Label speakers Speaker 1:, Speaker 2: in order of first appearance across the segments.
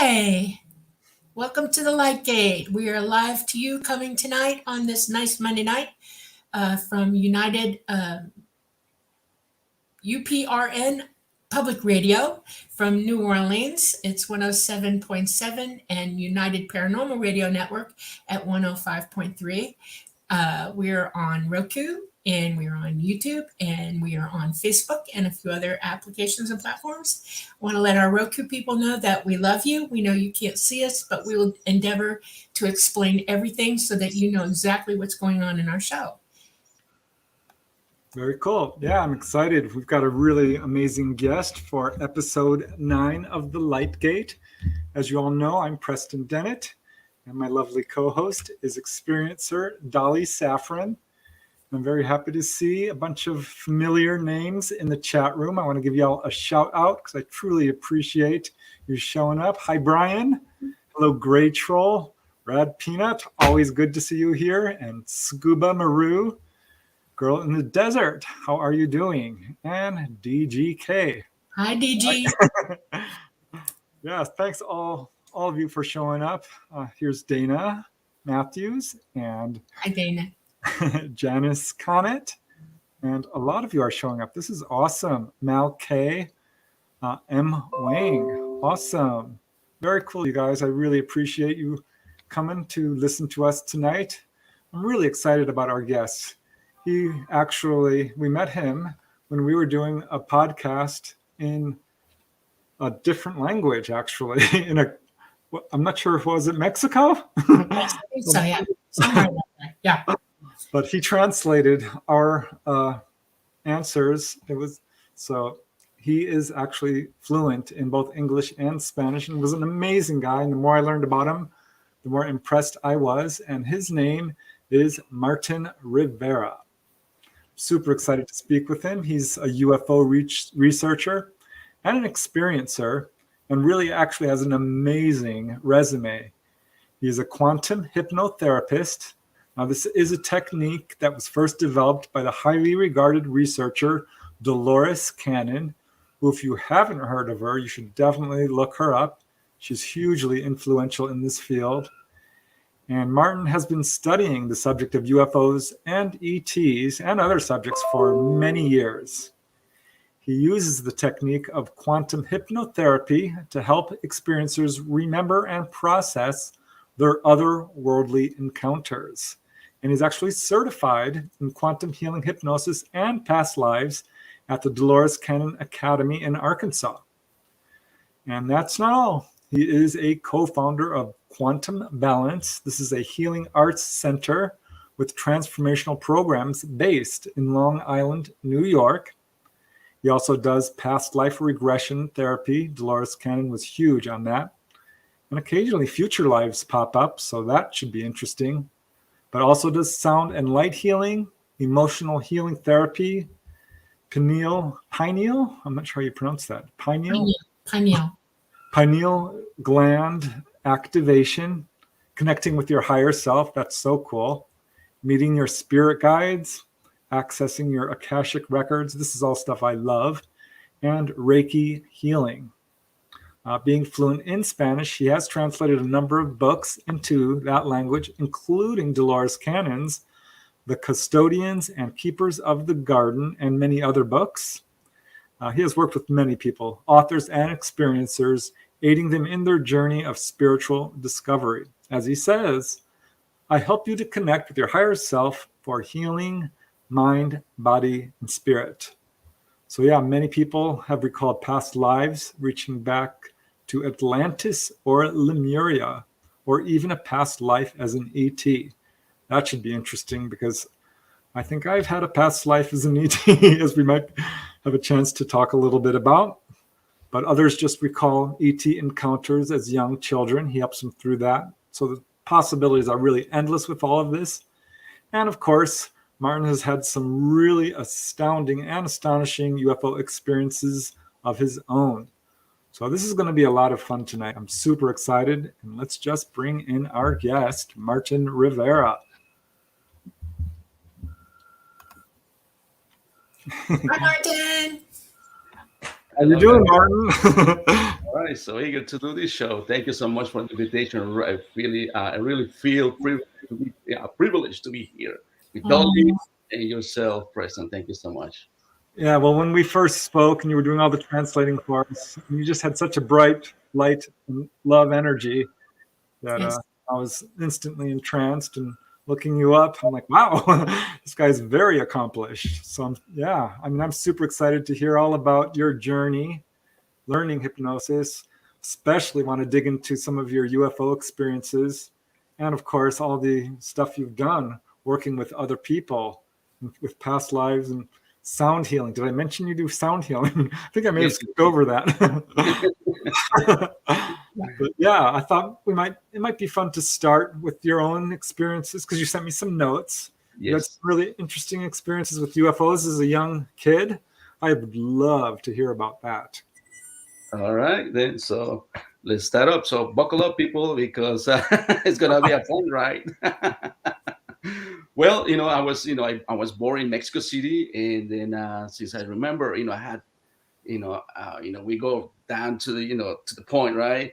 Speaker 1: Hi, welcome to the Light Gate. We are live to you coming tonight on this nice Monday night from United UPRN Public Radio from New Orleans. It's 107.7 and United Paranormal Radio Network at 105.3. We're on Roku and we're on YouTube and we are on Facebook and a few other applications and platforms. I want to let our Roku people know that we love you. We know you can't see us, but we will endeavor to explain everything so that you know exactly what's going on in our show.
Speaker 2: Very cool. Yeah, I'm excited. We've got a really amazing guest for episode 9 of The Light Gate. As you all know, I'm Preston Dennett, and my lovely co-host is experiencer Dolly Saffron. I'm very happy to see a bunch of familiar names in the chat room. I want to give y'all a shout out because I truly appreciate you showing up. Hi, Brian. Hello, Gray Troll. Rad Peanut, always good to see you here. And Scuba Maru, Girl in the Desert, how are you doing? And DGK.
Speaker 1: Hi, DG.
Speaker 2: Yeah, thanks all of you for showing up. Here's Dana Matthews and
Speaker 1: Hi, Dana.
Speaker 2: Janice Connet, and a lot of you are showing up. This is awesome. Mal K, M Wang, awesome. Very cool, you guys. I really appreciate you coming to listen to us tonight. I'm really excited about our guest. We met him when we were doing a podcast in a different language, actually. I'm not sure if was it Mexico?
Speaker 1: Yes, I think so, yeah. Somewhere like that. Yeah.
Speaker 2: But he translated our answers. So he is actually fluent in both English and Spanish and was an amazing guy. And the more I learned about him, the more impressed I was. And his name is Martin Rivera. Super excited to speak with him. He's a UFO researcher and an experiencer, and really actually has an amazing resume. He's a quantum hypnotherapist. Now, this is a technique that was first developed by the highly regarded researcher Dolores Cannon, who, if you haven't heard of her, you should definitely look her up. She's hugely influential in this field. And Martin has been studying the subject of UFOs and ETs and other subjects for many years. He uses the technique of quantum hypnotherapy to help experiencers remember and process their otherworldly encounters. And he's actually certified in quantum healing hypnosis and past lives at the Dolores Cannon Academy in Arkansas. And that's not all. He is a co-founder of Quantum Balance. This is a healing arts center with transformational programs based in Long Island, New York. He also does past life regression therapy. Dolores Cannon was huge on that. And occasionally future lives pop up, so that should be interesting. But also does sound and light healing, emotional healing therapy, pineal, I'm not sure how you pronounce that. Pineal gland activation, connecting with your higher self. That's so cool. Meeting your spirit guides, accessing your Akashic Records. This is all stuff I love. And Reiki healing. Being fluent in Spanish, he has translated a number of books into that language, including Dolores Cannon's The Custodians and Keepers of the Garden, and many other books. He has worked with many people, authors and experiencers, aiding them in their journey of spiritual discovery. As he says, I help you to connect with your higher self for healing, mind, body, and spirit. So yeah, many people have recalled past lives, reaching back to Atlantis or Lemuria, or even a past life as an ET. That should be interesting because I think I've had a past life as an ET, as we might have a chance to talk a little bit about. But others just recall ET encounters as young children. He helps them through that. So the possibilities are really endless with all of this. And of course, Martin has had some really astounding and astonishing UFO experiences of his own. So this is going to be a lot of fun tonight. I'm super excited. And let's just bring in our guest, Martin Rivera.
Speaker 1: Hi, Martin.
Speaker 2: How you doing, Martin?
Speaker 3: All right, so eager to do this show. Thank you so much for the invitation. I really feel privileged to be here with Dolly
Speaker 1: Oh,
Speaker 3: and yourself present. Thank you so much.
Speaker 2: Yeah, well, when we first spoke and you were doing all the translating for us, you just had such a bright light and love energy that
Speaker 1: yes.
Speaker 2: I was instantly entranced. And looking you up, I'm like, wow, this guy's very accomplished. So yeah, I mean, I'm super excited to hear all about your journey learning hypnosis. Especially want to dig into some of your UFO experiences, and of course, all the stuff you've done working with other people with past lives and sound healing. Did I mention you do sound healing? I think I may have
Speaker 3: Yes.
Speaker 2: skipped over that. But yeah, I thought it might be fun to start with your own experiences because you sent me some notes. You had some
Speaker 3: Yes.
Speaker 2: really interesting experiences with UFOs as a young kid. I would love to hear about that.
Speaker 3: All right, then. So let's start up. So buckle up, people, because it's gonna be a fun ride. Well, I was born in Mexico City, and then since I remember, I had, we go down to the point, right?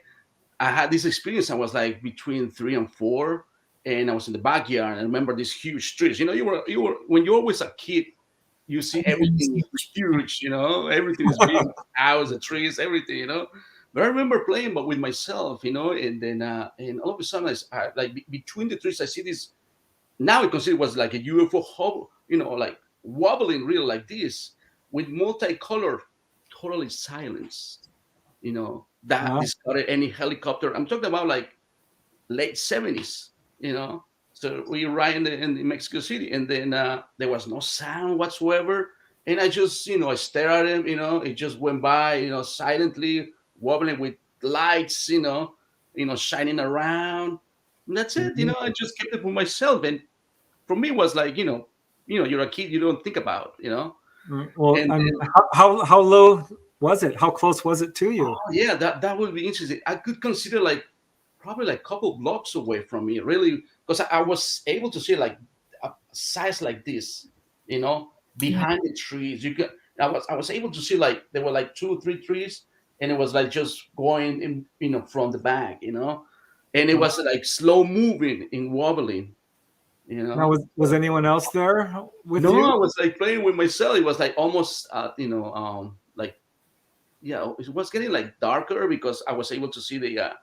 Speaker 3: I had this experience. I was like between 3 and 4, and I was in the backyard. And I remember these huge trees. You were when you're always a kid, you see
Speaker 1: Everything's
Speaker 3: everything is
Speaker 1: huge.
Speaker 3: huge. Everything is big, house, the trees, everything. But I remember playing, but with myself, and then and all of a sudden, like between the trees, I see this. Now I consider it was like a UFO, like wobbling, real like this, with multicolor, totally silence that
Speaker 2: Wow.
Speaker 3: discarded any helicopter. I'm talking about like late 70s, So we arrived in Mexico City, and then there was no sound whatsoever. And I just, I stared at him, it just went by, silently wobbling with lights, shining around. And that's it, I just kept it for myself. And for me, it was like, you're a kid, you don't think about,
Speaker 2: Well,
Speaker 3: and
Speaker 2: I mean,
Speaker 3: then
Speaker 2: how low was it? How close was it to you?
Speaker 3: oh, yeah, that would be interesting. I could consider like probably like a couple blocks away from me, really, because I was able to see like a size like this,
Speaker 1: Yeah.
Speaker 3: behind the trees. I was able to see like there were like 2 or 3 trees, and it was like just going in, from the back, and it
Speaker 2: Wow.
Speaker 3: was like slow moving and wobbling,
Speaker 2: Now, was
Speaker 3: So,
Speaker 2: anyone else there with
Speaker 3: no, I
Speaker 2: you?
Speaker 3: was like playing with myself. It was like almost, like yeah, it was getting like darker because I was able to see the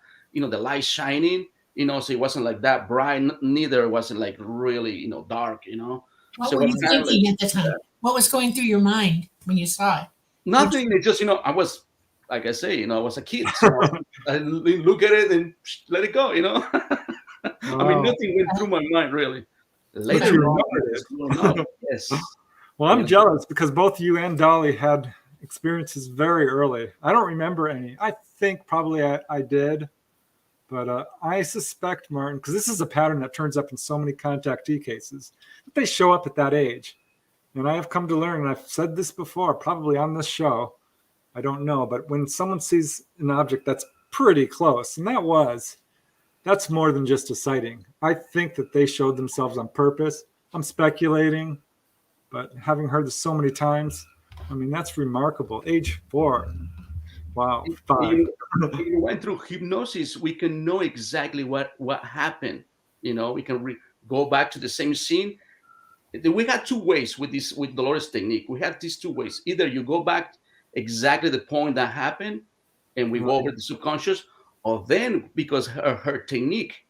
Speaker 3: light shining, so it wasn't like that bright. Neither wasn't like really, dark,
Speaker 1: What
Speaker 3: So it
Speaker 1: were
Speaker 3: was
Speaker 1: you
Speaker 3: kind of like
Speaker 1: thinking at the time? What was going through your mind when you saw it? Which,
Speaker 3: nothing. It just, I was, like I say, I was a kid, so I look at it and let it go, I mean,
Speaker 2: Wow.
Speaker 3: nothing went through my mind really.
Speaker 2: But
Speaker 3: Later
Speaker 1: okay.
Speaker 2: you
Speaker 3: on,
Speaker 2: remembered
Speaker 3: just growing up, yes,
Speaker 2: Well, I'm jealous because both you and Dolly had experiences very early. I don't remember any. I think probably I did, but I suspect, Martin, because this is a pattern that turns up in so many contactee cases, that they show up at that age. And I have come to learn, and I've said this before, probably on this show, I don't know, but when someone sees an object that's pretty close, and that's more than just a sighting. I think that they showed themselves on purpose. I'm speculating, but having heard this so many times, I mean, that's remarkable. Age 4. Wow. 5.
Speaker 3: you, you went through hypnosis, we can know exactly what happened. We can go back to the same scene. We had two ways with Dolores technique. We had these two ways. Either you go back exactly the point that happened, and we go
Speaker 2: Right.
Speaker 3: over the subconscious, or then because her technique,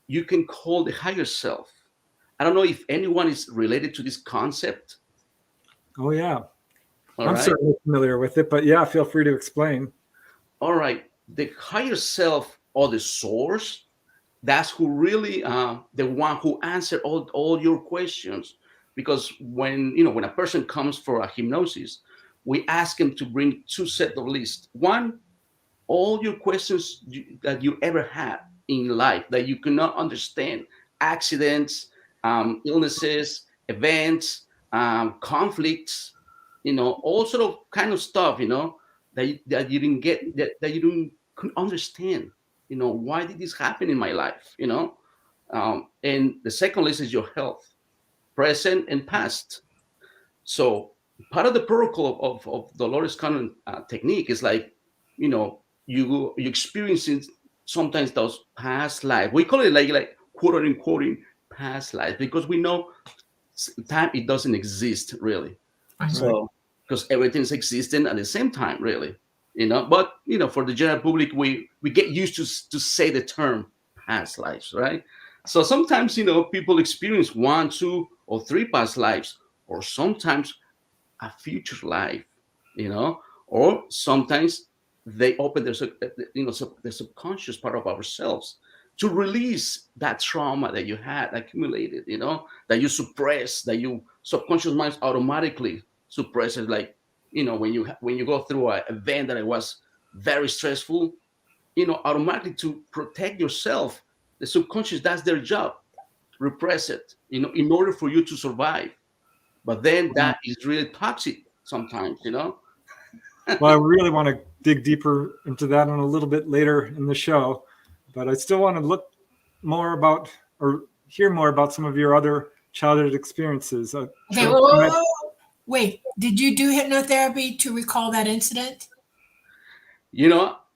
Speaker 3: you can call the higher self. I don't know if anyone is related to this concept.
Speaker 2: Oh, yeah.
Speaker 3: All
Speaker 2: I'm
Speaker 3: right.
Speaker 2: certainly familiar with it, but yeah, feel free to explain.
Speaker 3: All right. The higher self or the source, that's who really the one who answer all your questions. Because when a person comes for a hypnosis, we ask him to bring two set of lists. One, all your questions that you ever had in life that you cannot understand, accidents, illnesses, events, conflicts, all sort of kind of stuff, that you didn't get, that you didn't could understand. Why did this happen in my life? And the second list is your health, present and past. So part of the protocol of Dolores Cannon technique is like, you know, you experiencing sometimes those past life. We call it like quote unquote past life, because we know time, it doesn't exist really.
Speaker 1: Right.
Speaker 3: So because everything's existing at the same time, really, But for the general public, we get used to say the term past lives, right? So sometimes people experience 1, 2, or 3 past lives, or sometimes a future life, or sometimes they open the subconscious part of ourselves to release that trauma that you had accumulated, that you suppress, that you subconscious mind automatically suppresses, like when you go through an event that it was very stressful, automatically to protect yourself, the subconscious, that's their job, repress it, in order for you to survive. But then that is really toxic sometimes.
Speaker 2: Well, I really want to dig deeper into that a little bit later in the show, but I still want to look more about or hear more about some of your other childhood experiences.
Speaker 1: Okay, whoa. Wait, did you do hypnotherapy to recall that incident?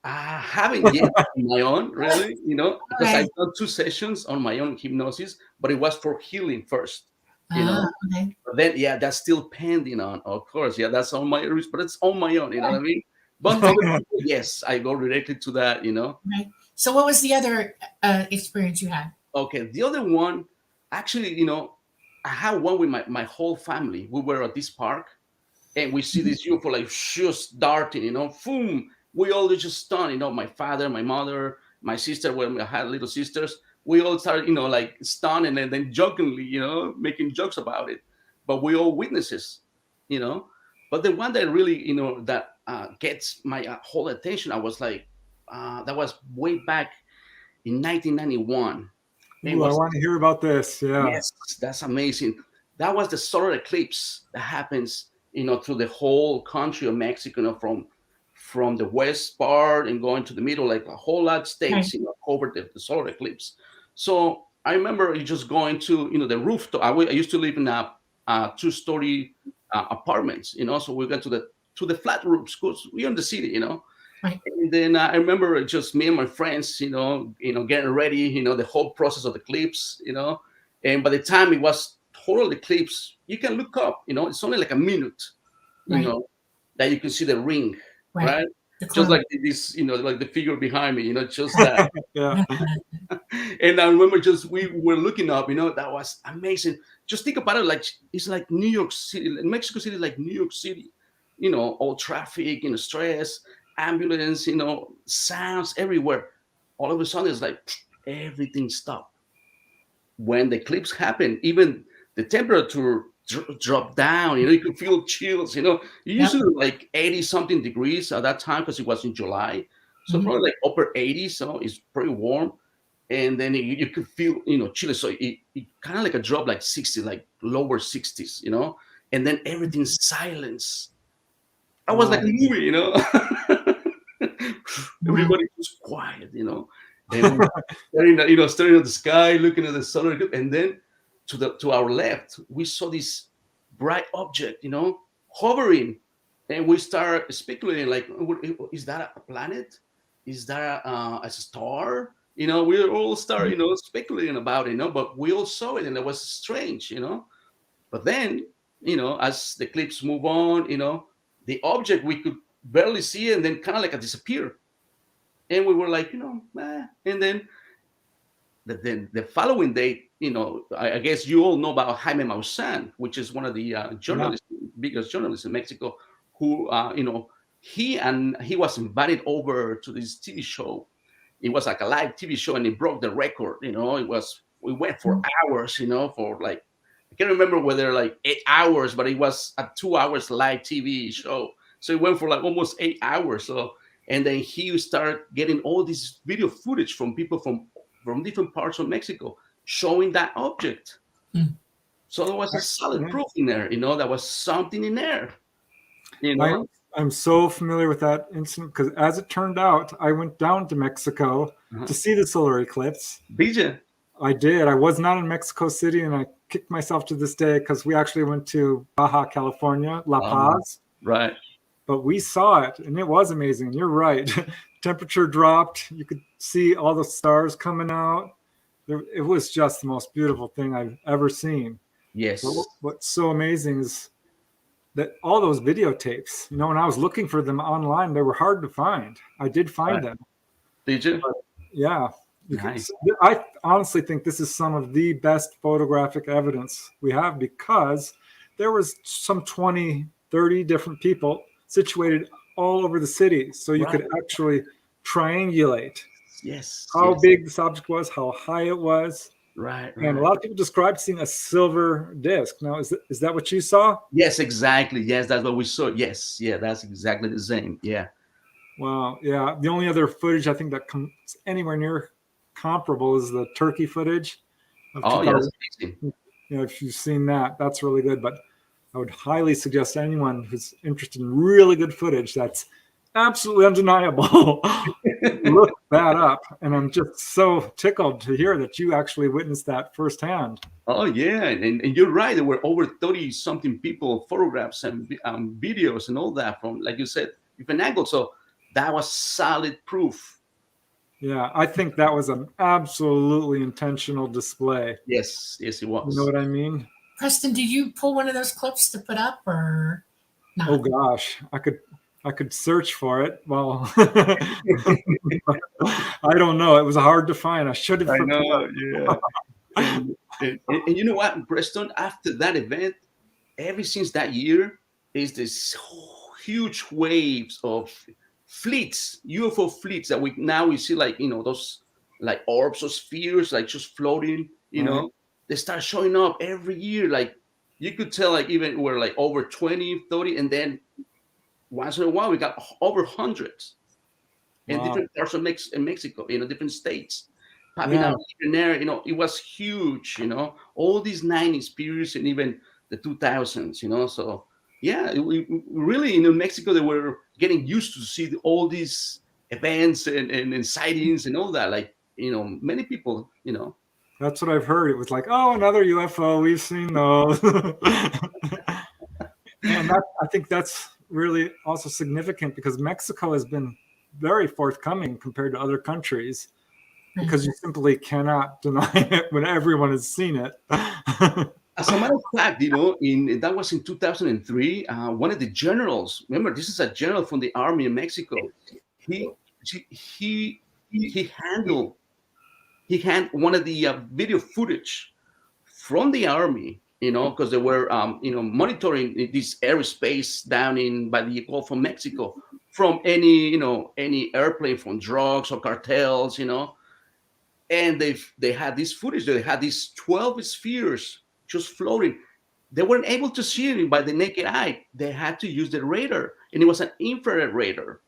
Speaker 3: I haven't yet on my own, really, because
Speaker 1: Okay.
Speaker 3: I've done 2 sessions on my own hypnosis, but it was for healing first,
Speaker 1: Okay.
Speaker 3: But then, yeah, that's still pending on, of course. Yeah, that's on my risk, but it's on my own, you know what I mean? But other people, yes, I go directly to that,
Speaker 1: Okay. So what was the other experience you had?
Speaker 3: Okay, the other one, actually, I had one with my whole family. We were at this park, and we see this UFO like just darting, boom. We all just stunned, my father, my mother, my sister, when I had little sisters, we all started, like stunned, and then jokingly, making jokes about it. But we all witnesses, you know. But the one that really, that gets my whole attention, I was like, that was way back in 1991. It
Speaker 2: Ooh, I
Speaker 3: was,
Speaker 2: want to hear about this. Yeah.
Speaker 3: yes, that's amazing. That was the solar eclipse that happens, through the whole country of Mexico, from the west part and going to the middle, like a whole lot of states, covered the solar eclipse. So I remember just going to, the rooftop. I used to live in a 2-story apartments, so we went to the flat roofs because we're in the city,
Speaker 1: Right.
Speaker 3: And then I remember just me and my friends, getting ready, the whole process of the eclipse, And by the time it was total eclipse, you can look up, it's only like a minute,
Speaker 1: Right.
Speaker 3: that you can see the ring, right?
Speaker 1: The
Speaker 3: Just
Speaker 1: clone.
Speaker 3: like this, like the figure behind me, just that.
Speaker 2: Yeah.
Speaker 3: And I remember we were looking up, that was amazing. Just think about it, like it's like New York City, Mexico City, like New York City, all traffic, stress, ambulance, sounds everywhere. All of a sudden, it's like everything stopped. When the eclipse happened, even the temperature dropped down. You could feel chills. You usually like 80 something degrees at that time because it was in July, so probably like upper 80s. So it's pretty warm, and then you could feel chills. So it kind of like a drop, like 60, like lower 60s. And then everything's silence. I was like a movie, Everybody was quiet, and staring at the sky, looking at the solar eclipse, and then to our left, we saw this bright object, hovering, and we start speculating, like, is that a planet? Is that a star? We all start, speculating about it, but we all saw it, and it was strange, But then, as the eclipse move on, the object we could barely see it, and then kind of like a disappear. And we were like, and then the following day, I guess you all know about Jaime Maussan, which is one of the journalists, biggest journalists in Mexico, who, he was invited over to this TV show. It was like a live TV show, and it broke the record. We went for hours, for like, I can't remember whether like 8 hours, but it was a 2 hours live TV show. So it went for like almost 8 hours. So, and then he started getting all this video footage from people from different parts of Mexico showing that object. So there was a solid proof in there, there was something in there.
Speaker 2: I'm so familiar with that incident because, as it turned out, I went down to Mexico to see the solar eclipse.
Speaker 3: Bija.
Speaker 2: I did. I was not in Mexico City, and I kicked myself to this day because we actually went to Baja California, La Paz.
Speaker 3: Right.
Speaker 2: But we saw it, and it was amazing. You're right. temperature dropped. You could see all the stars coming out. It was just the most beautiful thing I've ever seen.
Speaker 3: Yes.
Speaker 2: But what's so amazing is that all those videotapes, when I was looking for them online, they were hard to find. I did find them.
Speaker 3: Did you?
Speaker 2: But yeah.
Speaker 3: Nice.
Speaker 2: I honestly think this is some of the best photographic evidence we have, because there was some 20, 30 different people situated all over the city. So you could actually triangulate how big this object was, how high it was.
Speaker 3: Right.
Speaker 2: And a lot of people described seeing a silver disc. Now, is that what you saw?
Speaker 3: Yes, exactly. Yes, that's what we saw. Yes. Yeah, that's exactly the same. Yeah.
Speaker 2: Wow. Yeah. The only other footage I think that comes anywhere near comparable is the turkey footage.
Speaker 3: Oh, yeah, that's amazing.
Speaker 2: If you've seen that, that's really good. But I would highly suggest anyone who's interested in really good footage that's absolutely undeniable, look that up. And I'm just so tickled to hear that you actually witnessed that firsthand.
Speaker 3: Oh, yeah. And you're right. There were over 30-something people, photographs and videos and all that from, like you said, different angles. So that was solid proof.
Speaker 2: Yeah, I think that was an absolutely intentional display.
Speaker 3: Yes, it was.
Speaker 2: You know what I mean?
Speaker 1: Preston, did you pull one of those clips to put up or not?
Speaker 2: Oh gosh, I could search for it. Well, I don't know. It was hard to find. I should have.
Speaker 3: I know. Yeah. and you know what, Preston? After that event, ever since that year, is this huge waves of fleets, UFO fleets that we see, like, those like orbs or spheres, like just floating, they start showing up every year. Like you could tell, like even we're like over 20, 30, and then once in a while we got over hundreds in different parts of Mexico, different states popping out here and there. It was huge, all these 90s periods and even the 2000s, so yeah, we really, in Mexico, they were getting used to see all these events and sightings and all that. Like, many people,
Speaker 2: That's what I've heard. It was like, oh, another UFO. We've seen those. And I think that's really also significant, because Mexico has been very forthcoming compared to other countries, because you simply cannot deny it when everyone has seen it.
Speaker 3: As a matter of fact, that was in 2003. One of the generals, remember, this is a general from the army in Mexico. He handled one of the video footage from the army, because they were, monitoring this airspace down by the Gulf of Mexico from any airplane, from drugs or cartels, and they had this footage. They had these 12 spheres just floating. They weren't able to see it by the naked eye. They had to use the radar, and it was an infrared radar.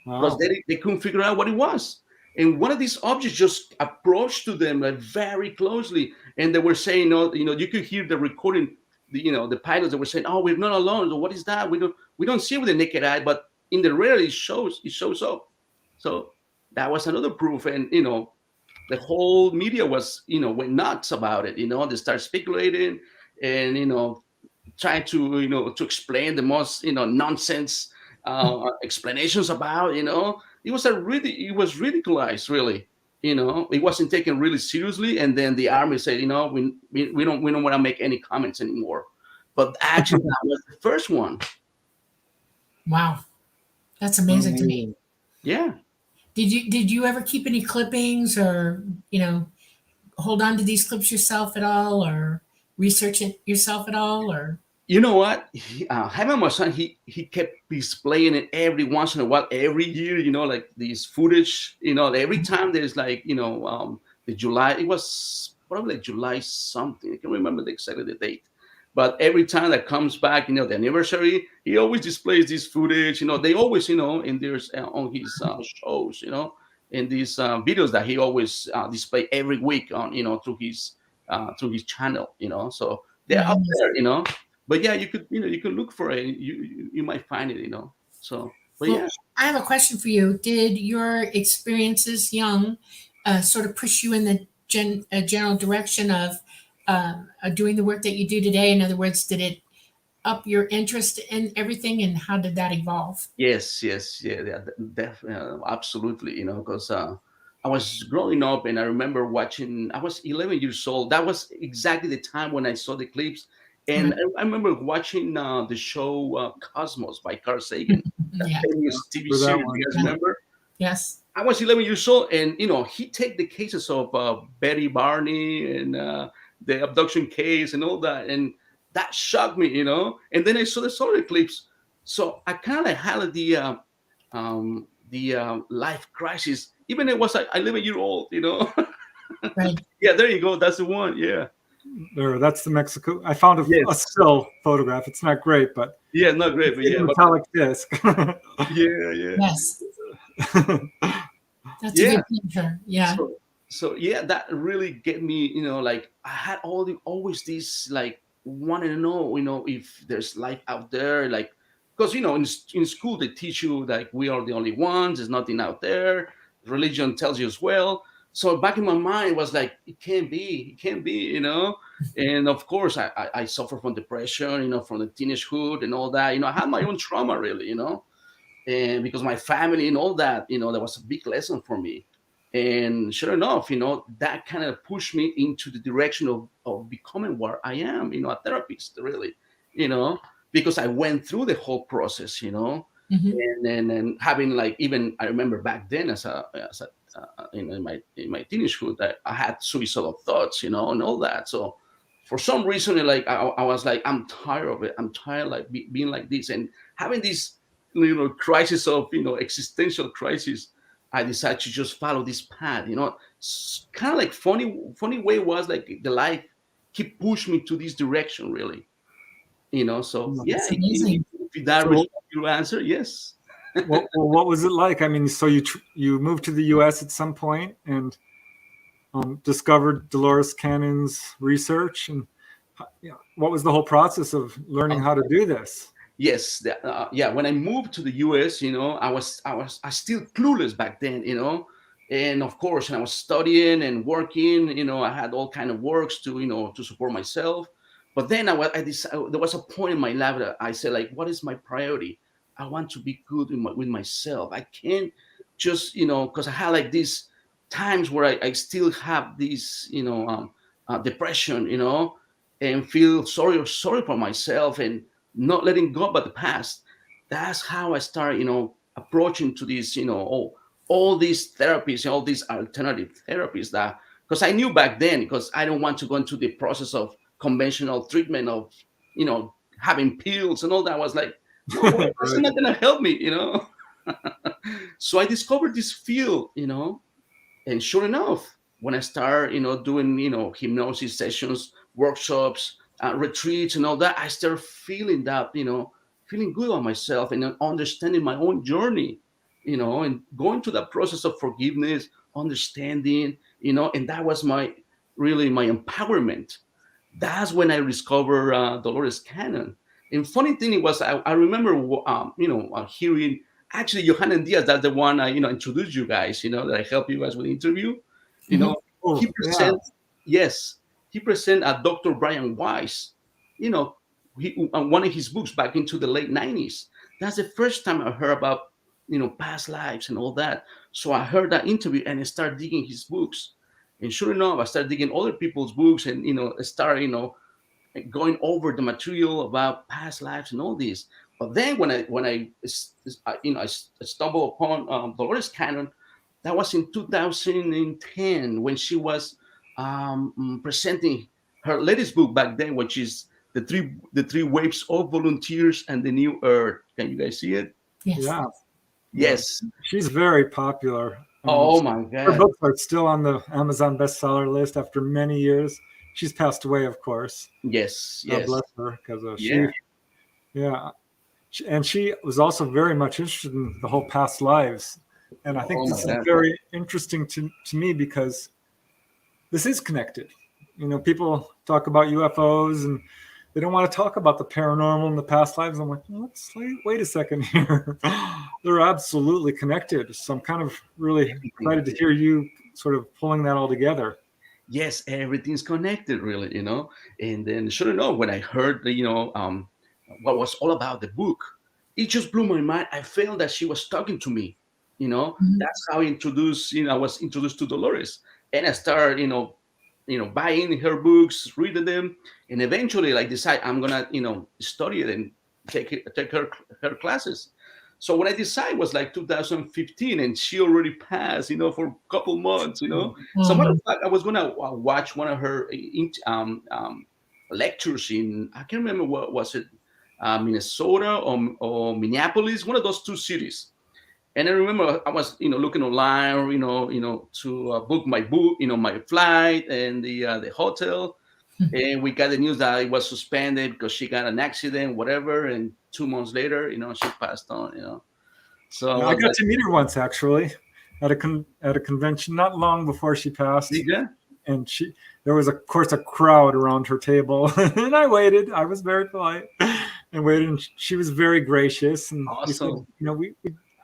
Speaker 3: Because they couldn't figure out what it was. And one of these objects just approached to them, like, very closely, and they were saying, you could hear the recording, the pilots that were saying, "Oh, we're not alone. So what is that? We don't see it with the naked eye, but in the radar it shows up." So that was another proof, and the whole media was, went nuts about it. They start speculating and, trying to, to explain the most, nonsense explanations about, it was ridiculized, really. It wasn't taken really seriously. And then the army said, we don't want to make any comments anymore. But actually, that was the first one.
Speaker 1: Wow. That's amazing to me.
Speaker 3: Yeah.
Speaker 1: Did you ever keep any clippings or, hold on to these clips yourself at all, or research it yourself at all, or?
Speaker 3: You know what? Jaime, my son, he kept displaying it every once in a while, every year, like these footage, every time there's like, the July, it was probably like July something. I can't remember exactly the date. But every time that comes back, the anniversary, he always displays this footage. They always, in there's on his shows, in these videos that he always display every week on, through his channel, So they're out there, But yeah, you could look for it. You might find it, So, but yeah.
Speaker 1: I have a question for you. Did your experiences young sort of push you in the general direction of doing the work that you do today? In other words, did it up your interest in everything, and how did that evolve?
Speaker 3: Yes, yes, yeah, yeah, absolutely. Because I was growing up, and I remember watching. I was 11 years old. That was exactly the time when I saw the clips, and
Speaker 1: Right.
Speaker 3: I remember watching the show Cosmos by Carl Sagan, that
Speaker 1: Yeah.
Speaker 3: famous TV
Speaker 2: For that
Speaker 3: series.
Speaker 2: one.
Speaker 3: You guys
Speaker 1: Yeah.
Speaker 3: remember?
Speaker 1: Yes.
Speaker 3: I was 11 years old, and he take the cases of Betty Barney and the abduction case and all that, and that shocked me. And then I saw the solar eclipse, so I kind of had the life crisis. Even it was like 11 year old.
Speaker 1: Right.
Speaker 3: Yeah, there you go. That's the one. Yeah,
Speaker 2: There, that's the Mexico. I found a
Speaker 3: yes,
Speaker 2: still photograph. It's not great, but
Speaker 3: yeah, not great,
Speaker 2: it's
Speaker 3: but
Speaker 2: in
Speaker 3: yeah,
Speaker 2: a
Speaker 3: but
Speaker 2: metallic disc.
Speaker 3: yeah, yeah,
Speaker 1: Yes. That's a
Speaker 3: yeah.
Speaker 1: good picture. Yeah.
Speaker 3: So yeah, that really get me. Like I had always this like wanting to know, if there's life out there, like because in school they teach you like we are the only ones. There's nothing out there. Religion tells you as well. So back in my mind it was like it can't be. And of course I suffer from depression, from the teenagehood and all that. I had my own trauma really. And because my family and all that, that was a big lesson for me. And sure enough, that kind of pushed me into the direction of becoming what I am, a therapist, really, you know, because I went through the whole process,
Speaker 1: Hmm.
Speaker 3: and having like even I remember back then in my teenagehood that I had suicidal thoughts, and all that. So for some reason, like I was like, I'm tired of it. I'm tired like being like this and having this crisis of existential crisis. I decided to just follow this path. Kind of like funny way was like the life keep push me to this direction really. So yeah,
Speaker 1: It's amazing.
Speaker 3: if that
Speaker 2: So,
Speaker 3: responds your answer, yes.
Speaker 2: what was it like? I mean, so you moved to the U.S. at some point and discovered Dolores Cannon's research, and what was the whole process of learning how to do this?
Speaker 3: Yes, yeah. When I moved to the U.S., I still clueless back then, and of course, I was studying and working. I had all kind of works to support myself. But then I decided there was a point in my life that I said, like, what is my priority? I want to be good with myself. I can't just because I had like these times where I still have this depression, and feel sorry for myself and not letting go about the past. That's how I started, approaching to these, all these therapies, all these alternative therapies that, because I knew back then, because I don't want to go into the process of conventional treatment of, having pills and all that. I was like, no way, that's
Speaker 2: Right.
Speaker 3: not going to help me. So I discovered this field, and sure enough, when I start, doing, hypnosis sessions, workshops, retreats, and all that, I start feeling that, feeling good on myself and understanding my own journey, and going through that process of forgiveness, understanding, and that was my empowerment. That's when I discovered Dolores Cannon. And funny thing it was, I remember, hearing actually Johanna Diaz. That's the one I, introduced you guys. That I help you guys with the interview. You
Speaker 1: Hmm.
Speaker 3: know,
Speaker 2: Oh,
Speaker 3: he
Speaker 2: yeah.
Speaker 3: present yes, he present a Dr. Brian Weiss. You know, one of his books back into the late '90s. That's the first time I heard about past lives and all that. So I heard that interview and I started digging his books. And sure enough, I started digging other people's books and start going over the material about past lives and all this. But then when I stumbled upon Dolores Cannon, that was in 2010 when she was presenting her latest book back then, which is the three waves of volunteers and the new earth. Can you guys see it?
Speaker 1: Yes.
Speaker 2: Yeah. Yeah.
Speaker 3: Yes.
Speaker 2: She's very popular.
Speaker 3: Oh my
Speaker 2: Her
Speaker 3: God.
Speaker 2: books are still on the Amazon bestseller list after many years. She's passed away, of course.
Speaker 3: Yes.
Speaker 2: God
Speaker 3: Yes.
Speaker 2: bless her, because
Speaker 3: Yeah.
Speaker 2: yeah, and she was also very much interested in the whole past lives. And I think
Speaker 3: Oh my
Speaker 2: this is
Speaker 3: God.
Speaker 2: very interesting to me because this is connected. People talk about UFOs and they don't want to talk about the paranormal and the past lives. I'm like, wait a second here. They're absolutely connected. So I'm kind of really excited to hear you sort of pulling that all together.
Speaker 3: Yes, everything's connected, really. And then sure enough, when I heard the what was all about the book. It just blew my mind. I felt that she was talking to me.
Speaker 1: Mhm.
Speaker 3: That's how I was introduced to Dolores, and I started, buying her books, reading them, and eventually, like, decide I'm gonna, study it and take her classes. So when I decided was like 2015, and she already passed, for a couple months. So matter of
Speaker 1: Mhm.
Speaker 3: fact, I was gonna watch one of her lectures in, I can't remember what was it, Minnesota or Minneapolis, one of those two cities. And I remember I was, looking online, to book my my flight and the hotel. And we got the news that it was suspended because she got an accident, whatever. And 2 months later, she passed on. So I
Speaker 2: Yeah, I
Speaker 3: was
Speaker 2: got
Speaker 3: like,
Speaker 2: to meet her once actually at a convention not long before she passed,
Speaker 3: yeah,
Speaker 2: and there was of course a crowd around her table, and I waited. I was very polite and waited, and she was very gracious, and we said,
Speaker 3: awesome.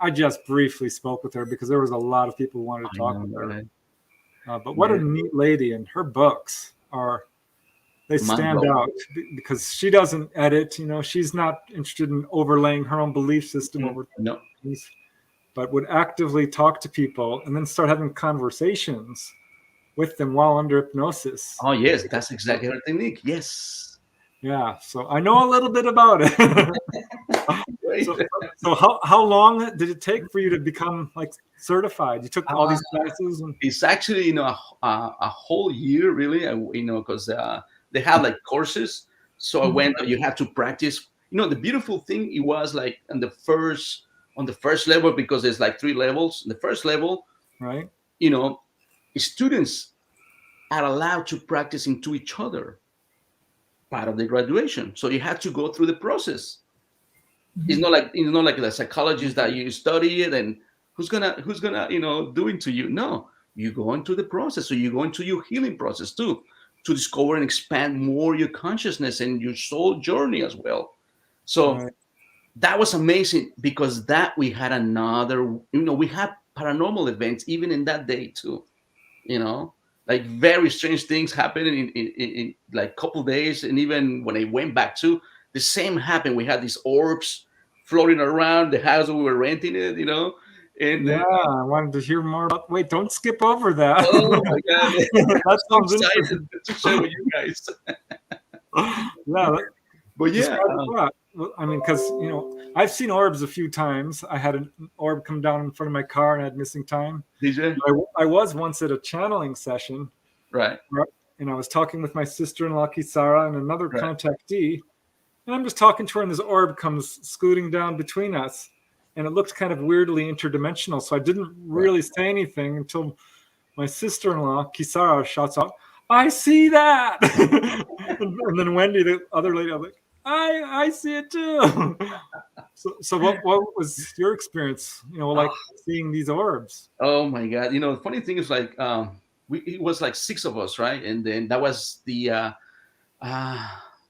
Speaker 2: I just briefly spoke with her because there was a lot of people who wanted to
Speaker 3: I
Speaker 2: talk
Speaker 3: know,
Speaker 2: with her.
Speaker 3: right?
Speaker 2: But what a
Speaker 3: Yeah,
Speaker 2: neat lady, and her books they
Speaker 3: mind
Speaker 2: stand
Speaker 3: blowing.
Speaker 2: out because she doesn't edit. She's not interested in overlaying her own belief system over
Speaker 3: No.
Speaker 2: things, but would actively talk to people and then start having conversations with them while under hypnosis.
Speaker 3: Oh, yes, that's exactly her technique. Yes.
Speaker 2: Yeah, so I know a little bit about it.
Speaker 3: Great.
Speaker 2: so how long did it take for you to become like certified? You took all
Speaker 3: Uh,
Speaker 2: these classes and
Speaker 3: it's actually, a whole year, really, because they have like courses. So I
Speaker 1: Mhm.
Speaker 3: went, you had to practice. The beautiful thing, it was like on the first level, because there's like three levels. The first level,
Speaker 2: right,
Speaker 3: you know, students are allowed to practice into each other, part of the graduation. So you have to go through the process. It's
Speaker 1: Mhm.
Speaker 3: not like the psychologist that you study it and who's gonna do it to you. No, you go into the process. So you go into your healing process too, to discover and expand more your consciousness and your soul journey as well. So
Speaker 2: right,
Speaker 3: that was amazing, because that we had we had paranormal events even in that day too. you know like very strange things happened in like couple days. And even when I went back to, the same happened. We had these orbs floating around the house we were renting it. And
Speaker 2: yeah.
Speaker 3: then,
Speaker 2: I wanted to hear more about. Wait, don't skip over that.
Speaker 3: oh my god, I'm
Speaker 2: That
Speaker 3: so
Speaker 2: sounds interesting.
Speaker 3: excited to share with you guys.
Speaker 2: Yeah,
Speaker 3: But yeah,
Speaker 2: describe that. Well, I mean, because I've seen orbs a few times. I had an orb come down in front of my car and I had missing time.
Speaker 3: DJ,
Speaker 2: I was once at a channeling session,
Speaker 3: right,
Speaker 2: and I was talking with my sister-in-law Kisara and another
Speaker 3: right,
Speaker 2: contactee, and I'm just talking to her, and this orb comes scooting down between us, and it looked kind of weirdly interdimensional. So I didn't
Speaker 3: right.
Speaker 2: really say anything until my sister-in-law Kisara shouts out, "I see that!" and then Wendy, the other lady, I'm like, "I see it too." So what was your experience? Like seeing these orbs,
Speaker 3: Oh my god! The funny thing is, like, it was like six of us, right? And then that was uh,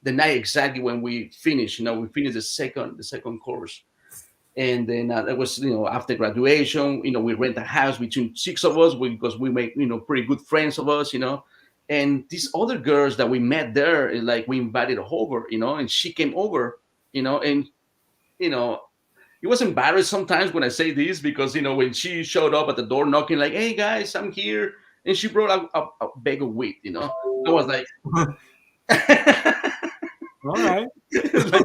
Speaker 3: the night exactly when we finished. We finished the second course. And then that was, after graduation. We rent a house between six of us, because we make, pretty good friends of us. And these other girls that we met there, like, we invited her over, and she came over, and you know it was embarrassed sometimes when I say this, because when she showed up at the door knocking, like, "Hey guys, I'm here," and she brought a bag of weed. I was like,
Speaker 2: all right.
Speaker 3: like,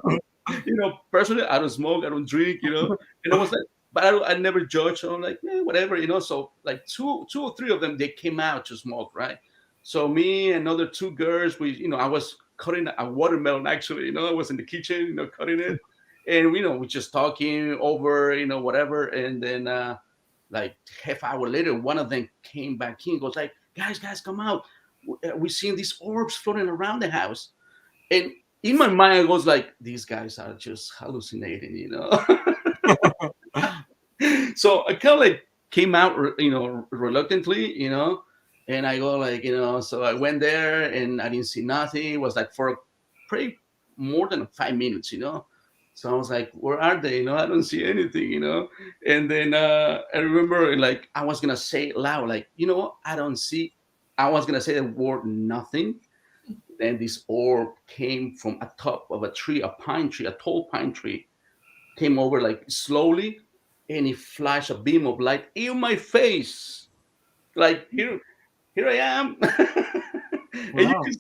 Speaker 3: personally, I don't smoke, I don't drink, and I was like, but I never judge. So I'm like, whatever. So like two or three of them, they came out to smoke, right? So me and other two girls, I was cutting a watermelon, actually. I was in the kitchen, cutting it, and we just talking over, whatever. And then like half hour later, one of them came back in, goes like, guys, come out. We seen these orbs floating around the house. And in my mind, I was like, these guys are just hallucinating. So I kind of like came out, reluctantly, and I go like, so I went there and I didn't see nothing. It was like for pretty more than 5 minutes. So I was like, where are they? I don't see anything. And then I remember, like, I was gonna say it loud, like, I don't see. I was gonna say the word nothing, Then this orb came from a top of a tree, a pine tree, a tall pine tree, came over like slowly, and it flashed a beam of light in my face. Like here I am. And you
Speaker 2: Wow.
Speaker 3: can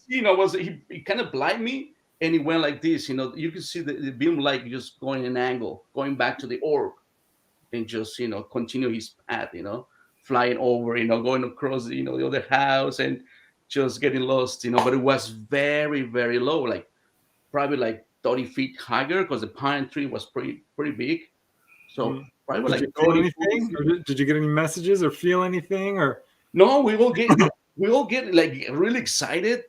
Speaker 3: see, he kind of blind me, and he went like this. You can see the beam light just going an angle, going back to the orb, and just continue his path. Flying over, going across the other house, and just getting lost. But it was very very low, like probably like 30 feet higher, because the pine tree was pretty big. So
Speaker 2: Mm.
Speaker 3: probably
Speaker 2: Did
Speaker 3: like
Speaker 2: you feel
Speaker 3: 30, 40
Speaker 2: anything,
Speaker 3: feet.
Speaker 2: or did you get any messages or feel anything, or?
Speaker 3: No, we all get like really excited,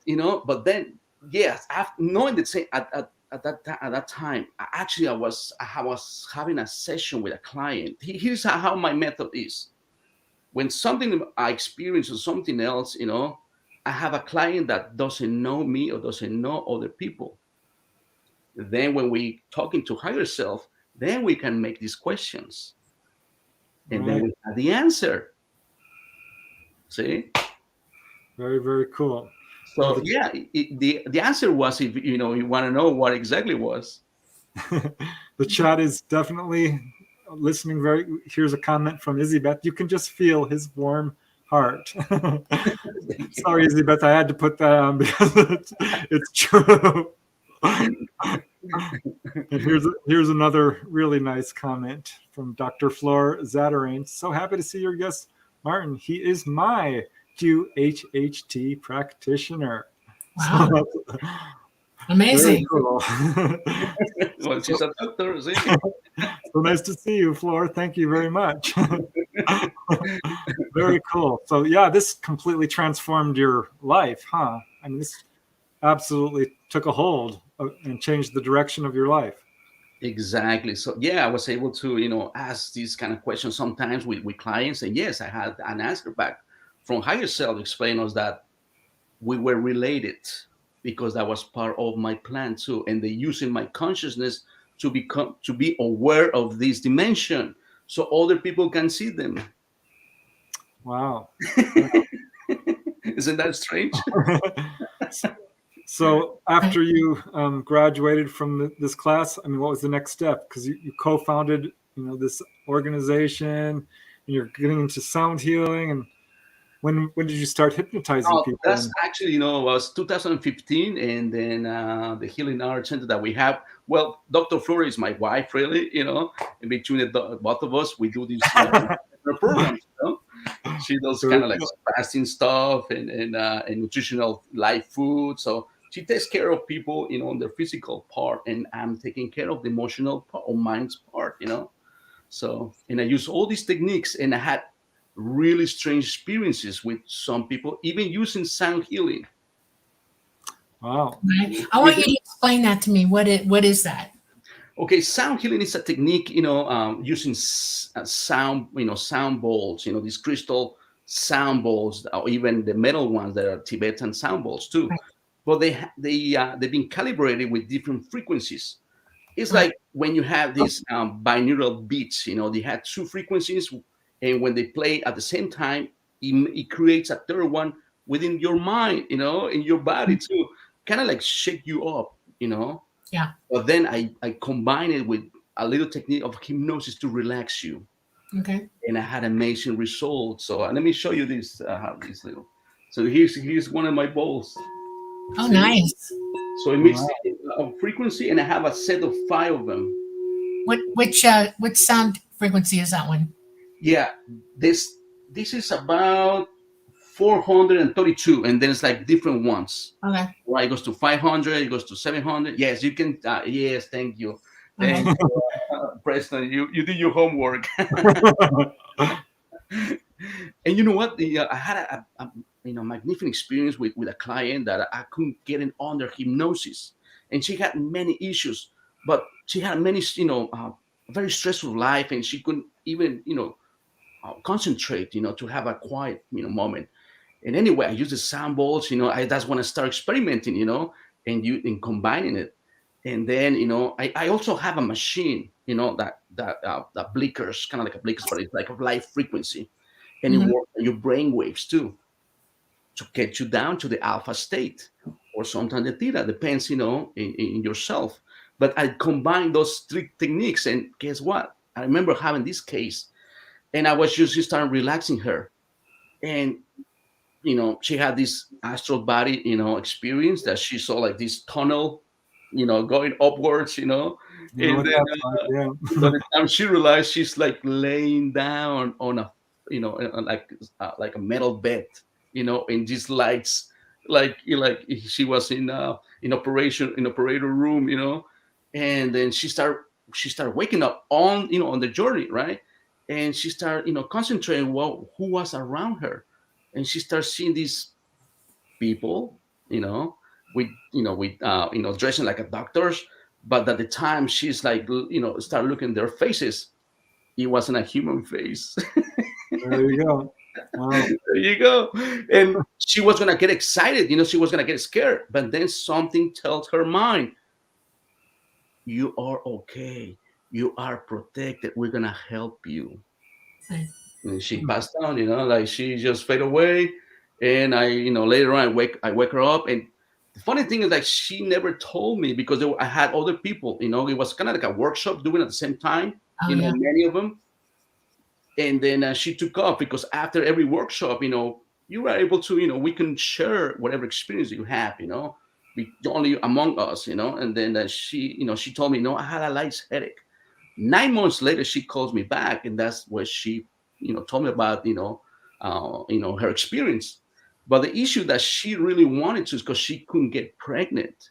Speaker 3: But then, yes, after knowing that, say at that time, I was having a session with a client. Here's how my method is. When something I experience or something else, I have a client that doesn't know me or doesn't know other people. Then when we talking to higher self, then we can make these questions, and then
Speaker 2: Right.
Speaker 3: we have the answer. See?
Speaker 2: Very, very cool. Well,
Speaker 3: So yeah, the answer was, if you want to know what exactly was.
Speaker 2: the chat is definitely listening. Here's a comment from Izzy-Beth. You can just feel his warm heart. Sorry, Izzy-Beth, I had to put that on because it's true. And here's another really nice comment from Dr. Flor Zatarain. So happy to see your guest, Martin. He is my QHHT practitioner.
Speaker 1: Wow.
Speaker 2: So, very
Speaker 1: Amazing.
Speaker 2: cool.
Speaker 3: Well, she's a doctor, see?
Speaker 2: So nice to see you, Flor. Thank you very much. Very cool. So yeah, this completely transformed your life, huh? I mean, this absolutely took a hold and changed the direction of your life.
Speaker 3: Exactly. So yeah, I was able to, ask these kind of questions sometimes with clients, and yes, I had an answer back from higher self, explain us that we were related, because that was part of my plan too, and they using my consciousness to be aware of this dimension, so other people can see them.
Speaker 2: Wow.
Speaker 3: Isn't that strange?
Speaker 2: So after you graduated from this class, I mean, what was the next step? Because you co-founded, this organization, and you're getting into sound healing. And when did you start hypnotizing
Speaker 3: Oh,
Speaker 2: people?
Speaker 3: that's actually, was 2015, and then the Healing Art Center that we have. Well, Dr. Flora is my wife, really. In between both of us, we do these programs. She does
Speaker 2: Very
Speaker 3: kind of like
Speaker 2: cool.
Speaker 3: fasting stuff and nutritional life food. So she takes care of people, on their physical part, and I'm taking care of the emotional part, or mind's part. So, and I use all these techniques, and I had really strange experiences with some people, even using sound healing.
Speaker 2: Wow.
Speaker 1: Right. I want you to explain that to me. What is that?
Speaker 3: Okay, sound healing is a technique, using sound, sound bowls, these crystal sound bowls, or even the metal ones that are Tibetan sound bowls too.
Speaker 1: Right.
Speaker 3: But they've been calibrated with different frequencies. It's
Speaker 1: Right.
Speaker 3: like when you have these binaural beats, they have two frequencies, and when they play at the same time, it creates a third one within your mind, in your body too, kind of like shake you up.
Speaker 1: Yeah.
Speaker 3: But then I combine it with a little technique of hypnosis to relax you,
Speaker 1: Okay.
Speaker 3: and I had amazing results. So let me show you this. How this little. So here's one of my bowls.
Speaker 1: Oh,
Speaker 3: See?
Speaker 1: nice.
Speaker 3: So it makes
Speaker 2: Wow.
Speaker 3: a frequency, and I have a set of 5 of them.
Speaker 1: Which sound frequency is that one?
Speaker 3: Yeah, this is about 432, and then it's like different ones.
Speaker 1: Okay.
Speaker 3: Right, it goes to 500, it goes to 700. Yes, you can. Yes, thank you,
Speaker 1: Okay.
Speaker 3: thank you, Preston. You did your homework. And you know what? I had a magnificent experience with a client that I couldn't get in under hypnosis, and she had many issues, but she had many very stressful life, and she couldn't even concentrate, to have a quiet moment. And anyway, I use the sound bowls, that's when I start experimenting, and combining it. And then I also have a machine, that blinkers, kind of like a blinkers, but it's like a light frequency, and it
Speaker 1: Mhm.
Speaker 3: works on your brain waves too, to get you down to the alpha state, or sometimes the theta, depends, in yourself. But I combined those three techniques, and guess what? I remember having this case, and I was just starting relaxing her, and she had this astral body, experience that she saw like this tunnel, going upwards,
Speaker 2: You know
Speaker 3: and
Speaker 2: what
Speaker 3: then
Speaker 2: that's like, yeah.
Speaker 3: by the time she realized, she's like laying down on a, like a metal bed, and these lights, like she was in operator room, and then she started waking up on the journey, right? And she started, concentrating who was around her, and she started seeing these people, with dressing like a doctors, but at the time she's like, start looking at their faces. It wasn't a human face.
Speaker 2: There you go. Wow.
Speaker 3: There you go. And she was gonna get excited, she was gonna get scared, but then something tells her mind, you are okay, you are protected, we're gonna help you.
Speaker 1: Right.
Speaker 3: And she passed down, like she just fade away. And later on I wake her up. And the funny thing is, like, she never told me, because I had other people, it was kind of like a workshop doing at the same time,
Speaker 1: Oh, yeah.
Speaker 3: many of them. And then she took off, because after every workshop, you were able to, we can share whatever experience you have, only among us, and then she told me, no, I had a light headache. 9 months later, she calls me back, and that's where she, told me about, her experience. But the issue that she really wanted to is because she couldn't get pregnant,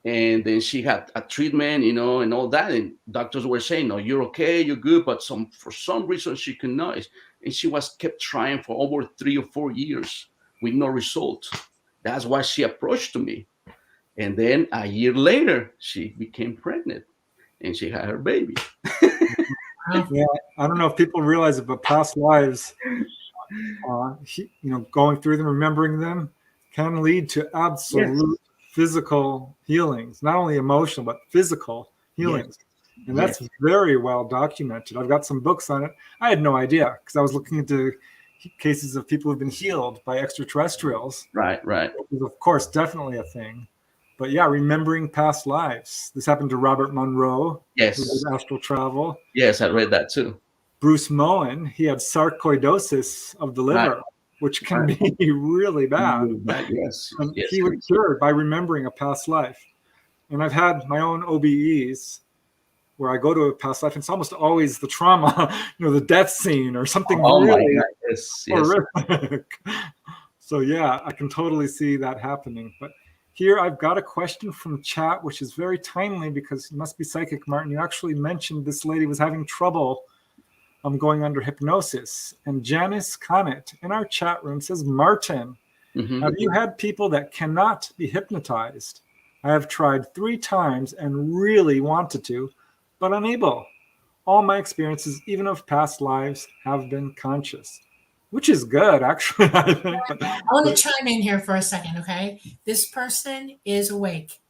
Speaker 3: and then she had a treatment, and all that, and doctors were saying, no, you're okay, you're good, but for some reason she could not, and she was kept trying for over 3 or 4 years with no result. That's why she approached to me, and then a year later she became pregnant, and she had her baby.
Speaker 1: Wow.
Speaker 2: Yeah, I don't know if people realize it, but past lives, going through them, remembering them, can lead to absolute physical healings, not only emotional, but physical healings.
Speaker 3: Yes.
Speaker 2: And that's very well documented. I've got some books on it. I had no idea, because I was looking into cases of people who've been healed by extraterrestrials.
Speaker 3: Right.
Speaker 2: Which is, of course, definitely a thing. But yeah, remembering past lives. This happened to Robert Monroe,
Speaker 3: Yes.
Speaker 2: who did astral travel.
Speaker 3: Yes, I read that too.
Speaker 2: Bruce Moen, he had sarcoidosis of the liver, which can be really bad.
Speaker 3: Yes.
Speaker 2: And he was cured by remembering a past life. And I've had my own OBEs where I go to a past life, and it's almost always the trauma, the death scene or something really horrific. So yeah, I can totally see that happening. But here I've got a question from chat, which is very timely, because you must be psychic, Martin. You actually mentioned this lady was having trouble going under hypnosis. And Janice Connett in our chat room says, Martin, have you had people that cannot be hypnotized? I have tried 3 times and really wanted to, but unable. All my experiences, even of past lives, have been conscious, which is good, actually. I think.
Speaker 1: I want to chime in here for a second, okay? This person is awake.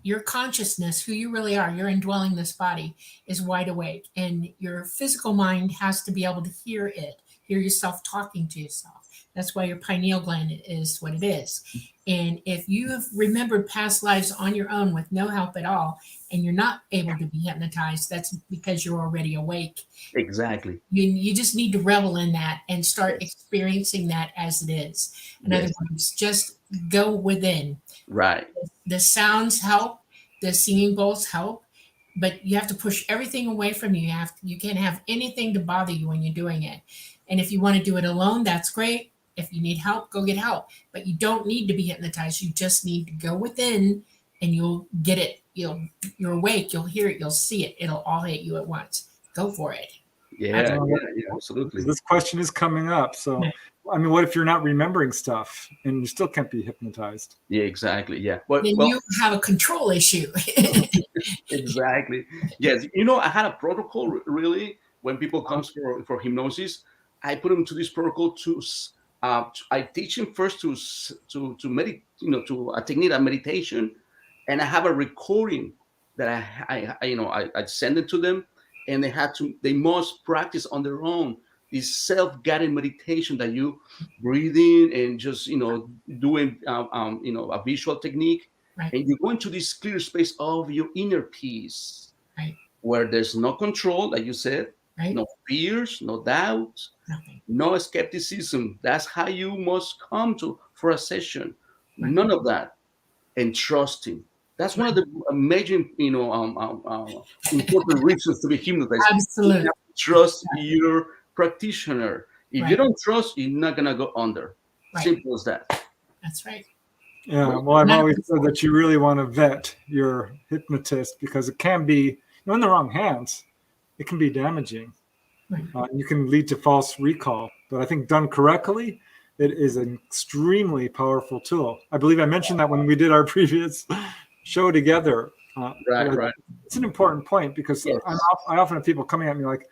Speaker 1: Your consciousness, who you really are, you're indwelling this body, is wide awake. And your physical mind has to be able to hear it, hear yourself talking to yourself. That's why your pineal gland is what it is. And if you have remembered past lives on your own with no help at all, and you're not able to be hypnotized, that's because you're already awake.
Speaker 3: Exactly.
Speaker 1: You just need to revel in that and start experiencing that as it is. In other words, just go within.
Speaker 3: Right.
Speaker 1: The sounds help, the singing bowls help, but you have to push everything away from you. You can't have anything to bother you when you're doing it. And if you want to do it alone, that's great. If you need help, go get help. But you don't need to be hypnotized. You just need to go within, and you'll get it. You're awake. You'll hear it. You'll see it. It'll all hit you at once. Go for it.
Speaker 3: Yeah, absolutely.
Speaker 2: This question is coming up. So, I mean, what if you're not remembering stuff and you still can't be hypnotized?
Speaker 3: Yeah, exactly. Yeah.
Speaker 1: Then you have a control issue.
Speaker 3: Exactly. Yes. I had a protocol, really, when people come for hypnosis. I put them to this protocol to I teach them first to meditate, to a technique of meditation, and I have a recording that I send it to them, and they must practice on their own this self-guided meditation that you breathe in and just doing a visual technique,
Speaker 1: Right.
Speaker 3: and you go into this clear space of your inner peace,
Speaker 1: Right.
Speaker 3: where there's no control, like you said,
Speaker 1: Right.
Speaker 3: no fears, no doubts,
Speaker 1: Nothing.
Speaker 3: no skepticism. That's how you must come to for a session.
Speaker 1: Right.
Speaker 3: None of that, and trusting. That's one of the major, important reasons to be hypnotized. You
Speaker 1: Absolutely.
Speaker 3: have to trust your practitioner. If you
Speaker 1: Right.
Speaker 3: don't trust, you're not gonna go under.
Speaker 1: Right.
Speaker 3: Simple as that.
Speaker 1: That's right.
Speaker 2: Yeah, well, I've always said that you really want to vet your hypnotist, because it can be, in the wrong hands, it can be damaging.
Speaker 1: Right.
Speaker 2: You can lead to false recall. But I think done correctly, it is an extremely powerful tool. I believe I mentioned that when we did our previous show together.
Speaker 3: Right.
Speaker 2: It's an important point, because
Speaker 3: Yes.
Speaker 2: I often have people coming at me like,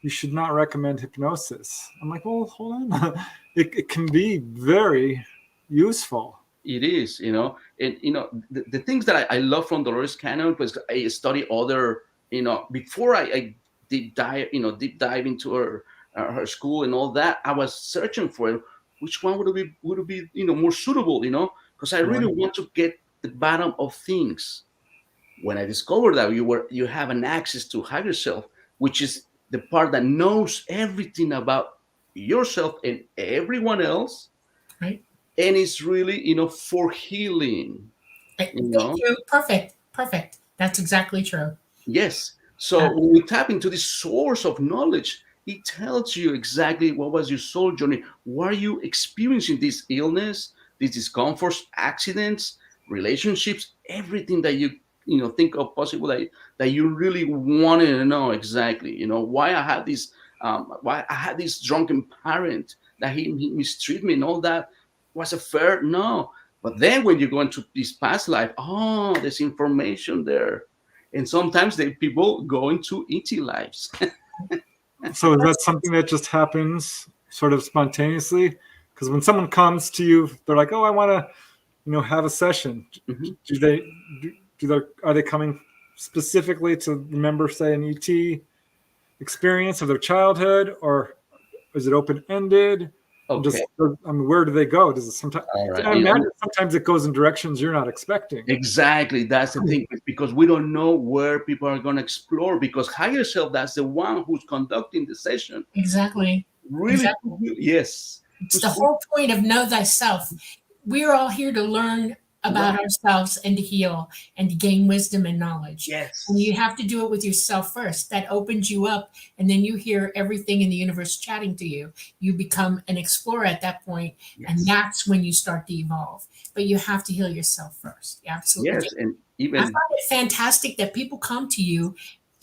Speaker 2: you should not recommend hypnosis. I'm like, well, hold on. It can be very useful.
Speaker 3: It is, and the things that I love from Dolores Cannon was I study other, before I deep dive into her school and all that. I was searching for which one would be more suitable, because I really want to get the bottom of things. When I discovered that you have an access to higher self, which is the part that knows everything about yourself and everyone else.
Speaker 1: Right.
Speaker 3: And it's really, for healing.
Speaker 1: Thank you. Perfect. That's exactly true.
Speaker 3: Yes. So when we tap into this source of knowledge, it tells you exactly what was your soul journey. Were you experiencing this illness, these discomforts, accidents, relationships, everything that you think of possible that you really wanted to know exactly. Why I had this drunken parent, that he mistreated me and all that. Was it fair? No. But then when you go into this past life, there's information there. And sometimes people go into ET lives.
Speaker 2: So is that something that just happens sort of spontaneously? Because when someone comes to you, they're like, oh, I want to, have a session. Mm-hmm. Are they coming specifically to remember, say, an ET experience of their childhood, or is it open-ended?
Speaker 3: Okay.
Speaker 2: Where do they go? Does it sometimes?
Speaker 3: Right.
Speaker 2: I imagine sometimes it goes in directions you're not expecting.
Speaker 3: Exactly, that's the thing, because we don't know where people are going to explore. Because higher self, that's the one who's conducting the session.
Speaker 1: Exactly.
Speaker 3: Really?
Speaker 1: Exactly.
Speaker 3: Yes.
Speaker 1: It's the whole point of know thyself. We're all here to learn about ourselves and to heal and to gain wisdom and knowledge.
Speaker 3: Yes.
Speaker 1: And you have to do it with yourself first. That opens you up, and then you hear everything in the universe chatting to you. You become an explorer at that point, and that's when you start to evolve. But you have to heal yourself first. Absolutely.
Speaker 3: Yes, and even
Speaker 1: I find it fantastic that people come to you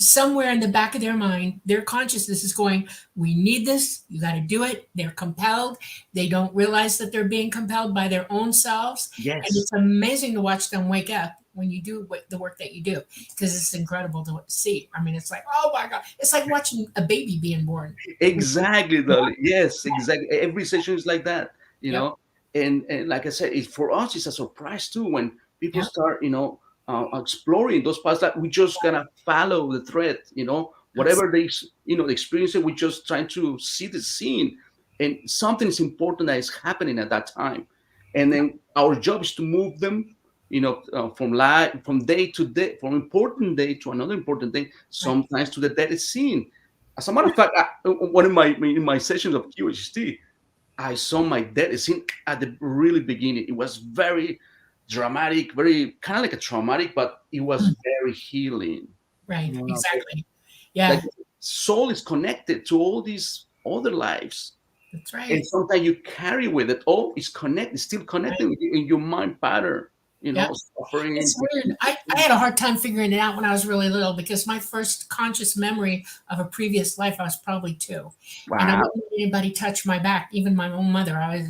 Speaker 1: somewhere in the back of their mind. Their consciousness is going, we need this, you got to do it. They're compelled. They don't realize that they're being compelled by their own selves.
Speaker 3: Yes.
Speaker 1: And it's amazing to watch them wake up when you do the work that you do, because it's incredible to see. I mean, it's like, oh my God, it's like watching a baby being born.
Speaker 3: Exactly, Dolly. Yes, exactly. Every session is like that, know. And like I said, for us, it's a surprise too when people start, exploring those paths that we just gonna follow the thread, whatever they, the experience, we just trying to see the scene, and something is important that is happening at that time, and then our job is to move them, from day to day, from important day to another important day, sometimes to the dead scene. As a matter of fact, one of my sessions of QHT, I saw my death scene at the really beginning. It was very dramatic, very kind of like a traumatic, but it was very healing.
Speaker 1: Right, exactly. Yeah.
Speaker 3: Like soul is connected to all these other lives.
Speaker 1: That's right.
Speaker 3: And sometimes you carry with it, it's connected, still connected in your mind pattern. Suffering.
Speaker 1: It's weird. I had a hard time figuring it out when I was really little, because my first conscious memory of a previous life, I was probably 2.
Speaker 3: Wow.
Speaker 1: And I wouldn't let anybody touch my back, even my own mother. I was,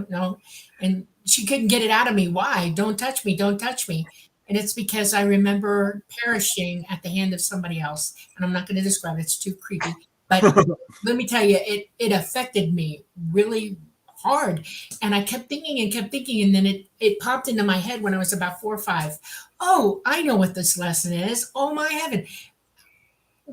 Speaker 1: no. And she couldn't get it out of me. Why? Don't touch me. Don't touch me. And it's because I remember perishing at the hand of somebody else. And I'm not going to describe it. It's too creepy. But let me tell you, it affected me really hard. And I kept thinking, and then it popped into my head when I was about 4 or 5. Oh, I know what this lesson is. Oh my heaven.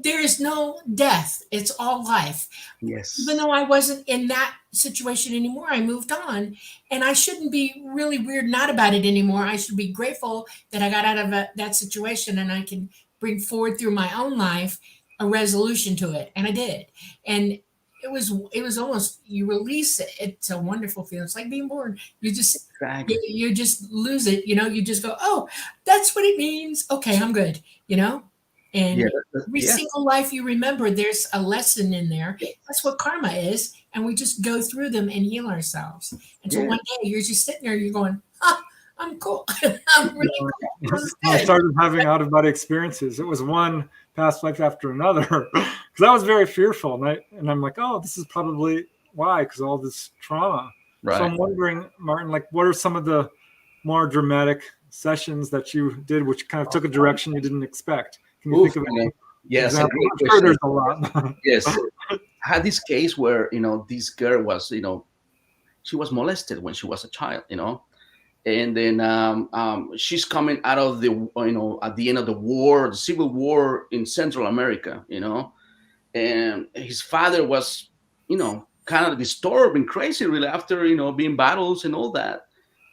Speaker 1: there is no death. It's all life.
Speaker 3: Yes.
Speaker 1: Even though I wasn't in that situation anymore, I moved on, and I shouldn't be really weird not about it anymore. I should be grateful that I got out of that situation, and I can bring forward through my own life a resolution to it, and I did. And it was almost, you release it. It's a wonderful feeling. It's like being born. You just
Speaker 3: Exactly.
Speaker 1: you just lose it. You just go, oh, that's what it means. Okay, I'm good.
Speaker 3: Yeah.
Speaker 1: And every
Speaker 3: Yeah.
Speaker 1: single life you remember, there's a lesson in there. That's what karma is. And we just go through them and heal ourselves. Until
Speaker 3: Yeah.
Speaker 1: one day you're just sitting there, you're going, I'm cool. I'm really cool. This is
Speaker 2: I
Speaker 1: good.
Speaker 2: started having out of body experiences. It was one past life after another because I was very fearful, and I'm like, oh, this is probably why, because all this trauma.
Speaker 3: Right.
Speaker 2: So I'm wondering, Martin, like, what are some of the more dramatic sessions that you did, which kind of took a direction you didn't expect? Can you think of any
Speaker 3: Yes, a
Speaker 2: example?
Speaker 3: great
Speaker 2: I'm sure
Speaker 3: question.
Speaker 2: there's a lot.
Speaker 3: Yes. I had this case where, this girl was, she was molested when she was a child, and then she's coming out of the, at the end of the war, the civil war in Central America, and his father was, kind of disturbed and crazy really after, being battles and all that.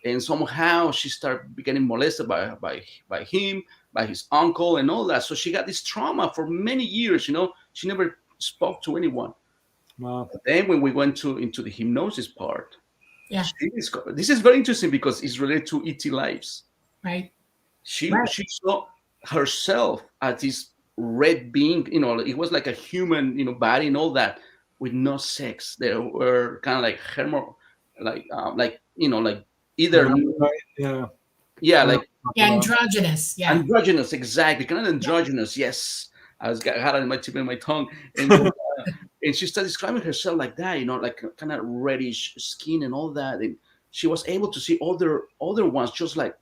Speaker 3: And somehow she started getting molested by him, by his uncle and all that. So she got this trauma for many years, she never spoke to anyone.
Speaker 2: Wow.
Speaker 3: But then when we went into the hypnosis part,
Speaker 1: Yeah.
Speaker 3: this is very interesting because it's related to ET lives.
Speaker 1: Right.
Speaker 3: She
Speaker 1: Right.
Speaker 3: saw herself as this red being, it was like a human, body and all that, with no sex. They were kind of like like either
Speaker 2: Yeah.
Speaker 3: yeah, like
Speaker 1: Yeah, androgynous. Yeah.
Speaker 3: androgynous, exactly, kind of androgynous. Yes, I had it in my tip of my tongue, and she started describing herself like that, like kind of reddish skin and all that, and she was able to see other ones just like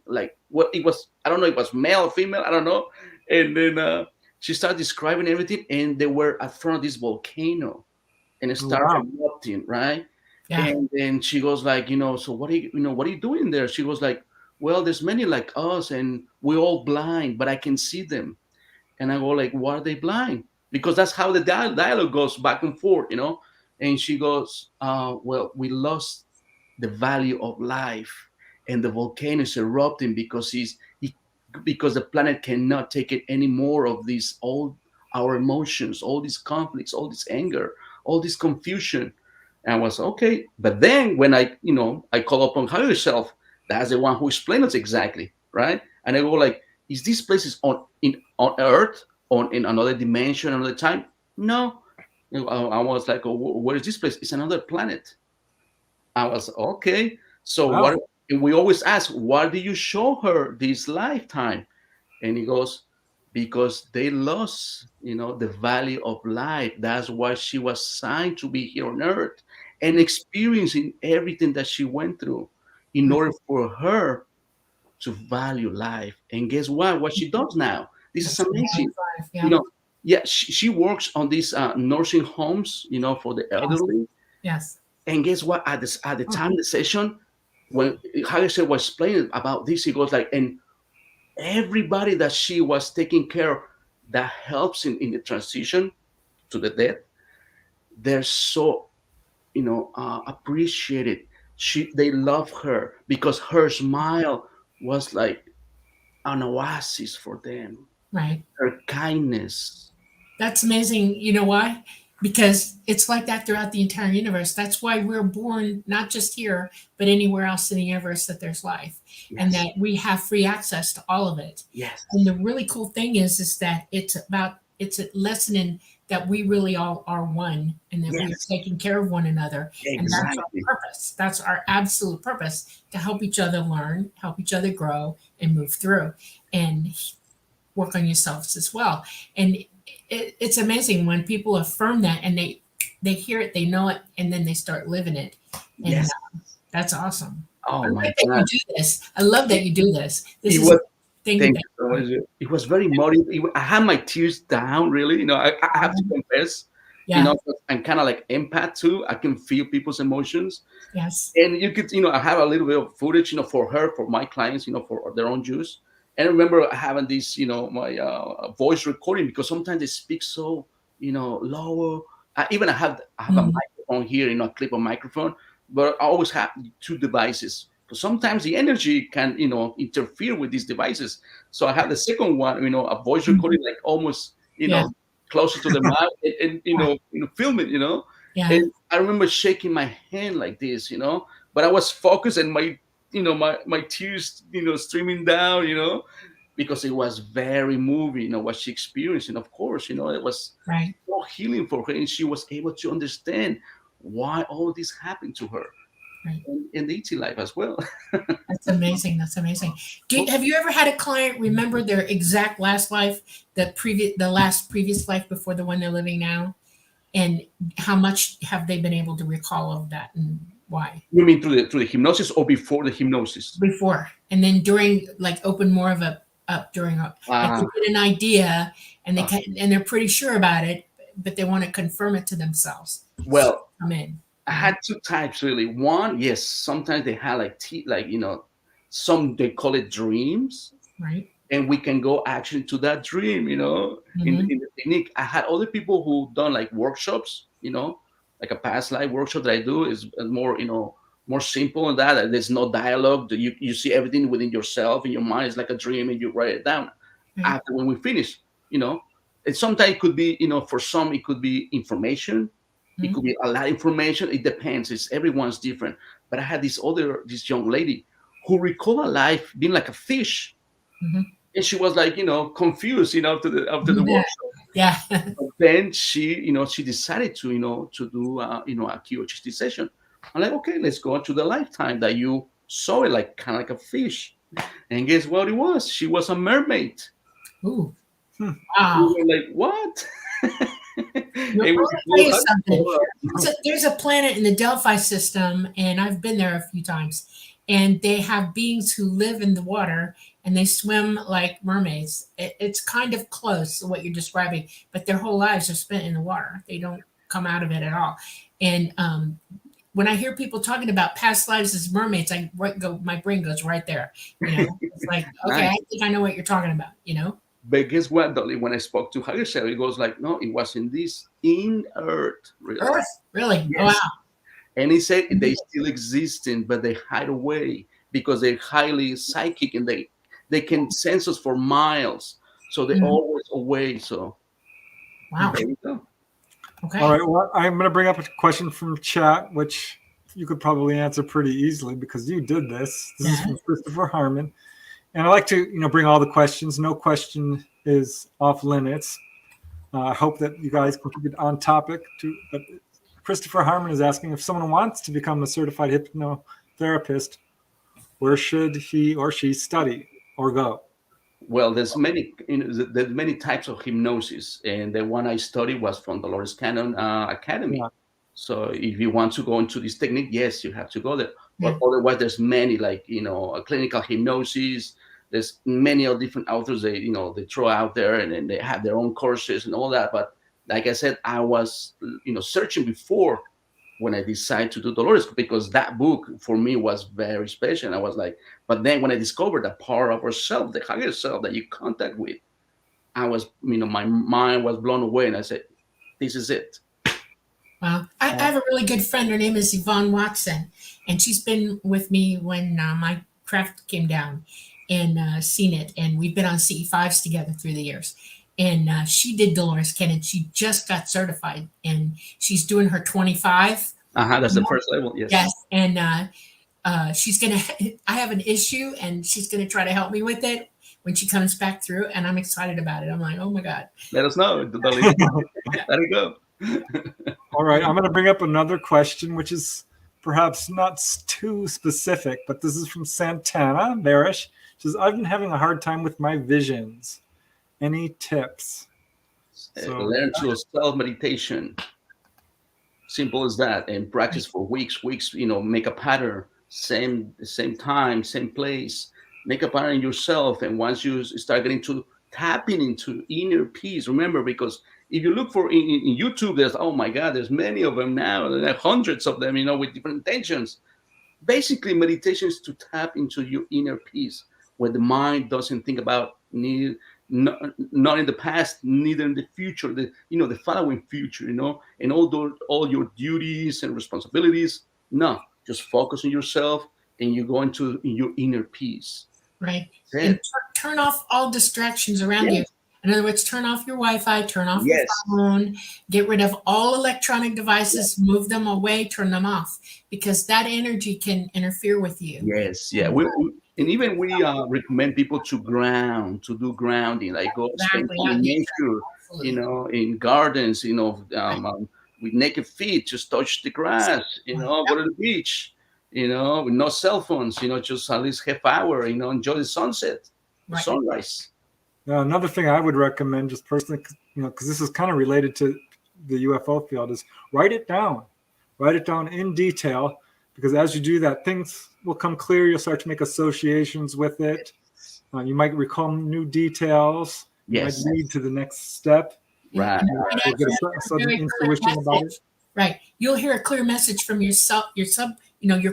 Speaker 3: what it was. I don't know, it was male or female, I don't know. And then she started describing everything, and they were at front of this volcano, and it started erupting, right?
Speaker 1: Yeah.
Speaker 3: And then she goes like, so what are you doing there? She was like, well, there's many like us, and we're all blind, but I can see them. And I go like, why are they blind? Because that's how the dialogue goes back and forth, And she goes, well, we lost the value of life, and the volcano is erupting because the planet cannot take it any more of these all our emotions, all these conflicts, all this anger, all this confusion. And I was okay. But then when I call upon higher self, that's the one who explains us exactly, right? And I go like, is this place is on Earth, in another dimension, another time? No. I was like, oh, where is this place? It's another planet. I was okay. So what? We always ask, why do you show her this lifetime? And he goes, because they lost, the value of life. That's why she was signed to be here on Earth and experiencing everything that she went through in order for her to value life. And guess what? What she does now? This is amazing.
Speaker 1: Yeah.
Speaker 3: She works on these nursing homes, for the elderly.
Speaker 1: Yes.
Speaker 3: And guess what? At the time of the session, when Haggerty was explaining about this, he goes like, and everybody that she was taking care of that helps in the transition to the death, they're so appreciated. They love her because her smile was like an oasis for them.
Speaker 1: Right.
Speaker 3: Her kindness.
Speaker 1: That's amazing. You know why? Because it's like that throughout the entire universe. That's why we're born not just here, but anywhere else in the universe that there's life.
Speaker 3: Yes.
Speaker 1: And that we have free access to all of it.
Speaker 3: Yes.
Speaker 1: And the really cool thing is that it's a lesson in that we really all are one, and that
Speaker 3: Yes.
Speaker 1: we're taking care of one another.
Speaker 3: Exactly.
Speaker 1: And that's our purpose. That's our absolute purpose, to help each other learn, help each other grow, and move through, and work on yourselves as well. And it's amazing when people affirm that, and they hear it, they know it, and then they start living it. And
Speaker 3: Yes.
Speaker 1: That's awesome.
Speaker 3: Oh
Speaker 1: I
Speaker 3: my
Speaker 1: like that
Speaker 3: God.
Speaker 1: you do this. I love that you do this. This
Speaker 3: It
Speaker 1: is
Speaker 3: was-
Speaker 1: thing
Speaker 3: Thank
Speaker 1: that,
Speaker 3: you so much. It was very motivating. I had my tears down, really. I have to confess,
Speaker 1: yeah.
Speaker 3: I'm kind of like empath too. I can feel people's emotions.
Speaker 1: Yes.
Speaker 3: And you could, I have a little bit of footage, for her, for my clients, for their own use. And I remember having this, my voice recording, because sometimes they speak so, lower. I have a
Speaker 1: Mhm.
Speaker 3: microphone here, a clip of microphone, but I always have two devices. Because sometimes the energy can, interfere with these devices. So I have the second one, a voice
Speaker 1: Mhm.
Speaker 3: recording, like almost,
Speaker 1: Yeah.
Speaker 3: closer to the mouth, and film it,
Speaker 1: Yeah.
Speaker 3: And I remember shaking my hand like this, but I was focused, and my tears, streaming down, because it was very moving, what she experienced. And of course, it was
Speaker 1: Right.
Speaker 3: so healing for her, and she was able to understand why all this happened to her
Speaker 1: Right.
Speaker 3: in the ET life as well.
Speaker 1: That's amazing. That's amazing. Have you ever had a client remember their exact last life, the last previous life before the one they're living now, and how much have they been able to recall of that and why?
Speaker 3: You mean through the hypnosis or before the hypnosis?
Speaker 1: Before and then during, like open more of a up during like
Speaker 3: Uh,
Speaker 1: they get an idea and
Speaker 3: uh,
Speaker 1: and they're pretty sure about it, but they want to confirm it to themselves. So
Speaker 3: well,
Speaker 1: come in.
Speaker 3: I had two types really. One, yes, sometimes they had some they call it dreams,
Speaker 1: Right.
Speaker 3: and we can go actually to that dream,
Speaker 1: Mm-hmm.
Speaker 3: in the technique. I had other people who done like workshops, like a past life workshop that I do is more, more simple than that. There's no dialogue. You see everything within yourself, in your mind. It's like a dream, and you write it down.
Speaker 1: Right.
Speaker 3: After when we finish, you know, and sometimes it could be, for some it could be information. It
Speaker 1: Mm-hmm.
Speaker 3: could be a lot of information. It depends. It's everyone's different. But I had this young lady who recalled a life being like a fish,
Speaker 1: Mm-hmm.
Speaker 3: and she was like, confused, after the
Speaker 1: Yeah.
Speaker 3: workshop.
Speaker 1: Yeah.
Speaker 3: But then she decided to, to do, a QHT session. I'm like, okay, let's go into the lifetime that you saw it, like kind of like a fish. And guess what it was? She was a mermaid.
Speaker 1: Ooh.
Speaker 2: Hmm.
Speaker 3: We
Speaker 1: Wow.
Speaker 3: were like, what?
Speaker 1: No, I
Speaker 3: It was
Speaker 1: want to tell
Speaker 3: cool.
Speaker 1: you something. There's a planet in the Delphi system, and I've been there a few times. And they have beings who live in the water and they swim like mermaids. It's kind of close to what you're describing, but their whole lives are spent in the water. They don't come out of it at all. And when I hear people talking about past lives as mermaids, my brain goes right there. It's like, okay, I
Speaker 3: Nice.
Speaker 1: think I know what you're talking about.
Speaker 3: But guess what, Dolly? When I spoke to her, it goes like, no, it was in Earth, really.
Speaker 1: Earth, really? Oh,
Speaker 3: Yes.
Speaker 1: wow.
Speaker 3: And he said they still existing, but they hide away because they're highly psychic, and they can sense us for miles. So they're
Speaker 1: Mhm.
Speaker 3: always away. So
Speaker 1: Wow.
Speaker 3: there you go.
Speaker 1: Okay.
Speaker 2: All right. Well, I'm going to bring up a question from chat, which you could probably answer pretty easily because you did this. This is
Speaker 1: Yeah.
Speaker 2: from Christopher Harmon. And I like to, bring all the questions. No question is off limits. I hope that you guys can keep it on topic. But Christopher Harmon is asking if someone wants to become a certified hypnotherapist, where should he or she study or go?
Speaker 3: Well, there's many types of hypnosis, and the one I studied was from Dolores Cannon Academy.
Speaker 2: Yeah.
Speaker 3: So if you want to go into this technique, yes, you have to go there.
Speaker 1: Yeah.
Speaker 3: But otherwise, there's many, like, a clinical hypnosis. There's many of different authors they throw out there, and then they have their own courses and all that. But like I said, I was searching before when I decided to do Dolores, because that book for me was very special. And I was like, but then when I discovered the power of ourselves, the higher self that you contact with, I was, my mind was blown away, and I said, this is it.
Speaker 1: Wow. I have a really good friend. Her name is Yvonne Watson, and she's been with me when my craft came down and seen it. And we've been on CE5s together through the years. And she did Dolores Cannon. She just got certified, and she's doing her 25.
Speaker 3: That's the first level. Yes.
Speaker 1: Yes. And she's going to, I have an issue, and she's going to try to help me with it when she comes back through. And I'm excited about it. I'm like, oh my God.
Speaker 3: Let us know. Let it go.
Speaker 2: All right. I'm going to bring up another question, which is perhaps not too specific, but this is from Santana Barish. She says, I've been having a hard time with my visions. Any tips?
Speaker 3: Learn to self-meditation. Simple as that. And practice for weeks, make a pattern, same time, same place. Make a pattern yourself. And once you start getting to tapping into inner peace, remember, because if you look for in YouTube, there's, oh my God, there's many of them now. There are hundreds of them, with different intentions. Basically, meditation is to tap into your inner peace. where the mind doesn't think about not in the past, neither in the future, the following future, and all your duties and responsibilities. No, just focus on yourself, and you go into your inner peace.
Speaker 1: Right.
Speaker 3: That's
Speaker 1: And
Speaker 3: it.
Speaker 1: turn off all distractions around you.
Speaker 3: Yes.
Speaker 1: In other words, turn off your Wi-Fi, turn off your
Speaker 3: Yes.
Speaker 1: phone, get rid of all electronic devices, move them away, turn them off, because that energy can interfere with you.
Speaker 3: Yes, yeah. And even we recommend people to do grounding, like go spend
Speaker 1: Exactly.
Speaker 3: time
Speaker 1: Out
Speaker 3: in
Speaker 1: in nature.
Speaker 3: nature,
Speaker 1: Absolutely.
Speaker 3: in gardens,
Speaker 1: Right.
Speaker 3: with naked feet, just touch the grass, go
Speaker 1: Yep.
Speaker 3: to the beach, with no cell phones, just at least half hour, enjoy the sunset, the
Speaker 1: Right.
Speaker 3: sunrise.
Speaker 2: Now, another thing I would recommend, just personally, because this is kind of related to the UFO field, is write it down. Write it down in detail, because as you do that, things will come clear. You'll start to make associations with it. You might recall new details. You might
Speaker 3: Yes,
Speaker 2: lead to the next step.
Speaker 1: Yeah.
Speaker 3: right.
Speaker 1: And you might
Speaker 2: You'll get
Speaker 1: actually
Speaker 2: a
Speaker 1: hear a
Speaker 2: sudden
Speaker 1: very clear
Speaker 2: intuition about it.
Speaker 1: message. Right. You'll hear a clear message from your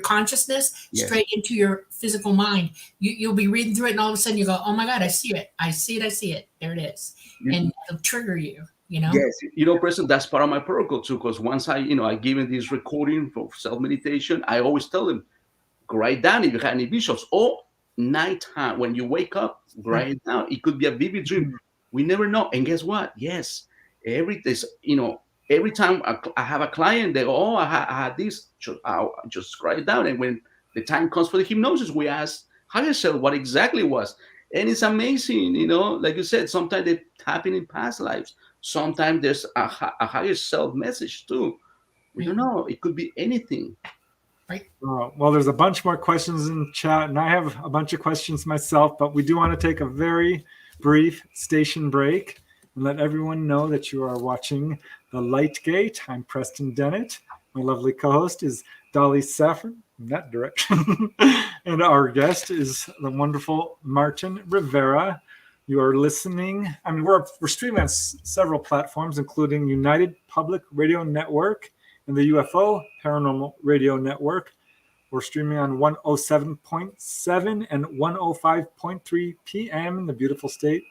Speaker 1: consciousness
Speaker 3: Yes.
Speaker 1: straight into your physical mind. You'll be reading through it, and all of a sudden you go, "Oh my God, I see it! I see it! I see it! There it is!" And it'll trigger you.
Speaker 3: Yes, President, that's part of my protocol too. Because once I given this recording for self meditation, I always tell them, write down if you have any visions, or nighttime when you wake up, write it down. It could be a vivid dream. We never know. And guess what? Yes, every time I have a client, they go, "Oh, I had this." I'll just write it down, and when the time comes for the hypnosis, we ask higher self what exactly it was, and it's amazing. Like you said, sometimes they happen in past lives. Sometimes there's a higher self message too. We don't know. It could be anything.
Speaker 1: Right.
Speaker 2: Well, there's a bunch more questions in chat, and I have a bunch of questions myself, but we do want to take a very brief station break and let everyone know that you are watching The Light Gate. I'm Preston Dennett. My lovely co-host is Dolly Saffron in that direction. And our guest is the wonderful Martin Rivera. You are listening. I mean, we're streaming on several platforms, including United Public Radio Network and the UFO Paranormal Radio Network. We're streaming on 107.7 and 105.3 PM in the beautiful state.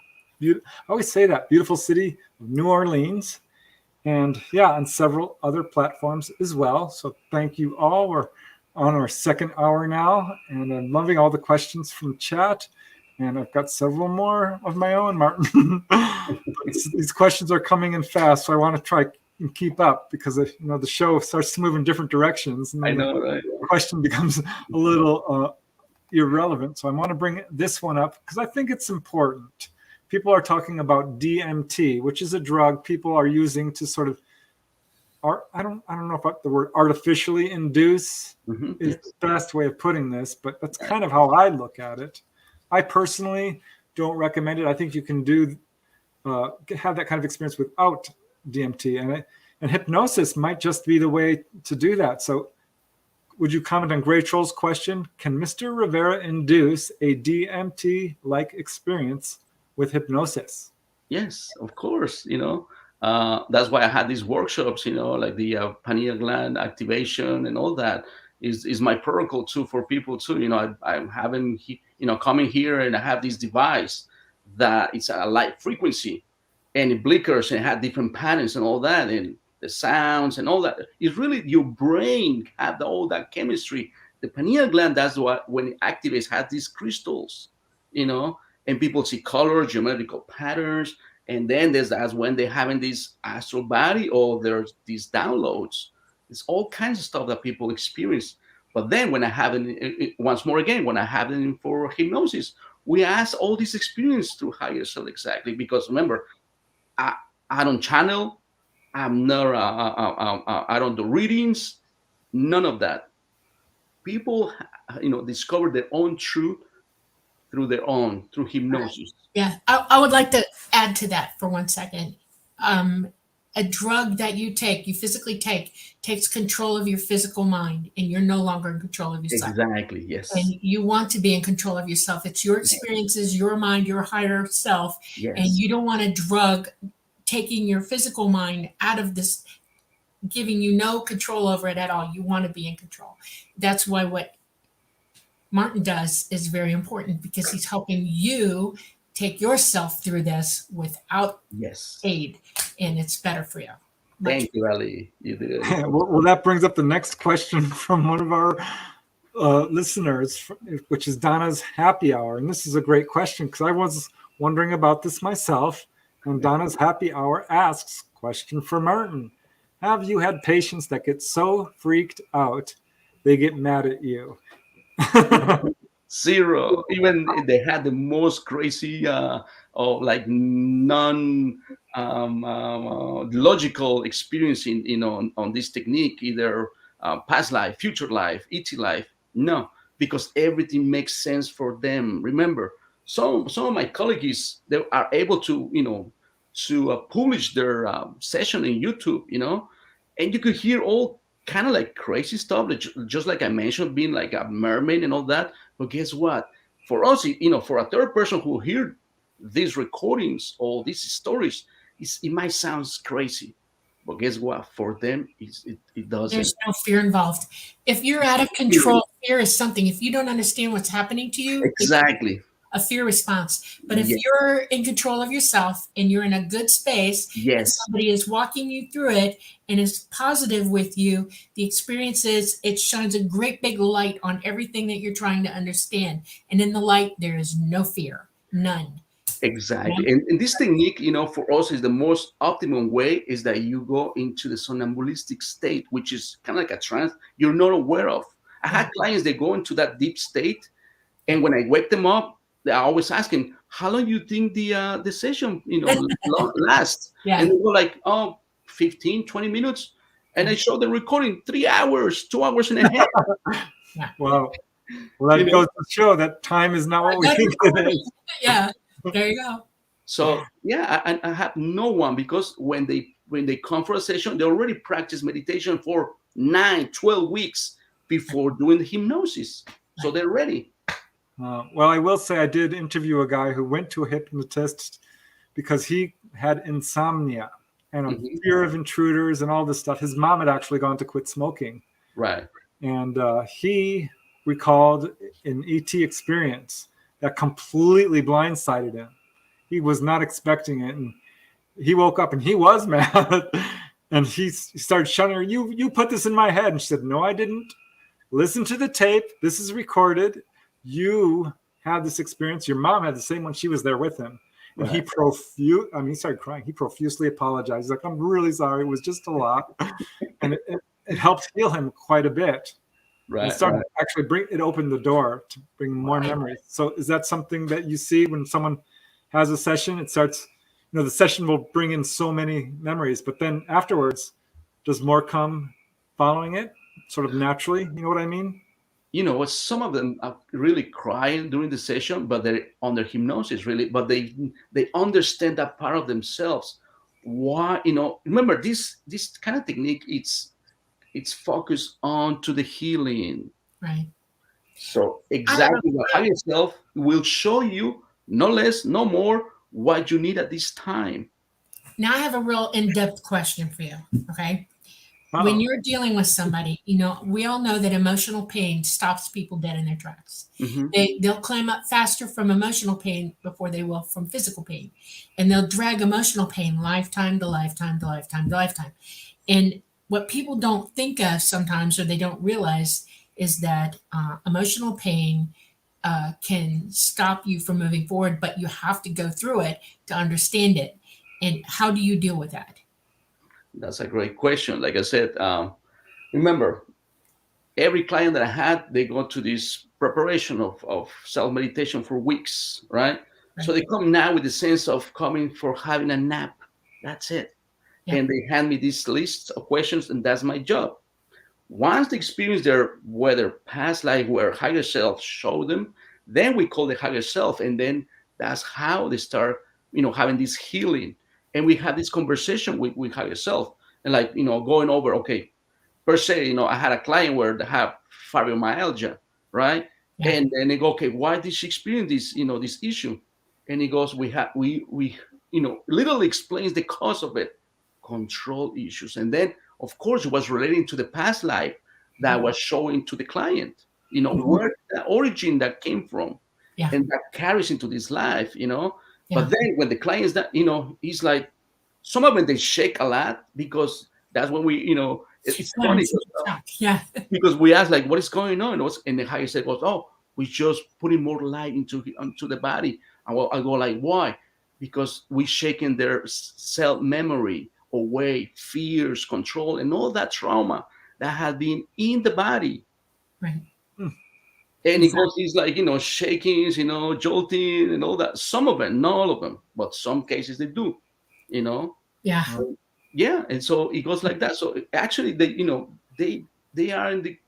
Speaker 2: I always say that, beautiful city of New Orleans. And yeah, on several other platforms as well. So thank you all. We're on our second hour now, and I'm loving all the questions from chat. And I've got several more of my own, Martin. These questions are coming in fast, so I want to try and keep up, because the show starts to move in different directions, and
Speaker 3: I know, right?
Speaker 2: the question becomes a little irrelevant. So I want to bring this one up because I think it's important. People are talking about DMT, which is a drug people are using to sort of, I don't know about the word artificially induce is the best way of putting this, but that's kind of how I look at it. I personally don't recommend it. I think you can have that kind of experience without DMT, and hypnosis might just be the way to do that. So would you comment on Gray Troll's question? Can Mr. Rivera induce a DMT-like experience with hypnosis?
Speaker 3: Yes, of course. That's why I had these workshops, like the pineal gland activation and all that is my protocol too for people too. I'm having, coming here, and I have this device that it's a light frequency, and it blinkers and it had different patterns and all that, and the sounds and all that. It's really your brain have all that chemistry. The pineal gland, that's what, when it activates, has these crystals, and people see colors, geometrical patterns. And then that's when they're having this astral body, or there's these downloads. It's all kinds of stuff that people experience. But then when I have it, once more again, when I have it for hypnosis, we ask all this experience through higher self, exactly. Because remember, I don't channel. I'm not, I don't do readings, none of that. People, discover their own truth through hypnosis.
Speaker 1: Yeah, I would like to add to that for 1 second. A drug that you physically take, takes control of your physical mind, and you're no longer in control of yourself.
Speaker 3: Exactly, yes.
Speaker 1: And you want to be in control of yourself. It's your experiences, your mind, your higher self,
Speaker 3: Yes.
Speaker 1: and you don't want a drug taking your physical mind out of this, giving you no control over it at all. You want to be in control. That's why what Martin does is very important because he's helping you take yourself through this without
Speaker 3: Yes.
Speaker 1: aid, and it's better for you.
Speaker 3: Thank you, Ali. You did it.
Speaker 2: Well, that brings up the next question from one of our listeners, which is Donna's happy hour. And this is a great question because I was wondering about this myself. And Donna's happy hour asks, question for Martin. Have you had patients that get so freaked out they get mad at you?
Speaker 3: Zero. Even if they had the most crazy or like non logical experience in on this technique, either past life, future life, ET life. No, because everything makes sense for them. Remember, some of my colleagues, they are able to publish their session in YouTube, and you could hear all kind of like crazy stuff, like, just like I mentioned, being like a mermaid and all that. But guess what? For us, for a third person who hear these recordings or these stories, it might sound crazy. But guess what? For them, it doesn't.
Speaker 1: There's no fear involved. If you're out of control, fear is something. If you don't understand what's happening to you,
Speaker 3: Exactly.
Speaker 1: it's a fear response. But if
Speaker 3: Yes.
Speaker 1: you're in control of yourself and you're in a good space, and
Speaker 3: Yes.
Speaker 1: somebody is walking you through it and is positive with you, the experience is it shines a great big light on everything that you're trying to understand. And in the light, there is no fear, none.
Speaker 3: Exactly.
Speaker 1: Yeah.
Speaker 3: And this technique, for us is the most optimum way is that you go into the somnambulistic state, which is kind of like a trance you're not aware of. I had clients that go into that deep state, and when I wake them up, they're always asking, how long you think the session, lasts?
Speaker 1: Yeah.
Speaker 3: And they go like, 15, 20 minutes. And I show the recording 3 hours, 2 hours and a half.
Speaker 2: Wow. Well, that goes to show that time is not what we think it is.
Speaker 1: Yeah. There you go.
Speaker 3: So yeah, I have no one, because when they come for a session, they already practice meditation for 9, 12 weeks before doing the hypnosis. So they're ready.
Speaker 2: Well, I will say I did interview a guy who went to a hypnotist because he had insomnia and a fear of intruders and all this stuff. His mom had actually gone to quit smoking.
Speaker 3: Right.
Speaker 2: And he recalled an ET experience that completely blindsided him. He was not expecting it. And he woke up and he was mad. And he started shouting her, you put this in my head. And she said, no, I didn't. Listen to the tape. This is recorded. You had this experience. Your mom had the same one. She was there with him. And he started crying. He profusely apologized. He's like, I'm really sorry. It was just a lot. And it helped heal him quite a bit.
Speaker 3: Right.
Speaker 2: It started actually it opened the door to bring more memories. So is that something that you see when someone has a session? It starts, the session will bring in so many memories, but then afterwards, does more come following it sort of naturally? You know what I mean?
Speaker 3: What, some of them are really crying during the session, but they're under hypnosis, really, but they understand that part of themselves. Why, remember this kind of technique, it's focused on to the healing.
Speaker 1: Right.
Speaker 3: So exactly what higher self will show you, no less, no more, what you need at this time.
Speaker 1: Now I have a real in-depth question for you. Okay.
Speaker 2: Uh-oh.
Speaker 1: When you're dealing with somebody, we all know that emotional pain stops people dead in their tracks.
Speaker 3: Mm-hmm.
Speaker 1: They'll climb up faster from emotional pain before they will from physical pain. And they'll drag emotional pain lifetime to lifetime to lifetime to lifetime. And what people don't think of sometimes, or they don't realize, is that emotional pain can stop you from moving forward, but you have to go through it to understand it. And how do you deal with that?
Speaker 3: That's a great question. Like I said, remember, every client that I had, they go to this preparation of self-meditation for weeks, right? So they come now with the sense of coming for having a nap. That's it. Yeah. And they hand me this list of questions, and that's my job. Once they experience their, whether past life where higher self show them, then we call the higher self. And then that's how they start, having this healing. And we have this conversation with higher self, and going over, okay, per se, I had a client where they have fibromyalgia, right? Yeah. And then they go, okay, why did she experience this, this issue? And he goes, we literally explains the cause of it, control issues. And then, of course, it was relating to the past life that was showing to the client. where the origin that came from,
Speaker 1: Yeah.
Speaker 3: and that carries into this life,
Speaker 1: Yeah.
Speaker 3: But then when the clients that, he's like, some of them, they shake a lot because that's when we, it's
Speaker 1: Yeah,
Speaker 3: funny
Speaker 1: it's a shock. Yeah.
Speaker 3: because we ask like, what is going on? And the higher self goes, oh, we just putting more light into the body. And I go like, why? Because we shaking their self memory away, fears, control, and all that trauma that had been in the body.
Speaker 1: Right.
Speaker 3: And it goes, he's like, shakings, jolting and all that. Some of them, not all of them, but some cases they do,
Speaker 1: Yeah.
Speaker 3: Yeah. And so it goes like that. So actually they are in the,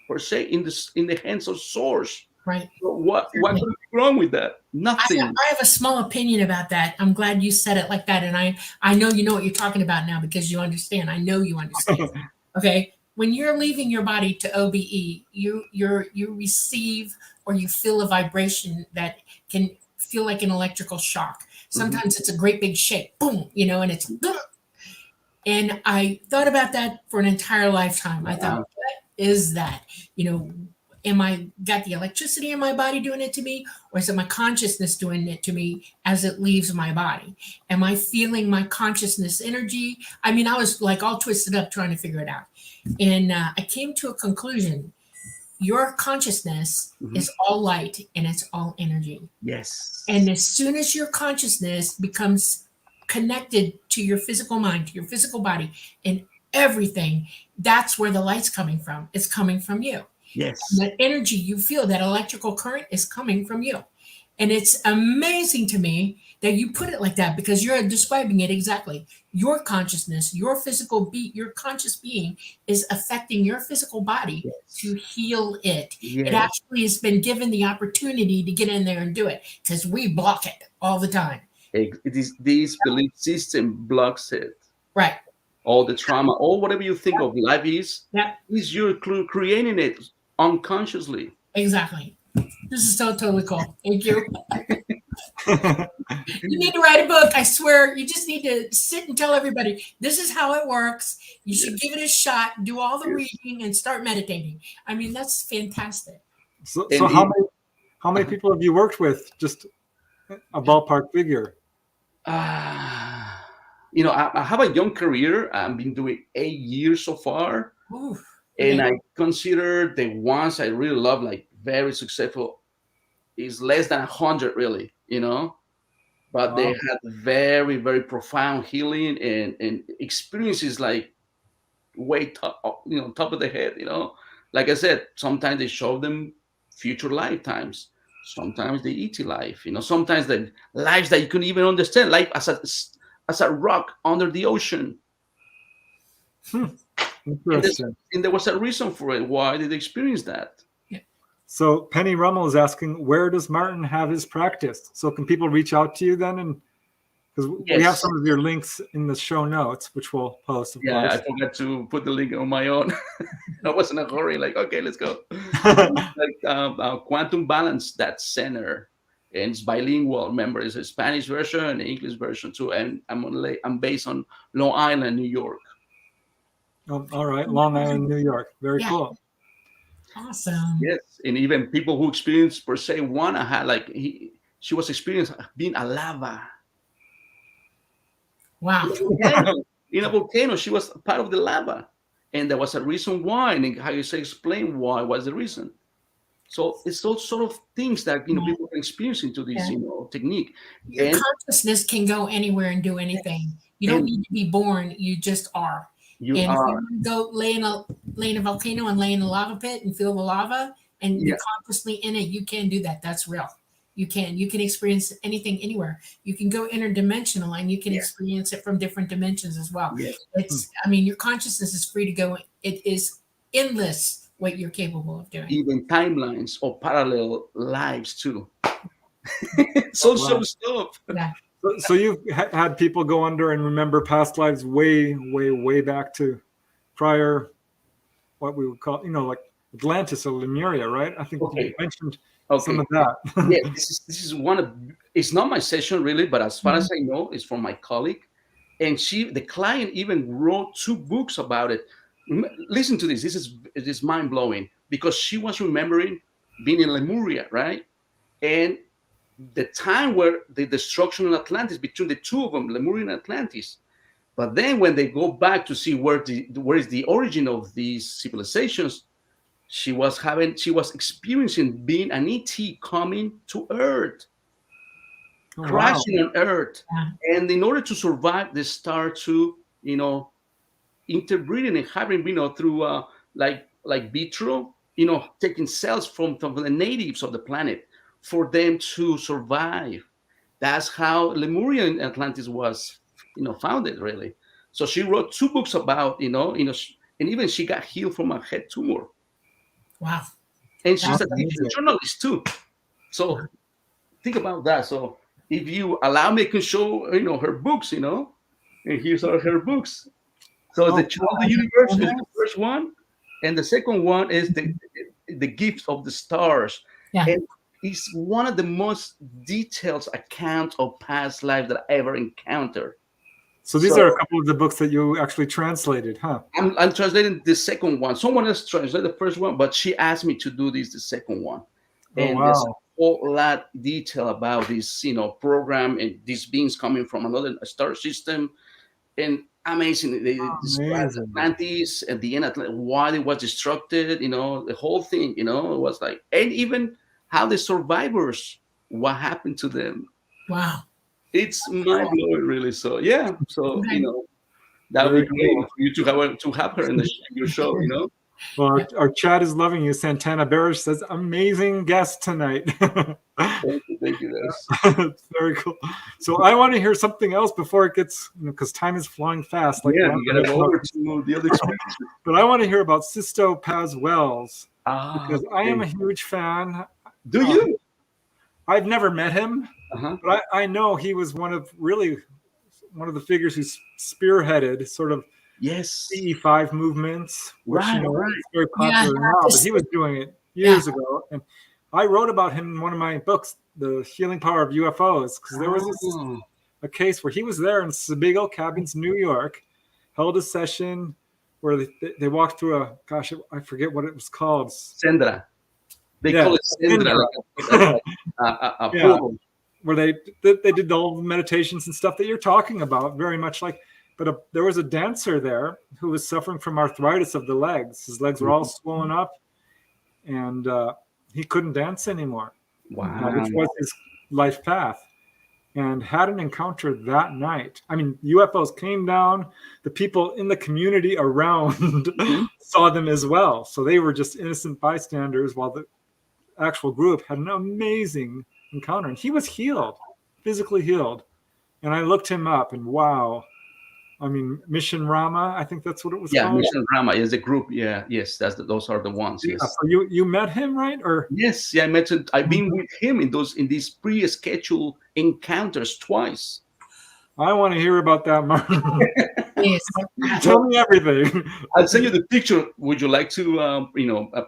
Speaker 3: per se, in the hands of source.
Speaker 1: Right.
Speaker 3: So what could be wrong with that? Nothing.
Speaker 1: I have a small opinion about that. I'm glad you said it like that. And I know you know what you're talking about now because you understand. I know you understand. Okay. When you're leaving your body to OBE, you receive or you feel a vibration that can feel like an electrical shock. Sometimes it's a great big shake, boom, and it's, and I thought about that for an entire lifetime. I thought, what is that? Am I got the electricity in my body doing it to me, or is it my consciousness doing it to me as it leaves my body? Am I feeling my consciousness energy? I mean, I was like all twisted up trying to figure it out. And I came to a conclusion. Your consciousness is all light and it's all energy.
Speaker 3: Yes.
Speaker 1: And as soon as your consciousness becomes connected to your physical mind, to your physical body and everything, that's where the light's coming from. It's coming from you.
Speaker 3: Yes.
Speaker 1: That energy you feel, that electrical current is coming from you. And it's amazing to me that you put it like that because you're describing it exactly. Your consciousness, your physical your conscious being is affecting your physical body to heal it.
Speaker 3: Yes.
Speaker 1: It actually has been given the opportunity to get in there and do it because we block it all the time.
Speaker 3: It is this belief system blocks it.
Speaker 1: Right.
Speaker 3: All the trauma, all whatever you think of life is you creating it unconsciously.
Speaker 1: Exactly. This is so totally cool. Thank you. You need to write a book. I swear. You just need to sit and tell everybody this is how it works. You should give it a shot, do all the reading, and start meditating. I mean, that's fantastic.
Speaker 2: So how many people have you worked with? Just a ballpark figure.
Speaker 3: I have a young career. I've been doing 8 years so far.
Speaker 1: Ooh,
Speaker 3: and I consider the ones I really love, like very successful, is less than 100 really, but they had very, very profound healing and experiences like way top of the head, like I said, sometimes they show them future lifetimes. Sometimes the ET life, sometimes the lives that you couldn't even understand, life as a rock under the ocean.
Speaker 2: Interesting.
Speaker 3: And there was a reason for it. Why did they experience that?
Speaker 2: So Penny Rummel is asking, where does Martin have his practice? So can people reach out to you then? And because we have some of your links in the show notes, which we'll post. Of course.
Speaker 3: I forgot to put the link on my own. I was in a hurry. Like, okay, let's go. Quantum Balance, that center, and it's bilingual. Remember, it's a Spanish version and an English version too. And I'm based on Long Island, New York.
Speaker 2: Oh, all right, Long Island, New York. Very cool.
Speaker 1: Awesome.
Speaker 3: Yes, and even people who experience per se one, I had she was experiencing being a lava.
Speaker 1: Wow.
Speaker 3: In a volcano, she was part of the lava, and there was a reason why. And how you say explain why was the reason. So it's those sort of things that people can experience into this technique.
Speaker 1: Your consciousness can go anywhere and do anything. You don't need to be born. You just are. If you want to go lay in a volcano and lay in a lava pit and feel the lava and you're consciously in it, you can do that. That's real. You can experience anything anywhere. You can go interdimensional and you can experience it from different dimensions as well. Your consciousness is free to go. It is endless what you're capable of doing.
Speaker 3: Even timelines or parallel lives too. Some stuff.
Speaker 1: Yeah.
Speaker 2: So you've had people go under and remember past lives way, way, way back to prior, what we would call, like Atlantis or Lemuria, right? I think you mentioned some of that.
Speaker 3: This is one of, it's not my session really, but as far as I know, it's from my colleague. And the client even wrote 2 books about it. Listen to this. This is mind blowing because she was remembering being in Lemuria, right? And the time where the destruction of Atlantis between the two of them, Lemuria and Atlantis. But then when they go back to see where is the origin of these civilizations, she was experiencing being an ET coming to Earth,
Speaker 2: Oh, wow.
Speaker 3: crashing on Earth.
Speaker 1: Yeah.
Speaker 3: And in order to survive, they start to, interbreeding and having, through like vitro, taking cells from the natives of the planet for them to survive. That's how Lemuria and Atlantis was, founded, really. So she wrote 2 books about, and even she got healed from a head tumor.
Speaker 1: Wow.
Speaker 3: And she's
Speaker 2: That's
Speaker 3: a teacher
Speaker 2: amazing.
Speaker 3: journalist too. So think about that. So if you allow me, I can show, her books, and here's her books. So
Speaker 2: Oh,
Speaker 3: the Child of the Universe is the first one, and the second one is the Gift of the Stars.
Speaker 1: Yeah.
Speaker 3: And it's one of the most detailed accounts of past life that I ever encountered.
Speaker 2: So these are a couple of the books that you actually translated, huh?
Speaker 3: I'm translating the second one. Someone else translated the first one, but she asked me to do the second one. And there's a whole lot of detail about this, program and these beings coming from another star system. And amazing. They described Atlantis at the end, why it was destructed, the whole thing, it was like, and even how the survivors, what happened to them.
Speaker 1: Wow.
Speaker 3: It's mind blowing, really. So yeah, so that would be great for you to have her in your show,
Speaker 2: Well, our chat is loving you. Santana Barish says, amazing guest tonight.
Speaker 3: Thank you, guys.
Speaker 2: It's very cool. So I want to hear something else before it gets, because time is flying fast. Like,
Speaker 3: yeah, you gotta go over to the other experience.
Speaker 2: But I want to hear about Sisto Paz Wells, because I am a huge fan.
Speaker 3: Do you?
Speaker 2: I've never met him, but I know he was one of the figures who spearheaded sort of CE5 movements, which is very popular now, but he was doing it years ago. And I wrote about him in one of my books, The Healing Power of UFOs, because there was a case where he was there in Sebago Cabins, New York, held a session where they walked through I forget what it was called.
Speaker 3: Sendra. They call it Sendra.
Speaker 2: Where they did all the meditations and stuff that you're talking about, very much like. But there was a dancer there who was suffering from arthritis of the legs. His legs were all swollen up, and he couldn't dance anymore.
Speaker 3: Wow.
Speaker 2: Which was his life path. And had an encounter that night. I mean, UFOs came down. The people in the community around saw them as well. So they were just innocent bystanders while the actual group had an amazing encounter. And he was healed, physically healed. And I looked him up, and wow. I mean, Mission Rama, I think that's what it was called.
Speaker 3: Yeah, Mission Rama is a group. Yeah, yes, those are the ones. Yes.
Speaker 2: Yeah, so you met him, right? Or
Speaker 3: yes, yeah, I met him. I've been with him in these pre-scheduled encounters twice.
Speaker 2: I want to hear about that, Martin.
Speaker 1: Yes.
Speaker 2: Tell me everything.
Speaker 3: I'll send you the picture. Would you like to,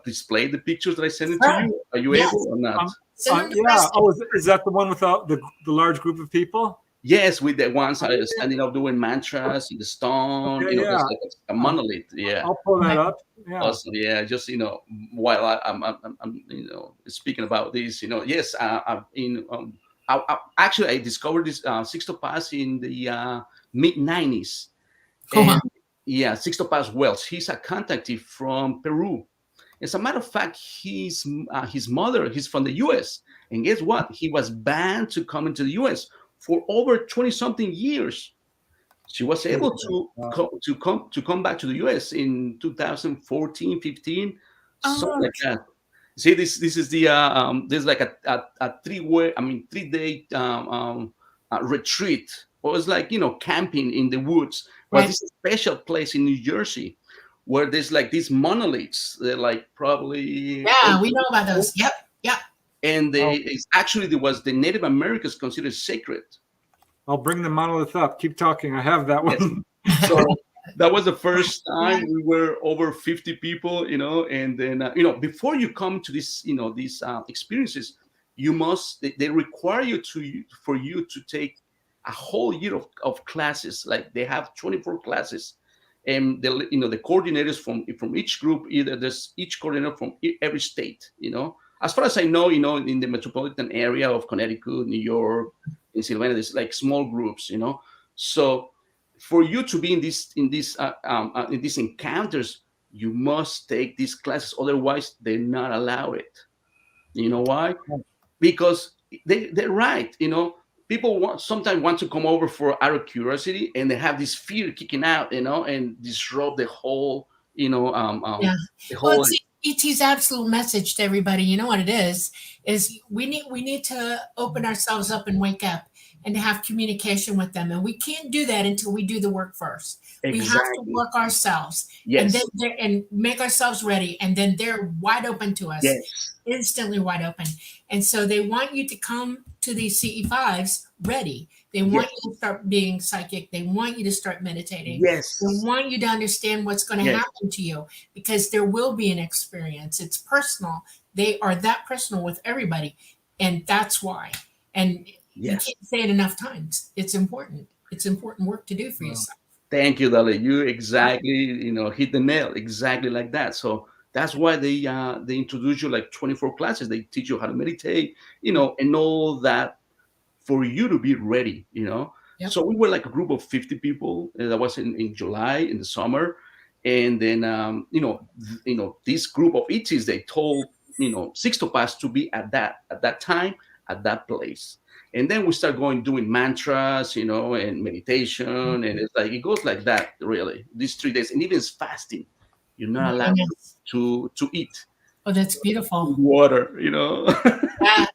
Speaker 3: display the pictures that I sent it to you? Are you able or not?
Speaker 2: Yeah. Oh, is that the one without the large group of people?
Speaker 3: Yes, with the ones standing up doing mantras in the stone.
Speaker 2: Okay,
Speaker 3: there's like a monolith. Yeah,
Speaker 2: I'll pull that up. Yeah.
Speaker 3: Awesome. Yeah, just while I'm speaking about this, yes, actually I discovered this Sixto Paz in the mid-90s. Yeah, Sixto Paz Wells. He's a contactee from Peru. As a matter of fact, his mother, he's from the U.S. And guess what? He was banned to come into the U.S. for over 20-something years. She was able to come back to the U.S. in 2014, 15, something like that. See, this is the there's like a 3-day retreat, or it's like camping in the woods. But this is a special place in New Jersey where there's like these monoliths. They're like probably
Speaker 1: we know about those. Yep.
Speaker 3: And there was the Native Americans considered sacred.
Speaker 2: I'll bring the monolith up. Keep talking. I have that one.
Speaker 3: Yes. So that was the first time we were over 50 people, and then, before you come to this, these experiences, they require you for you to take a whole year of classes. Like they have 24 classes. and the coordinators from each group, either there's each coordinator from every state, as far as I know, in the metropolitan area of Connecticut, New York, Pennsylvania, there's like small groups, so for you to be in these encounters, you must take these classes, otherwise they're not allow it. You know why? Because they're right. People sometimes want to come over for out of curiosity, and they have this fear kicking out, and disrupt the whole,
Speaker 1: Yeah.
Speaker 3: the
Speaker 1: Well,
Speaker 3: whole.
Speaker 1: it's ET's absolute message to everybody. You know what it is we need to open ourselves up and wake up and to have communication with them. And we can't do that until we do the work first. We have to
Speaker 3: Exactly.
Speaker 1: work ourselves and
Speaker 3: Yes.
Speaker 1: then and make ourselves ready. And then they're wide open to us,
Speaker 3: Yes.
Speaker 1: instantly wide open. And so they want you to come to these CE5s ready. They want you to start being psychic. They want you to start meditating.
Speaker 3: Yes.
Speaker 1: They want you to understand what's going to happen to you, because there will be an experience. It's personal. They are that personal with everybody. And that's why. And you can't say it enough times. It's important. It's important work to do for yourself.
Speaker 3: Thank you, Dali. You exactly, hit the nail exactly like that. So that's why they introduce you like 24 classes. They teach you how to meditate, and all that for you to be ready,
Speaker 1: Yep.
Speaker 3: So we were like a group of 50 people. That was in July, in the summer. And then, this group of ETs, they told, Sixtopas to be at that time, at that place. And then we start doing mantras, and meditation. And it's like, it goes like that, really, these 3 days. And even fasting, you're not allowed to eat.
Speaker 1: Oh, that's beautiful.
Speaker 3: Water,
Speaker 1: Yeah.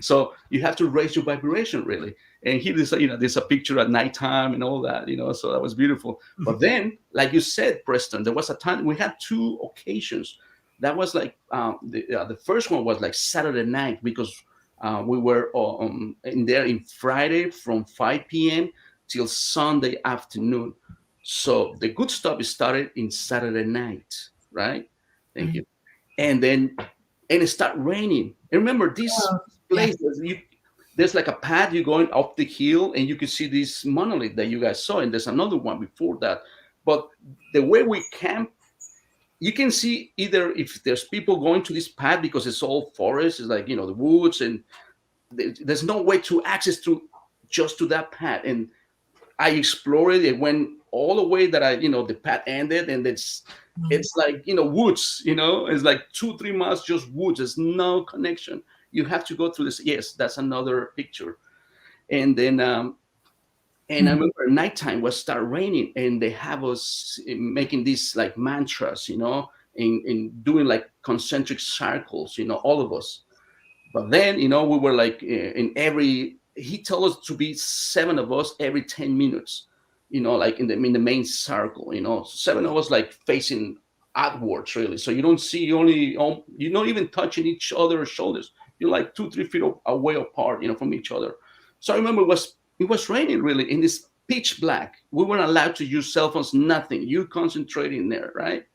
Speaker 3: So you have to raise your vibration, really. And here is, there's a picture at nighttime and all that, so that was beautiful. But then, like you said, Preston, there was a time we had 2 occasions. That was like the first one was like Saturday night, because we were in there in Friday from 5 p.m. till Sunday afternoon. So the good stuff started in Saturday night, right? Thank you. And then it started raining. And remember, this place, there's like a path, you're going up the hill, and you can see this monolith that you guys saw. And there's another one before that. But the way we camp, you can see either if there's people going to this path, because it's all forest, it's like, the woods, and there's no way to access just to that path. And I explored it. It went all the way that the path ended, and it's like, woods, it's like 2-3 miles, just woods. There's no connection. You have to go through this. Yes, that's another picture. And then, and I remember nighttime was start raining, and they have us making these like mantras, and doing like concentric circles, all of us. But then, we were like he told us to be 7 of us every 10 minutes, like in the main circle, 7 of us like facing outwards, really. So you don't see, you're not even touching each other's shoulders. You're like 2-3 feet away apart, from each other. So I remember it was raining, really, in this pitch black. We weren't allowed to use cell phones, nothing. You concentrating there, right?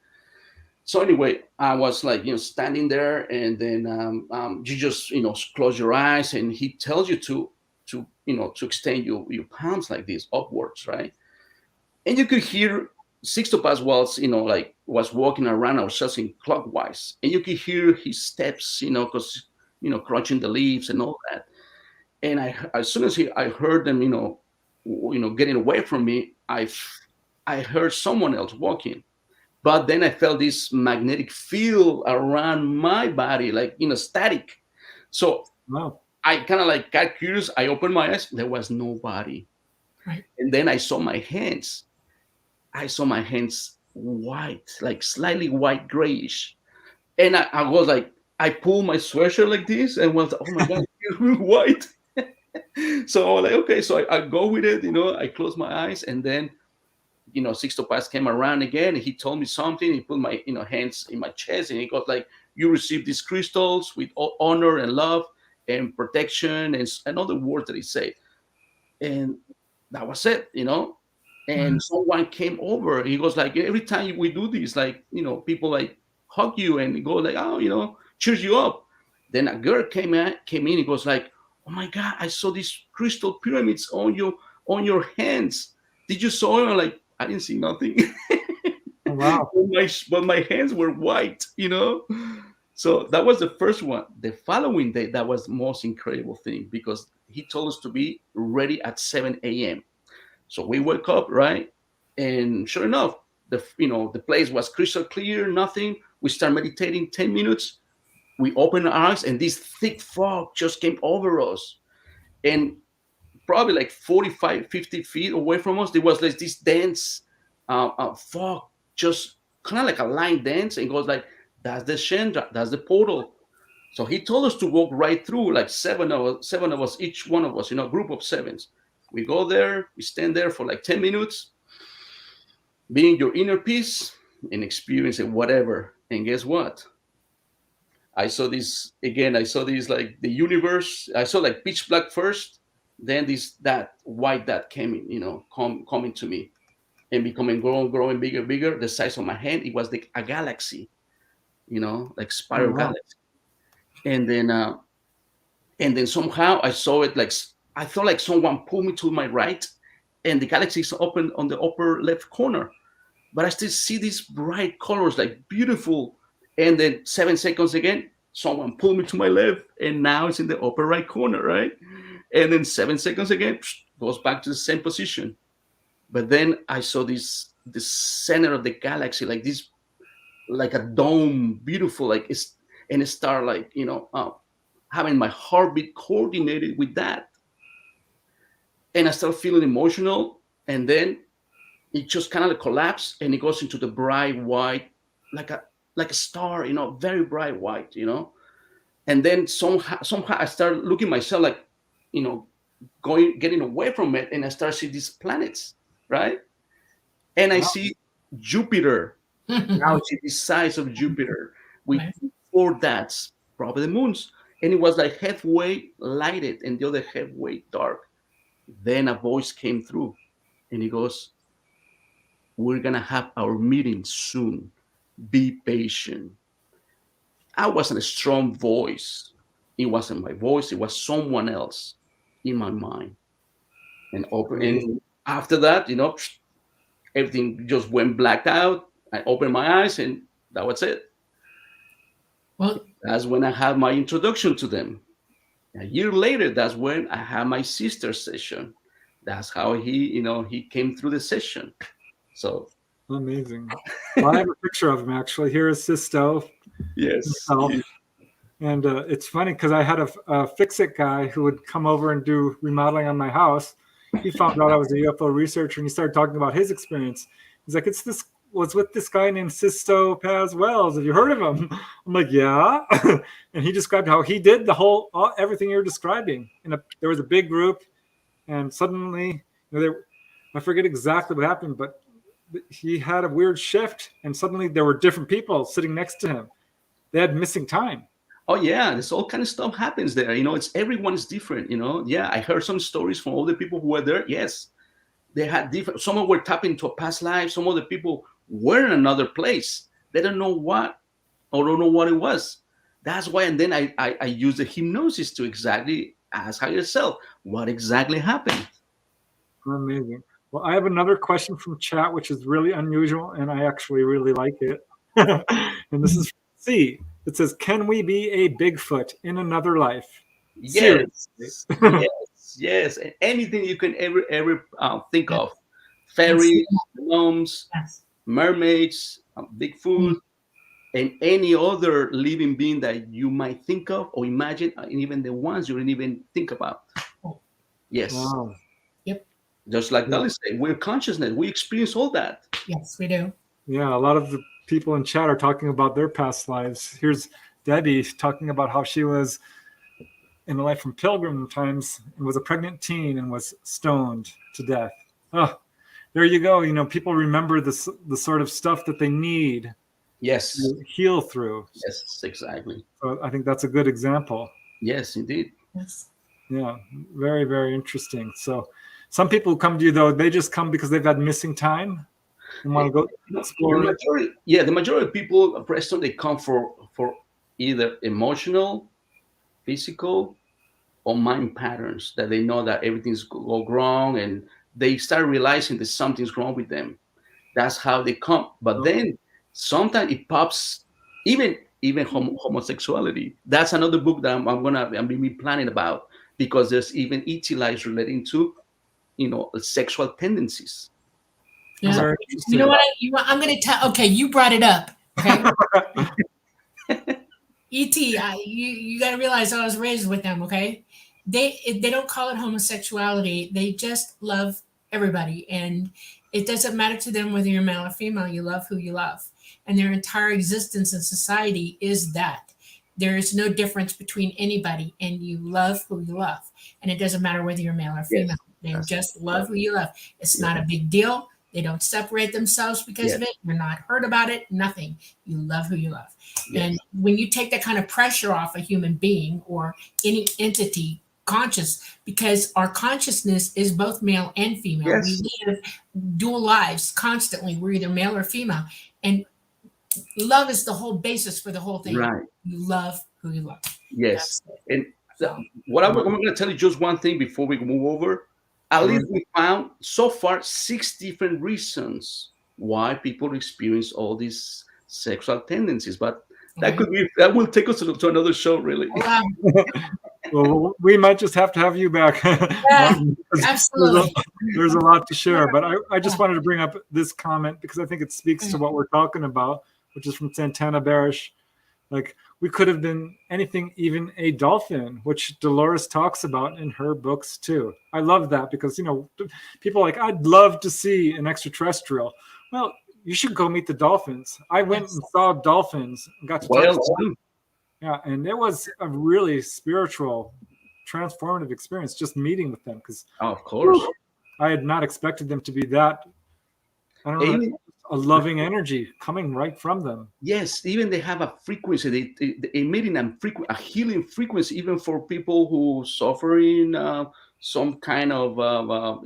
Speaker 3: So anyway, I was like, standing there, and then you just, close your eyes, and he tells you to extend your palms like this upwards, right? And you could hear Sixtopas was walking around ourselves in clockwise, and you could hear his steps, because crunching the leaves and all that. And as soon as I heard them, getting away from me, I heard someone else walking. But then I felt this magnetic field around my body, like, static. So I kind of like got curious. I opened my eyes. There was nobody.
Speaker 1: Right.
Speaker 3: And then I saw my hands. White, like slightly white grayish. And I was like, I pulled my sweatshirt like this and was, oh my God, you're white. So I was like, okay. So I go with it, I closed my eyes, and then Sixtopas came around again, and he told me something. He put my hands in my chest, and he goes like, you receive these crystals with honor and love and protection, and other words that he said. And that was it, and someone came over. He goes like, every time we do this, like, people like hug you and go like, oh, cheers you up. Then a girl came in. He goes like, oh my God, I saw these crystal pyramids on your hands. Did you saw it? I'm like, I didn't see nothing.
Speaker 2: Wow.
Speaker 3: But my hands were white, So that was the first one. The following day, that was the most incredible thing because he told us to be ready at 7 a.m. So we woke up, right? And sure enough, the place was crystal clear, nothing. We start meditating 10 minutes. We open our eyes and this thick fog just came over us. And probably like 45, 50 feet away from us, there was like this dense fog, just kind of like a line dance. And goes like, that's the Shendra, that's the portal. So he told us to walk right through, like seven of us, each one of us, a group of sevens. We go there, we stand there for like 10 minutes, being your inner peace and experiencing whatever. And guess what? I saw this again. I saw this like the universe. I saw like pitch black first, then that white that came in, coming to me and becoming growing bigger, bigger. The size of my hand. It was like a galaxy, like spiral
Speaker 2: Wow.
Speaker 3: galaxy. And then somehow I saw it like I felt like someone pulled me to my right, and the galaxy is open on the upper left corner. But I still see these bright colors, like beautiful. And then 7 seconds again, someone pulled me to my left, and now it's in the upper right corner, right? And then 7 seconds again, goes back to the same position. But then I saw the center of the galaxy, like this, like a dome, beautiful, like it's, and it started like, having my heartbeat coordinated with that. And I started feeling emotional. And then it just kind of like collapsed and it goes into the bright white, like a star, very bright white, And then somehow I started looking myself like, getting away from it, and I start seeing these planets, right? And I see Jupiter, now see the size of Jupiter with
Speaker 1: Right.
Speaker 3: 4 dots, probably the moons, and it was like halfway lighted and the other halfway dark. Then a voice came through, and he goes, "We're gonna have our meeting soon. Be patient." I wasn't a strong voice. It wasn't my voice. It was someone else in my mind. And after that, everything just went blacked out. I opened my eyes, and that was it.
Speaker 1: Well,
Speaker 3: That's when I had my introduction to them. A year later, that's when I had my sister's session. That's how he came through the session. So
Speaker 2: Amazing. Well, I have a picture of him actually. Here is Sisto
Speaker 3: yes,
Speaker 2: himself. And it's funny because I had a fix-it guy who would come over and do remodeling on my house. He found out I was a UFO researcher, and he started talking about his experience. He's like, was with this guy named Sisto Paz Wells. Have you heard of him? I'm like, yeah. And he described how he did everything you're describing. There was a big group, and suddenly, I forget exactly what happened, but he had a weird shift, and suddenly there were different people sitting next to him. They had missing time.
Speaker 3: Oh yeah, this all kind of stuff happens there. It's everyone's different. Yeah, I heard some stories from all the people who were there. Yes, they had different. Some were tapping into a past life. Some of the people were in another place. They don't know what, or don't know what it was. That's why. And then I use the hypnosis to exactly ask yourself what exactly happened.
Speaker 2: Amazing. Well, I have another question from chat, which is really unusual, and I actually really like it. And this is from C. It says, "Can we be a Bigfoot in another life?"
Speaker 3: Yes,
Speaker 2: Seriously.
Speaker 3: yes. Anything you can ever think
Speaker 1: Yes.
Speaker 3: of: fairies, gnomes,
Speaker 1: yes.
Speaker 3: mermaids, Bigfoot, and any other living being that you might think of or imagine, and even the ones you didn't even think about. Yes.
Speaker 2: Wow.
Speaker 1: Yep.
Speaker 3: Just like Dolly said, we're consciousness. We experience all that.
Speaker 1: Yes, we do.
Speaker 2: Yeah, a lot of the people in chat are talking about their past lives. Here's Debbie talking about how she was in a life from pilgrim times and was a pregnant teen and was stoned to death. Oh, there you go. People remember the sort of stuff that they need
Speaker 3: Yes.
Speaker 2: to heal through.
Speaker 3: Yes, exactly.
Speaker 2: So I think that's a good example.
Speaker 3: Yes, indeed.
Speaker 1: Yes.
Speaker 2: Yeah, very, very interesting. So some people who come to you, though, they just come because they've had missing time and want to go explore.
Speaker 3: The majority of people, Preston, they come for either emotional, physical, or mind patterns that they know that everything's go wrong, and they start realizing that something's wrong with them. That's how they come. But then sometimes it pops, even homosexuality. That's another book that I'm be planning about, because there's even ET lives relating to, sexual tendencies.
Speaker 1: Yeah.
Speaker 2: Very
Speaker 1: You know
Speaker 2: interesting.
Speaker 1: what? I'm going to tell. Okay, you brought it up. Okay. ET, you got to realize I was raised with them. Okay, they don't call it homosexuality. They just love everybody, and it doesn't matter to them whether you're male or female. You love who you love, and their entire existence in society is that. There is no difference between anybody, and you love who you love, and it doesn't matter whether you're male or female. They just love who you love. It's not a big deal. They don't separate themselves because of it. You're not hurt about it. Nothing. You love who you love. And when you take that kind of pressure off a human being or any entity conscious, because our consciousness is both male and female.
Speaker 3: Yes.
Speaker 1: We live dual lives constantly. We're either male or female. And love is the whole basis for the whole thing.
Speaker 3: Right.
Speaker 1: You love who you love.
Speaker 3: Yes. And what I'm going to tell you just one thing before we move over. At least we found so far 6 different reasons why people experience all these sexual tendencies. But that will take us to another show, really.
Speaker 2: Well, we might just have to have you back. Martin,
Speaker 1: Absolutely.
Speaker 2: There's a lot to share, but I just wanted to bring up this comment because I think it speaks to what we're talking about, which is from Santana Barish. Like, we could have been anything, even a dolphin, which Dolores talks about in her books too. I love that because, people are like, I'd love to see an extraterrestrial. Well, you should go meet the dolphins. I went and saw dolphins and got to talk to them. Yeah, and it was a really spiritual, transformative experience just meeting with them because,
Speaker 3: of course,
Speaker 2: I had not expected them to be that. I don't know. A loving energy coming right from them.
Speaker 3: Yes, even they have a frequency. They emitting a healing frequency, even for people who suffering some kind of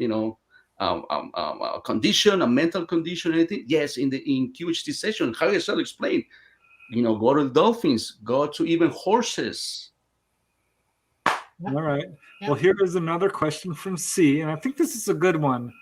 Speaker 3: condition, a mental condition, anything. Yes, in QHT session, how I shall explain. Go to the dolphins, go to even horses.
Speaker 2: All right. Well, here is another question from C, and I think this is a good one.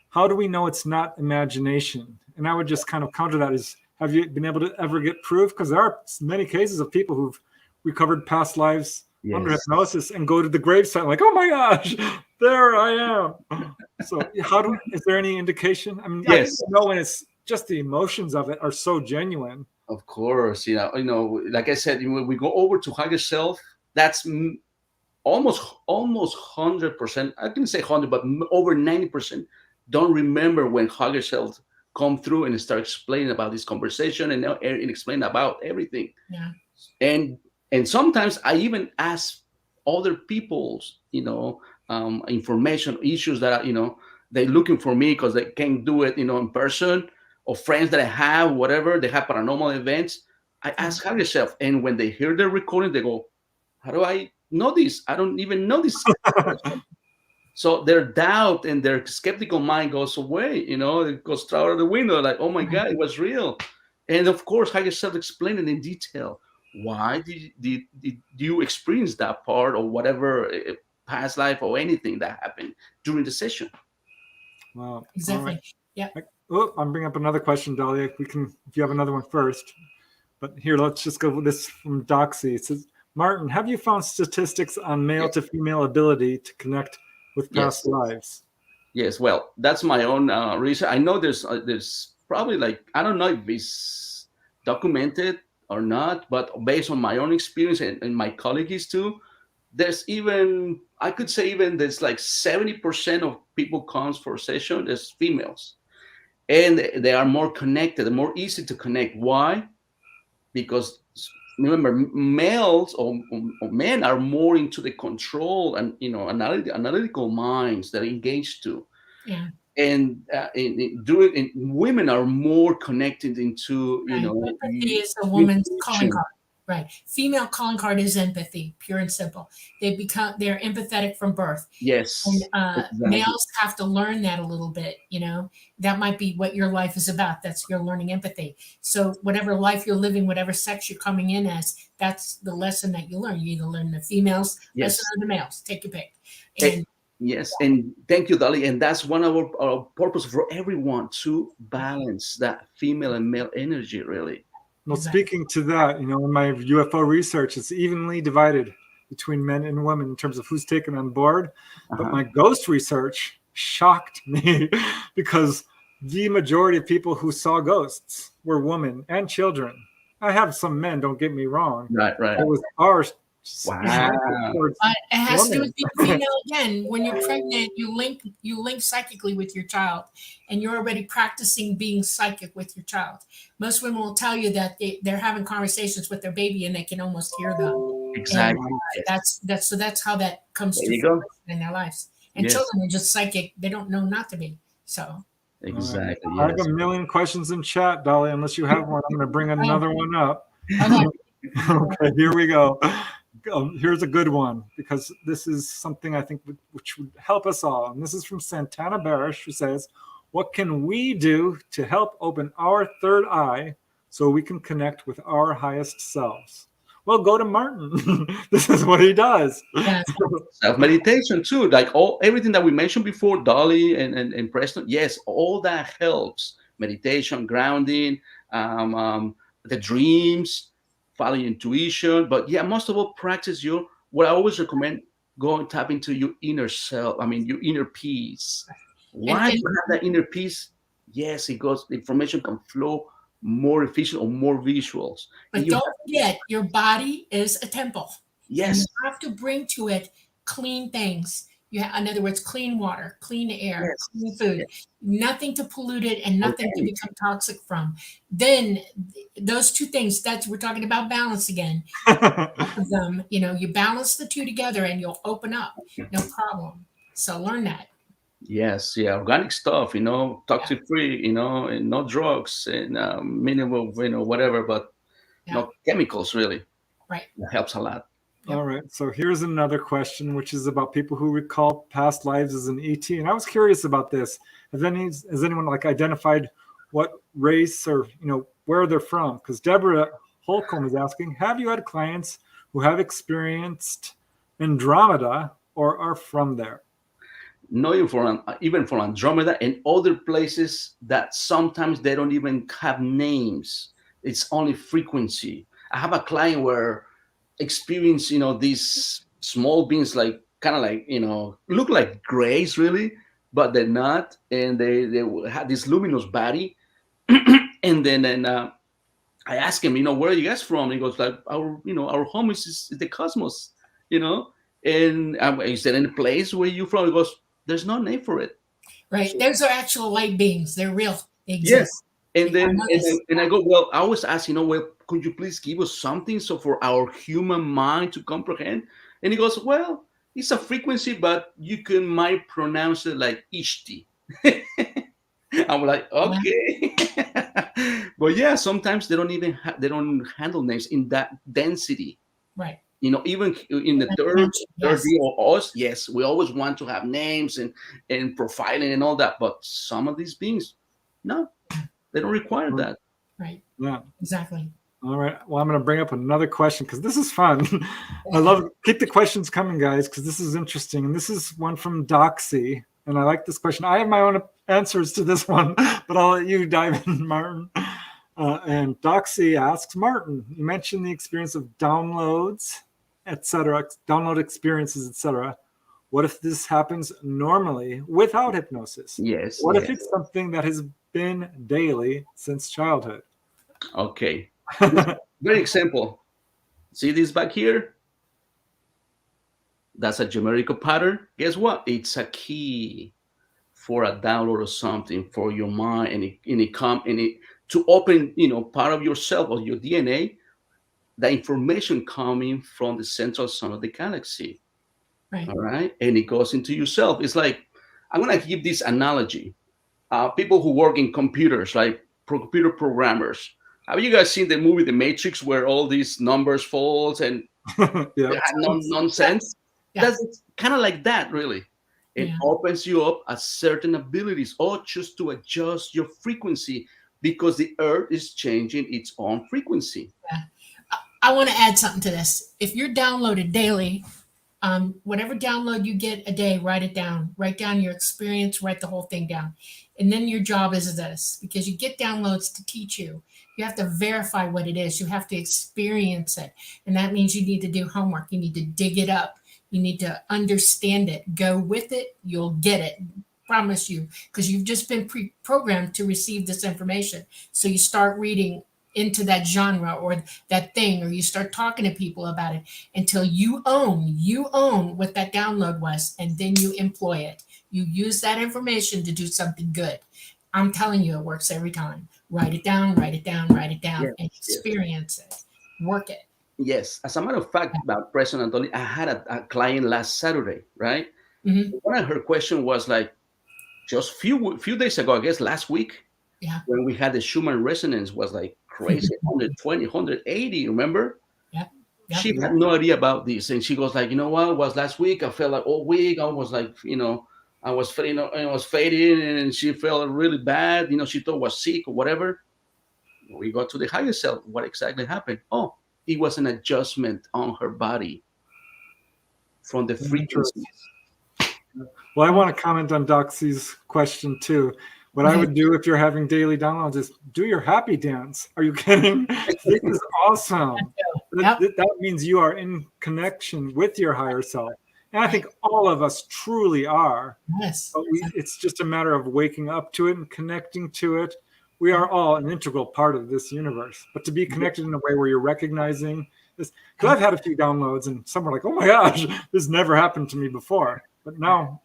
Speaker 2: How do we know it's not imagination? And I would just kind of counter that is, have you been able to ever get proof? Because there are many cases of people who've recovered past lives under hypnosis and go to the gravesite like, oh my gosh, there I am. So is there any indication? I mean, yes. I know when it's just the emotions of it are so genuine.
Speaker 3: Of course, like I said, when we go over to higher self, that's almost 100%. I can say 100, but over 90%. Don't remember when higher self come through and start explaining about this conversation and explain about everything.
Speaker 1: Yeah.
Speaker 3: And sometimes I even ask other people's, information, issues that are, they're looking for me because they can't do it, in person, or friends that I have, whatever, they have paranormal events. I ask higher self, and when they hear the recording, they go, how do I know this? I don't even know this. So their doubt and their skeptical mind goes away, it goes out of the window, like, oh my God, it was real. And of course, higher self explained it in detail. Why did you experience that part or whatever past life or anything that happened during the session?
Speaker 2: Wow.
Speaker 1: Exactly.
Speaker 2: Right.
Speaker 1: Yeah.
Speaker 2: I'm bringing up another question, Dahlia. If you have another one first. But here, let's just go with this from Doxy. It says, Martin, have you found statistics on male to female ability to connect with past lives?
Speaker 3: Yes, well, that's my own research. I know there's probably, like, I don't know if it's documented or not, but based on my own experience and my colleagues too, there's even, I could say even there's like 70% of people comes for a session as females. And they are more connected, more easy to connect. Why? Because remember, males or men are more into the control and analytical minds that are engaged to.
Speaker 1: Yeah.
Speaker 3: And women are more connected into
Speaker 1: empathy is a woman's calling card. Right. Female calling card is empathy, pure and simple. They're empathetic from birth.
Speaker 3: Yes.
Speaker 1: And
Speaker 3: exactly.
Speaker 1: Males have to learn that a little bit. That might be what your life is about. That's you're learning empathy. So whatever life you're living, whatever sex you're coming in as, that's the lesson that you learn. You either learn the females lesson or the males. Take your pick. And
Speaker 3: Yes, and thank you, Dolly. And that's one of our purpose for everyone to balance that female and male energy, really.
Speaker 2: Well,
Speaker 1: Exactly.
Speaker 2: speaking to that, in my UFO research, it's evenly divided between men and women in terms of who's taken on board. But
Speaker 3: Uh-huh.
Speaker 2: my ghost research shocked me because the majority of people who saw ghosts were women and children. I have some men, don't get me wrong.
Speaker 3: Right, right.
Speaker 2: It was our
Speaker 3: Wow.
Speaker 2: towards
Speaker 1: It has to do with
Speaker 2: women.
Speaker 1: being female again. When you're pregnant, you link psychically with your child, and you're already practicing being psychic with your child. Most women will tell you that they're having conversations with their baby and they can almost hear them. And
Speaker 3: Exactly. Yes.
Speaker 1: that's how that comes
Speaker 3: There
Speaker 1: to
Speaker 3: you go.
Speaker 1: fruition in their lives. And
Speaker 3: Yes,
Speaker 1: children are just psychic; they don't know not to be. So,
Speaker 3: exactly.
Speaker 2: I have
Speaker 3: Yes.
Speaker 2: a million questions in chat, Dolly. Unless you have one, I'm going to bring another one up.
Speaker 1: okay.
Speaker 2: Okay, here we go. Here's a good one because this is something I think which would help us all. And this is from Santana Barish, who says, "What can we do to help open our third eye so we can connect with our highest selves?" Well, go to Martin. This is what he does.
Speaker 1: Yeah.
Speaker 3: Self-meditation too, like everything that we mentioned before, Dolly and Preston. Yes, all that helps. Meditation, grounding, the dreams, following intuition. But yeah, most of all, practice what I always recommend, go and tap into your inner self. I mean, your inner peace.
Speaker 1: And,
Speaker 3: Once
Speaker 1: and
Speaker 3: you have that inner peace, yes, it goes. The information can flow more efficient or more visuals. And
Speaker 1: but
Speaker 3: you
Speaker 1: don't
Speaker 3: have,
Speaker 1: forget, your body is a temple. And you
Speaker 3: yes,
Speaker 1: have to bring to it clean things. In other words, clean water, clean air,
Speaker 3: yes,
Speaker 1: clean food,
Speaker 3: yes.
Speaker 1: nothing to pollute it and nothing to
Speaker 3: Okay.
Speaker 1: become toxic from. Then those two things, we're talking about balance again. Of them, you balance the two together and you'll open up, no problem. So learn that.
Speaker 3: Yes, yeah, organic stuff,
Speaker 1: Yeah,
Speaker 3: toxic free, and no drugs and minimal, whatever, but
Speaker 1: yeah,
Speaker 3: no chemicals really.
Speaker 1: right.
Speaker 3: That helps a lot.
Speaker 2: All
Speaker 1: Yep.
Speaker 2: right. So here's another question, which is about people who recall past lives as an ET. And I was curious about this. Has anyone like identified what race or where they're from? Because Deborah Holcomb is asking, have you had clients who have experienced Andromeda or are from there?
Speaker 3: No, even for Andromeda and other places that sometimes they don't even have names. It's only frequency. I have a client where experience, these small beings, like kind of like, look like grays really, but they're not, and they have this luminous body. And then I ask him, where are you guys from? He goes like, our home is the cosmos, you know. And is there any place where you from? He goes, there's no name for it.
Speaker 1: Right.
Speaker 3: So,
Speaker 1: Those are actual light beings. They're real. They
Speaker 3: yes.
Speaker 1: exist.
Speaker 3: And
Speaker 1: I
Speaker 3: then
Speaker 1: know
Speaker 3: and,
Speaker 1: this.
Speaker 3: then- and I go, well, I always ask, well, could you please give us something so for our human mind to comprehend? And he goes, well, it's a frequency, but you might pronounce it like Ishti. I'm like,
Speaker 1: Yeah,
Speaker 3: okay. But yeah, sometimes they don't handle names in that density.
Speaker 1: right.
Speaker 3: Even in the third
Speaker 1: Yes.
Speaker 3: year of us, yes, we always want to have names and profiling and all that. But some of these beings, no, they don't require that.
Speaker 1: Right.
Speaker 2: Yeah.
Speaker 1: Exactly.
Speaker 2: All right. Well, I'm going to bring up another question because this is fun. I love keep the questions coming, guys, because this is interesting. And this is one from Doxy. And I like this question. I have my own answers to this one, but I'll let you dive in, Martin. And Doxy asks, Martin, you mentioned the experience of downloads, etc., download experiences, etc. What if this happens normally without hypnosis?
Speaker 3: Yes.
Speaker 2: What
Speaker 3: Yes.
Speaker 2: if it's something that has been daily since childhood?
Speaker 3: Okay. Very example. See this back here? That's a geometrical pattern. Guess what? It's a key for a download or something for your mind, and it to open, part of yourself or your DNA, the information coming from the central sun of the galaxy.
Speaker 1: Right.
Speaker 3: All right, and it goes into yourself. It's like, I'm gonna give this analogy. People who work in computers, like computer programmers. Have you guys seen the movie The Matrix, where all these numbers falls and
Speaker 2: Yeah.
Speaker 3: nonsense?
Speaker 1: Yeah.
Speaker 3: That's kind of like that, really. It
Speaker 1: Yeah.
Speaker 3: opens you up at certain abilities, or just to adjust your frequency, because the Earth is changing its own frequency.
Speaker 1: I want to add something to this. If you're downloaded daily, Whatever download you get a day, write it down. Write down your experience, write the whole thing down. And then your job is this, because you get downloads to teach you. You have to verify what it is. You have to experience it. And that means you need to do homework. You need to dig it up. You need to understand it. Go with it. You'll get it. Promise you, because you've just been pre-programmed to receive this information. So you start reading into that genre or that thing, or you start talking to people about it until you own what that download was, and then you employ it. You use that information to do something good. I'm telling you, it works every time. Write it down, write it down, write it down,
Speaker 3: Yes,
Speaker 1: and experience it. Work it.
Speaker 3: Yes. As a matter of fact, about President Anthony, I had a client last Saturday, right?
Speaker 1: Mm-hmm.
Speaker 3: One of her question was like, just few days ago, I guess last week,
Speaker 1: Yeah.
Speaker 3: when we had the Schumann resonance, was like crazy, 120, 180, remember?
Speaker 1: Yeah.
Speaker 3: She had no idea about this. And she goes like, you know what, it was last week. I felt like all week. I was like, I was fading and she felt really bad. She thought I was sick or whatever. We got to the higher self. What exactly happened? Oh, it was an adjustment on her body from the frequencies.
Speaker 2: Well, I want to comment on Doxy's question too. What I would do if you're having daily downloads is do your happy dance. Are you kidding? This is awesome. That means you are in connection with your higher self. And I think all of us truly are.
Speaker 1: Yes.
Speaker 2: But it's just a matter of waking up to it and connecting to it. We are all an integral part of this universe. But to be connected in a way where you're recognizing this, because I've had a few downloads and some are like, oh my gosh, this never happened to me before. But now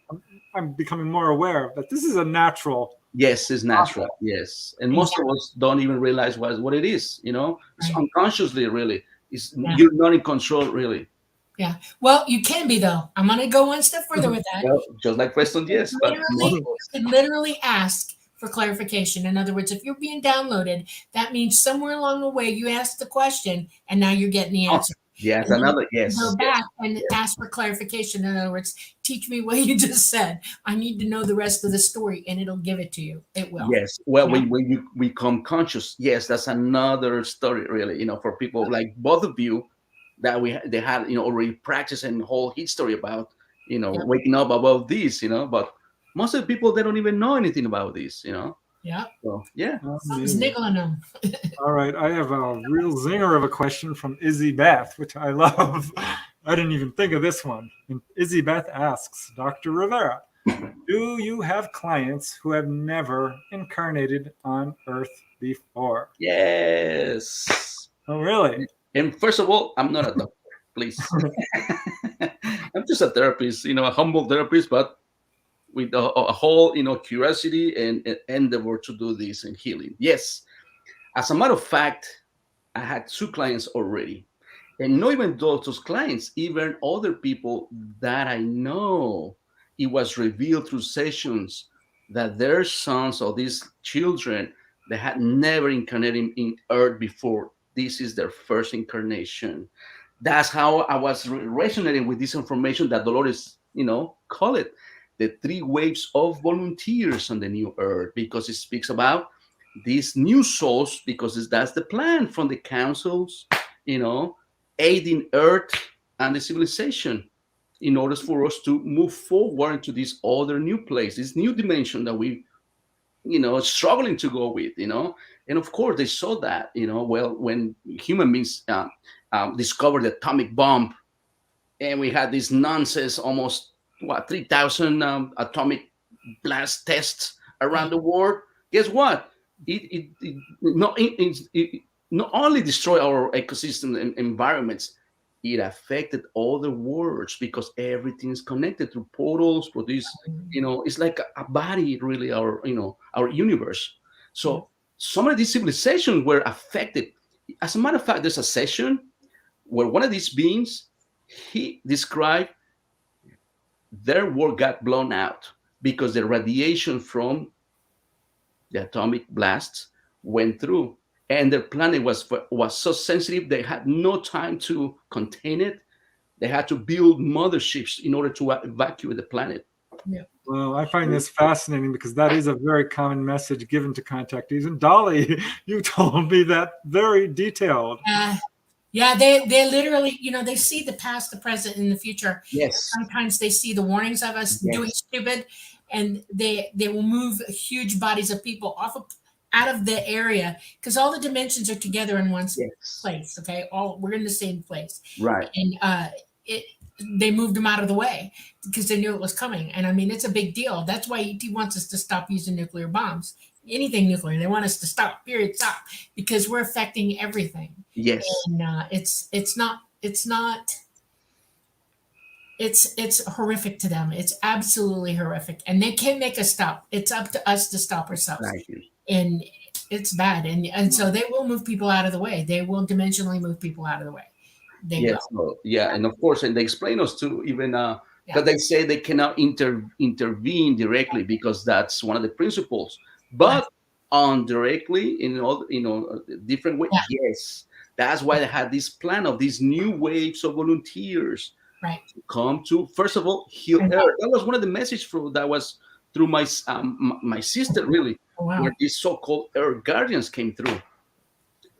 Speaker 2: I'm becoming more aware that this is a natural.
Speaker 3: Yes, it's natural. Yes. And most of us don't even realize what it is, It's unconsciously, really. You're not in control, really.
Speaker 1: Yeah. Well, you can be, though. I'm going to go one step further with that.
Speaker 3: Well, just like Preston, yes.
Speaker 1: You can literally ask for clarification. In other words, if you're being downloaded, that means somewhere along the way you asked the question and now you're getting the answer.
Speaker 3: Yes,
Speaker 1: Go back and ask for clarification. In other words, teach me what you just said. I need to know the rest of the story, and it'll give it to you. It will.
Speaker 3: Yes. Well, when you become conscious, yes, that's another story, really. For people like both of you, that they had already practiced and whole history about waking up about this, But most of the people, they don't even know anything about this,
Speaker 1: Yeah.
Speaker 3: So, yeah.
Speaker 1: Something's niggling them.
Speaker 2: All right. I have a real zinger of a question from Izzy Beth, which I love. I didn't even think of this one. And Izzy Beth asks, Dr. Rivera, do you have clients who have never incarnated on Earth before?
Speaker 3: Yes.
Speaker 2: Oh, really?
Speaker 3: And first of all, I'm not a doctor, please. I'm just a therapist, a humble therapist, but with a whole, curiosity and endeavor to do this and healing. Yes. As a matter of fact, I had 2 clients already. And not even those clients, even other people that I know, it was revealed through sessions that their sons or these children, they had never incarnated in Earth before. This is their first incarnation. That's how I was resonating with this information that Dolores, call it the 3 waves of volunteers on the new Earth, because it speaks about these new souls, because that's the plan from the councils, aiding Earth and the civilization in order for us to move forward into this other new place, this new dimension that we, struggling to go with, And of course, they saw that, well, when human beings discovered the atomic bomb, and we had this nonsense, almost 3,000 atomic blast tests around the world. Guess what? It not only destroyed our ecosystem and environments, it affected other worlds, because everything is connected through portals, for this, it's like a body, really, our universe. So some of these civilizations were affected. As a matter of fact, there's a session where one of these beings, he described their world got blown out because the radiation from the atomic blasts went through, and their planet was so sensitive they had no time to contain it. They had to build motherships in order to evacuate the planet.
Speaker 1: Yeah.
Speaker 2: Well, I find this fascinating because that is a very common message given to contactees. And Dolly, you told me that very detailed.
Speaker 1: Yeah, they literally, they see the past, the present, and the future.
Speaker 3: Yes.
Speaker 1: Sometimes they see the warnings of us doing stupid, and they will move huge bodies of people out of the area, because all the dimensions are together in one place. Okay, we're in the same place,
Speaker 3: Right.
Speaker 1: and they moved them out of the way because they knew it was coming. And I mean, it's a big deal. That's why ET wants us to stop using nuclear bombs. Anything nuclear, they want us to stop. Period. Stop, because we're affecting everything.
Speaker 3: Yes.
Speaker 1: And it's horrific to them. It's absolutely horrific, and they can make us stop. It's up to us to stop ourselves. And it's bad. And so they will move people out of the way. They will dimensionally move people out of the way. They will.
Speaker 3: Yeah, and of course, and they explain us too, even that they say they cannot intervene directly, because that's one of the principles. But indirectly, in all different ways, yes. That's why they had this plan of these new waves of volunteers to come to, first of all, heal Earth. That was one of the messages that was through my sister, really, where these so-called Earth Guardians came through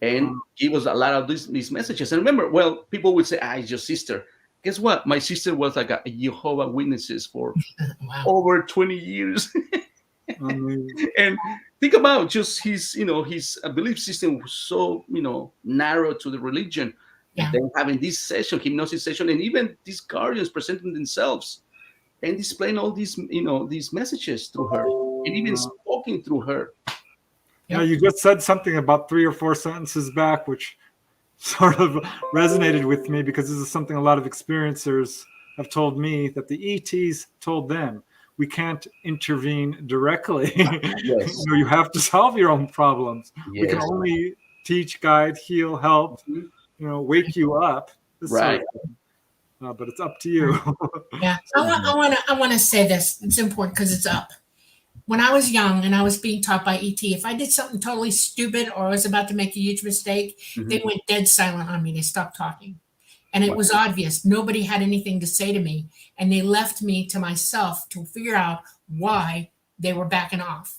Speaker 3: and give us a lot of these messages. And remember, well, people would say, it's your sister. Guess what? My sister was like a Jehovah's Witnesses for over 20 years. And think about just his belief system was so, narrow to the religion. And then having this session, hypnosis session, and even these guardians presenting themselves and displaying all these, these messages through her, and even speaking through her.
Speaker 2: Yeah, you just said something about 3 or 4 sentences back, which sort of resonated with me, because this is something a lot of experiencers have told me, that the ETs told them, we can't intervene directly. You have to solve your own problems. We can only teach, guide, heal, help, wake you up. But it's up to you.
Speaker 1: I want to say this. It's important because it's up. When I was young and I was being taught by ET, if I did something totally stupid or I was about to make a huge mistake, they went dead silent on me. They stopped talking. And it was obvious. Nobody had anything to say to me. And they left me to myself to figure out why they were backing off.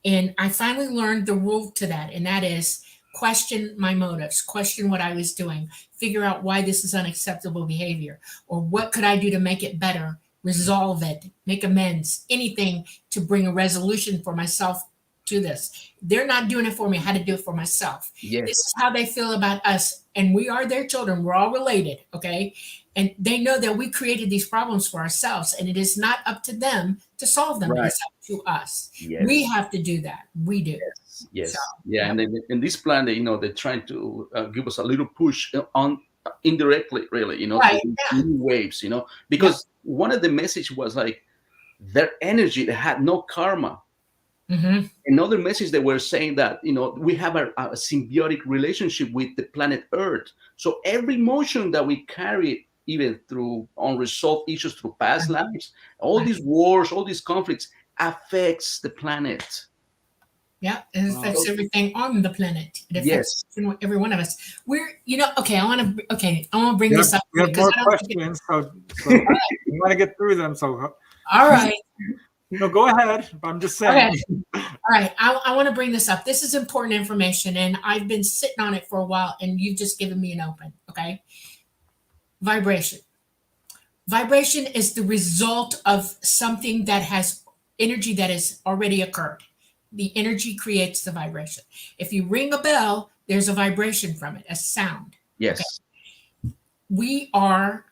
Speaker 1: And I finally learned the rule to that. And that is, question my motives, question what I was doing, figure out why this is unacceptable behavior, or what could I do to make it better, resolve it, make amends, anything to bring a resolution for myself to this. They're not doing it for me. I had to do it for myself. This is how they feel about us. And we are their children. We're all related. Okay. And they know that we created these problems for ourselves, and it is not up to them to solve them. It's up to us. We have to do that. We do.
Speaker 3: So, and in this plan, they're trying to give us a little push on indirectly, really, new waves, because one of the message was like their energy, they had no karma. Another message, they were saying that we have a symbiotic relationship with the planet Earth. So every emotion that we carry, even through unresolved issues through past lives, all these wars, all these conflicts, affects the planet.
Speaker 1: Yeah, it affects everything on the planet. It affects every one of us. We're, I want to bring this up.
Speaker 2: We have more questions, so we want to get through them. So,
Speaker 1: all right.
Speaker 2: Go ahead. I'm just saying.
Speaker 1: Okay. All right. I want to bring this up. This is important information, and I've been sitting on it for a while, and you've just given me an open. Okay. Vibration. Vibration is the result of something that has energy that has already occurred. The energy creates the vibration. If you ring a bell, there's a vibration from it, a sound.
Speaker 3: Yes.
Speaker 1: Okay? We are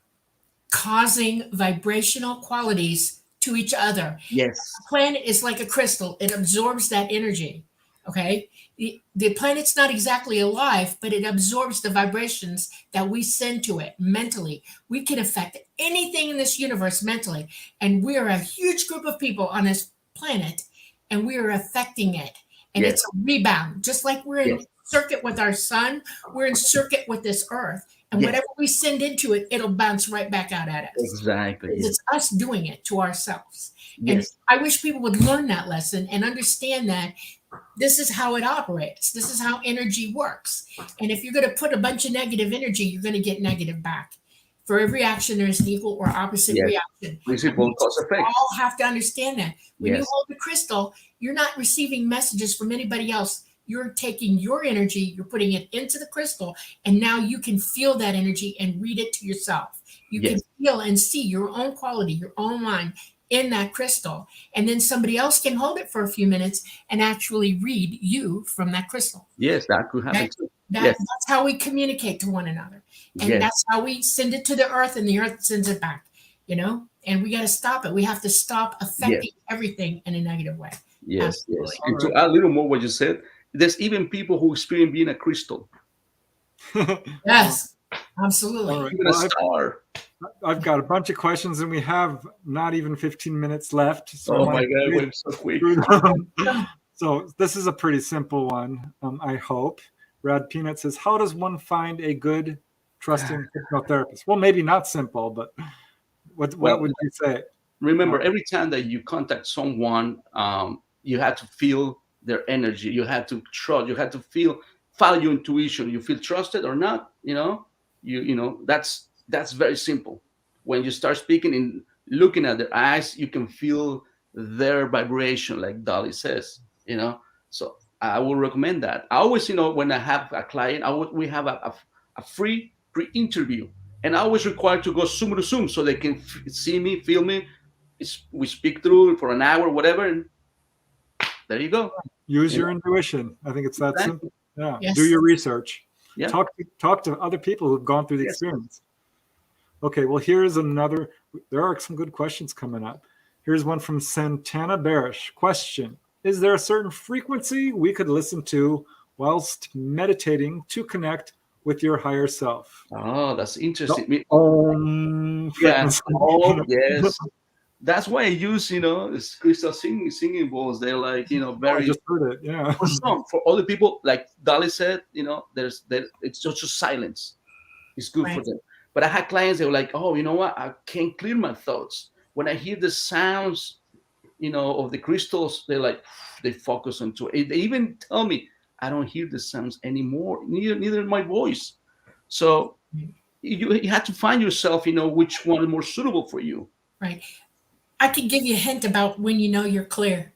Speaker 1: causing vibrational qualities to each other.
Speaker 3: Yes.
Speaker 1: The planet is like a crystal. It absorbs that energy. Okay. The planet's not exactly alive, but it absorbs the vibrations that we send to it mentally. We can affect anything in this universe mentally. And we are a huge group of people on this planet, and we are affecting it. And it's a rebound. Just like we're in circuit with our sun, we're in circuit with this earth. And whatever we send into it, it'll bounce right back out at us.
Speaker 3: Exactly.
Speaker 1: It's us doing it to ourselves. And I wish people would learn that lesson and understand that this is how it operates. This is how energy works. And if you're going to put a bunch of negative energy, you're going to get negative back. For every action, there's an equal or opposite reaction.
Speaker 3: Principle cause effect.
Speaker 1: We all have to understand that. When you hold the crystal, you're not receiving messages from anybody else. you're taking your energy, you're putting it into the crystal, and now you can feel that energy and read it to yourself. You can feel and see your own quality, your own mind in that crystal. And then somebody else can hold it for a few minutes and actually read you from that crystal.
Speaker 3: Yes, that could happen too.
Speaker 1: That's how we communicate to one another. And that's how we send it to the earth, and the earth sends it back, you know? And we got to stop it. We have to stop affecting everything in a negative way.
Speaker 3: Yes,
Speaker 1: Absolutely.
Speaker 3: yes. And to add a little more what you said, there's even people who experience being a crystal.
Speaker 1: Yes, absolutely.
Speaker 2: All right.
Speaker 3: Even a star.
Speaker 2: I've got a bunch of questions, and we have not even 15 minutes left. So
Speaker 3: Oh my God, it went so quick.
Speaker 2: So this is a pretty simple one, I hope. Rad Peanut says, how does one find a good, trusting hypnotherapist? Well, maybe not simple, but what would you say?
Speaker 3: Remember, every time that you contact someone, you have to feel their energy. You have to trust. You have to follow your intuition. You feel trusted or not. You know, that's very simple. When you start speaking and looking at their eyes, you can feel their vibration, like Dolly says. You know, so I will recommend that. I always, when I have a client, we have a free pre-interview, and I always require to go Zoom to Zoom so they can see me, feel me. We speak through for an hour, whatever, and there you go.
Speaker 2: Use your intuition. I think it's that simple. Yeah.
Speaker 1: Yes.
Speaker 2: Do your research.
Speaker 3: Yeah.
Speaker 2: Talk to other people who've gone through the experience. Okay, well, here's another. There are some good questions coming up. Here's one from Santana Barish. Question: is there a certain frequency we could listen to whilst meditating to connect with your higher self?
Speaker 3: Oh, that's interesting.
Speaker 2: Yes.
Speaker 3: That's why I use, this crystal singing bowls. They're like, very.
Speaker 2: I just heard it. Yeah.
Speaker 3: For other people, like Dolly said, it's just silence. It's good for them. But I had clients that were like, oh, you know what? I can't clear my thoughts. When I hear the sounds, of the crystals, they focus onto it. They even tell me, I don't hear the sounds anymore, neither my voice. So you have to find yourself, which one is more suitable for you.
Speaker 1: Right. I can give you a hint about when you know you're clear.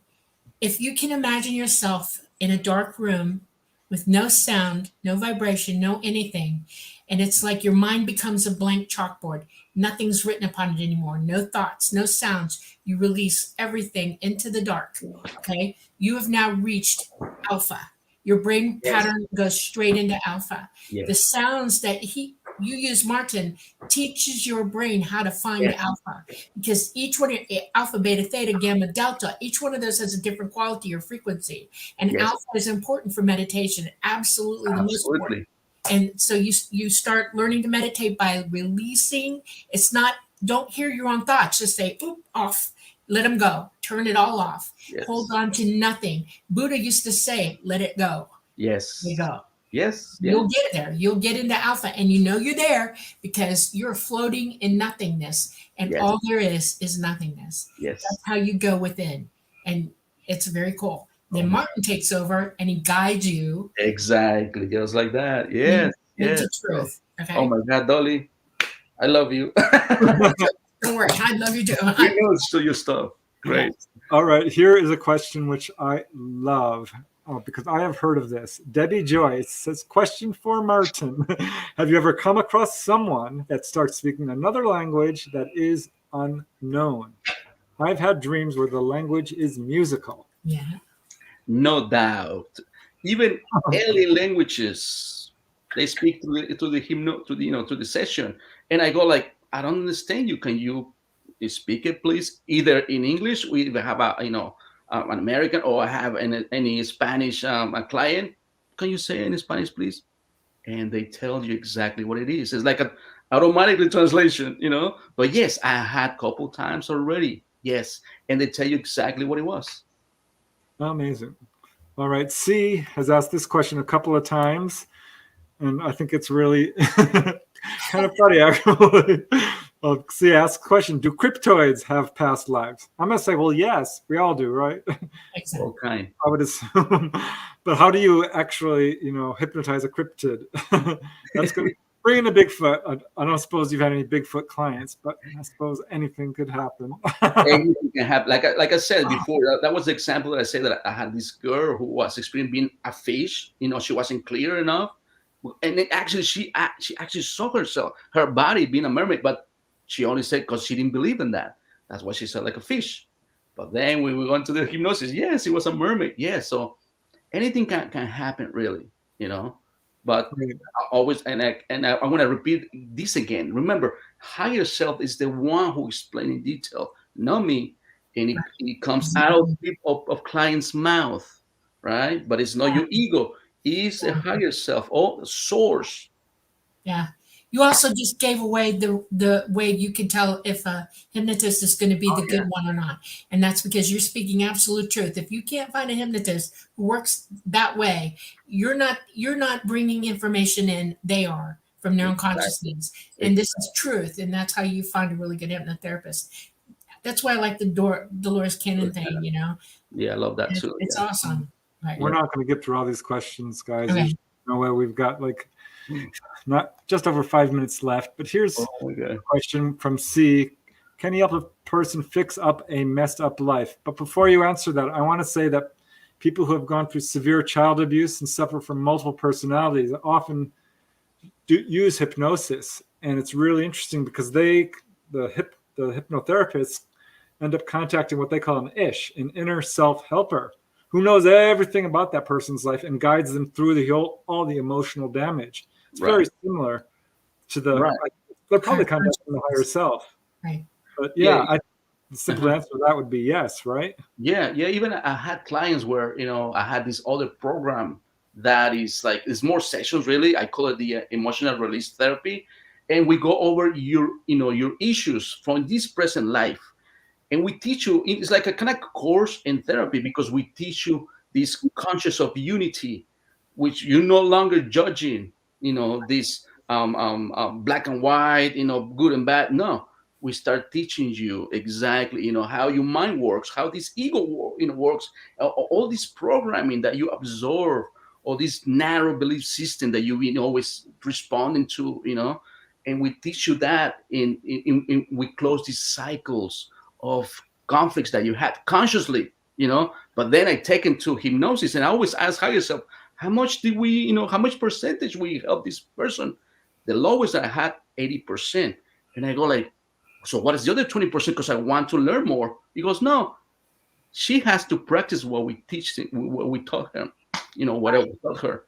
Speaker 1: If you can imagine yourself in a dark room with no sound, no vibration, no anything, and it's like your mind becomes a blank chalkboard. Nothing's written upon it anymore. No thoughts, no sounds. You release everything into the dark. Okay. You have now reached alpha. Your brain pattern goes straight into alpha. Yes. The sounds that you use, Martin, teaches your brain how to find alpha, because each one, alpha, beta, theta, gamma, delta, each one of those has a different quality or frequency. And alpha is important for meditation. Absolutely the most important. And so you start learning to meditate by releasing. It's not, don't hear your own thoughts. Just say, oop, off. Let them go. Turn it all off. Yes. Hold on to nothing. Buddha used to say, let it go.
Speaker 3: Yes.
Speaker 1: Let it go.
Speaker 3: Yes.
Speaker 1: You'll get there. You'll get into alpha, and you're there because you're floating in nothingness, and all there is nothingness.
Speaker 3: Yes.
Speaker 1: That's how you go within, and it's very cool. Then Martin takes over, and he guides you.
Speaker 3: Exactly. Just like that. Yes.
Speaker 1: Into truth. Okay.
Speaker 3: Oh my God, Dolly. I love you.
Speaker 1: Don't worry. I love you too.
Speaker 3: It's still your stuff. Great.
Speaker 2: All right. Here is a question which I love. Because I have heard of this. Debbie Joyce says, question for Martin. Have you ever come across someone that starts speaking another language that is unknown? I've had dreams where the language is musical.
Speaker 1: Yeah.
Speaker 3: No doubt. Even alien languages, they speak to the session. And I go like, I don't understand you. Can you speak it, please? Either in English, we have an American, or I have any Spanish a client. Can you say in Spanish, please? And they tell you exactly what it is. It's like an automatically translation, But yes, I had a couple times already. Yes, and they tell you exactly what it was.
Speaker 2: Amazing. All right, C has asked this question a couple of times, and I think it's really kind of funny, actually. Well, C asks question, do cryptoids have past lives? I'm going to say, well, yes, we all do, right?
Speaker 1: Exactly.
Speaker 3: Okay.
Speaker 2: I would assume. But how do you actually, hypnotize a cryptid? Bring in a Bigfoot. I don't suppose you've had any Bigfoot clients, but I suppose anything could happen.
Speaker 3: Anything can happen. Like I said before, that was the example that I said that I had this girl who was experiencing being a fish. She wasn't clear enough, and then actually she actually saw her body being a mermaid, but she only said because she didn't believe in that. That's why she said like a fish. But then when we went to the hypnosis, yes, it was a mermaid. Yes, so anything can happen, really. But I always, and I want to repeat this again. Remember, higher self is the one who explains in detail, not me. And it comes out of client's mouth, right? But it's not your ego. It's a higher self, the source.
Speaker 1: Yeah. You also just gave away the way you can tell if a hypnotist is going to be the good one or not. And that's because you're speaking absolute truth. If you can't find a hypnotist who works that way, you're not bringing information in. They are from their own consciousness. And this is truth. And that's how you find a really good hypnotherapist. That's why I like the Dolores Cannon thing,
Speaker 3: Yeah, I love that too.
Speaker 1: It's awesome. Right.
Speaker 2: We're not going to get through all these questions, guys.
Speaker 1: Okay.
Speaker 2: There's no way. We've got not just over 5 minutes left, but here's a question from C. Can you help a person fix up a messed up life? But before you answer that, I want to say that people who have gone through severe child abuse and suffer from multiple personalities often use hypnosis. And it's really interesting because the hypnotherapists end up contacting what they call an ish, an inner self-helper, who knows everything about that person's life and guides them through all the emotional damage. It's very similar to they're probably contacting the higher self.
Speaker 1: Right.
Speaker 2: But the simple answer to that would be yes, right?
Speaker 3: Yeah. Even I had clients where, I had this other program that is it's more sessions, really. I call it the emotional release therapy. And we go over your issues from this present life. And we teach you, it's like a kind of course in therapy because we teach you this conscious of unity, which you're no longer judging, this black and white, good and bad. No, we start teaching you exactly, how your mind works, how this ego works, all this programming that you absorb, all this narrow belief system that you always responding to, and we teach you that we close these cycles of conflicts that you had consciously, but then I take into hypnosis and I always ask yourself, how much did we, how much percentage we help this person? The lowest I had 80%. And I go so what is the other 20%? Because I want to learn more. He goes, no, she has to practice what we teach, what we taught her, whatever we taught her.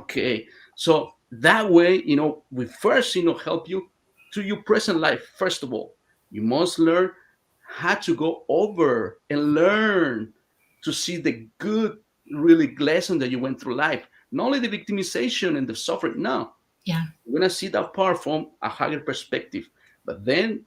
Speaker 3: Okay. So that way, we first, help you to your present life. First of all, you must learn how to go over and learn to see the good, really lesson that you went through life. Not only the victimization and the suffering. No.
Speaker 1: Yeah.
Speaker 3: You're going to see that part from a higher perspective. But then,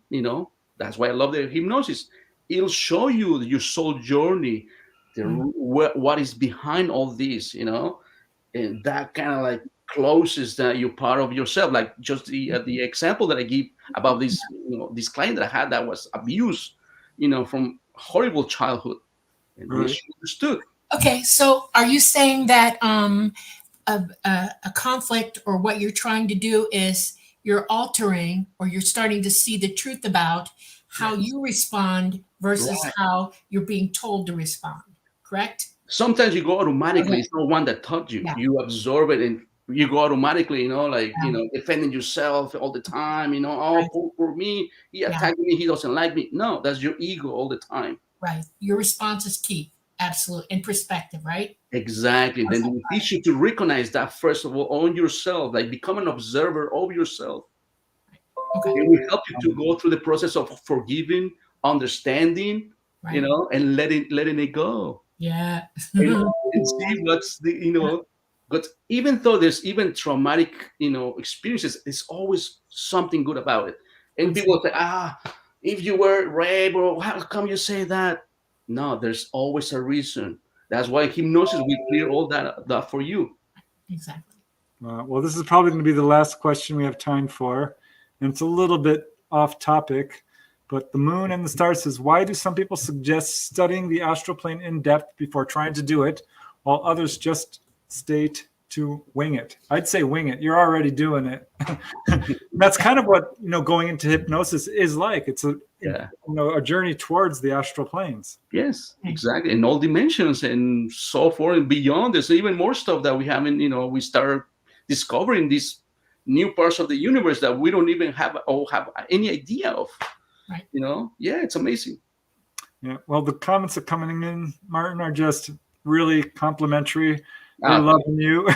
Speaker 3: that's why I love the hypnosis. It'll show you your soul journey, what is behind all this, and that kind of closes that you're part of yourself. Like just the example that I give about this, this client that I had that was abused, from horrible childhood, and she understood.
Speaker 1: Okay, so are you saying that a conflict or what you're trying to do is you're altering or you're starting to see the truth about how you respond versus how you're being told to respond, correct?
Speaker 3: Sometimes you go automatically. It's not one that taught you. Yeah. You absorb it and you go automatically, defending yourself all the time, for me, he attacked me, he doesn't like me. No, that's your ego all the time.
Speaker 1: Right. Your response is key. Absolutely. In perspective, right?
Speaker 3: Exactly. Then we teach you to recognize that first of all on yourself, become an observer of yourself. Okay. It will help you to go through the process of forgiving, understanding, and letting it go.
Speaker 1: Yeah.
Speaker 3: And see what's but even though there's even traumatic, experiences, there's always something good about it. And people say, if you were raped, or how come you say that? No, there's always a reason. That's why hypnosis will clear all that for you.
Speaker 1: Exactly.
Speaker 2: Well, this is probably going to be the last question we have time for. And it's a little bit off topic, but the moon and the stars says, why do some people suggest studying the astral plane in depth before trying to do it, while others just state to wing it. I'd say wing it. You're already doing it. That's kind of what, going into hypnosis is like. It's a journey towards the astral planes.
Speaker 3: Yes, exactly. In all dimensions and so forth and beyond. There's even more stuff that we haven't, we start discovering these new parts of the universe that we don't even have any idea of.
Speaker 1: Right.
Speaker 3: Yeah, it's amazing.
Speaker 2: Yeah. Well, the comments that are coming in, Martin, are just really complimentary. They're loving you.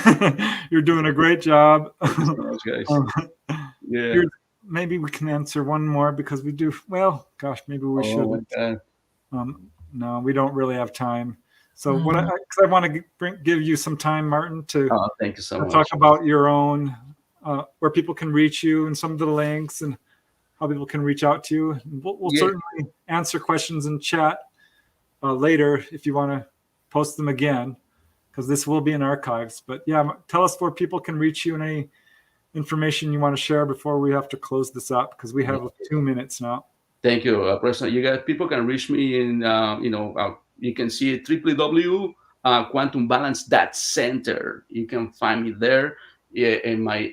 Speaker 2: You're doing a great job.
Speaker 3: Thanks, guys. Yeah.
Speaker 2: Maybe we can answer one more because we do. Well, gosh, maybe we should. No, we don't really have time. So I want to give you some time, Martin, to
Speaker 3: thank you so much.
Speaker 2: Talk about your own, where people can reach you and some of the links and how people can reach out to you. We'll certainly answer questions in chat later if you want to post them again, because this will be in archives. But yeah, tell us where people can reach you and any information you want to share before we have to close this up, because we have 2 minutes now.
Speaker 3: Thank you, President. People can reach me in, you can see it www.quantumbalance.center. You can find me there. In my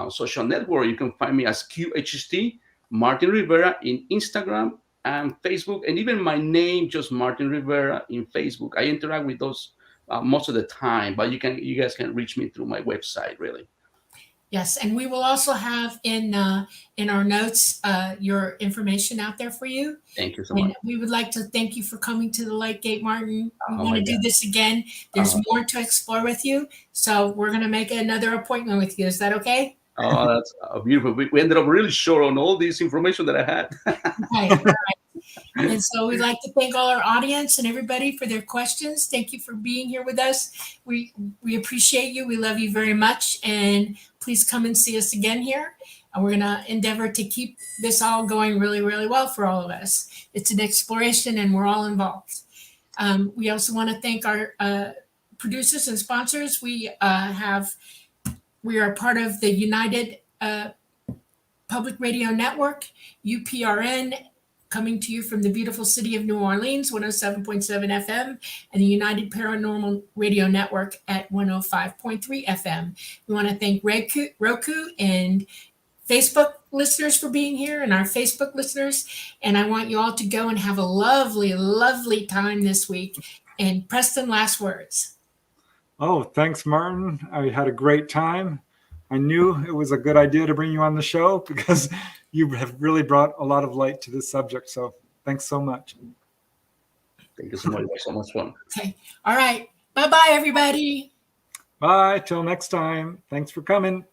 Speaker 3: social network, you can find me as QHST Martin Rivera in Instagram and Facebook, and even my name, just Martin Rivera, in Facebook. I interact with those most of the time, but you guys can reach me through my website, really.
Speaker 1: Yes, and we will also have in our notes your information out there for you.
Speaker 3: Thank you so much.
Speaker 1: We would like to thank you for coming to the Light Gate, Martin. We want to do this again. There's more to explore with you, so we're going to make another appointment with you. Is that okay?
Speaker 3: Oh, that's beautiful. We ended up really short on all this information that I had.
Speaker 1: Okay, all right. And so we'd like to thank all our audience and everybody for their questions. Thank you for being here with us. We appreciate you. We love you very much. And please come and see us again here. And we're going to endeavor to keep this all going really, really well for all of us. It's an exploration and we're all involved. We also want to thank our producers and sponsors. We are part of the United Public Radio Network, UPRN, coming to you from the beautiful city of New Orleans, 107.7 FM, and the United Paranormal Radio Network at 105.3 FM. We want to thank Roku and Facebook listeners for being here, and our Facebook listeners. And I want you all to go and have a lovely, lovely time this week. And Preston, last words.
Speaker 2: Oh, thanks, Martin. I had a great time. I knew it was a good idea to bring you on the show because you have really brought a lot of light to this subject. So thanks so much.
Speaker 3: Thank you so much. It was so much fun.
Speaker 1: Okay. All right. Bye-bye, everybody.
Speaker 2: Bye. Till next time. Thanks for coming.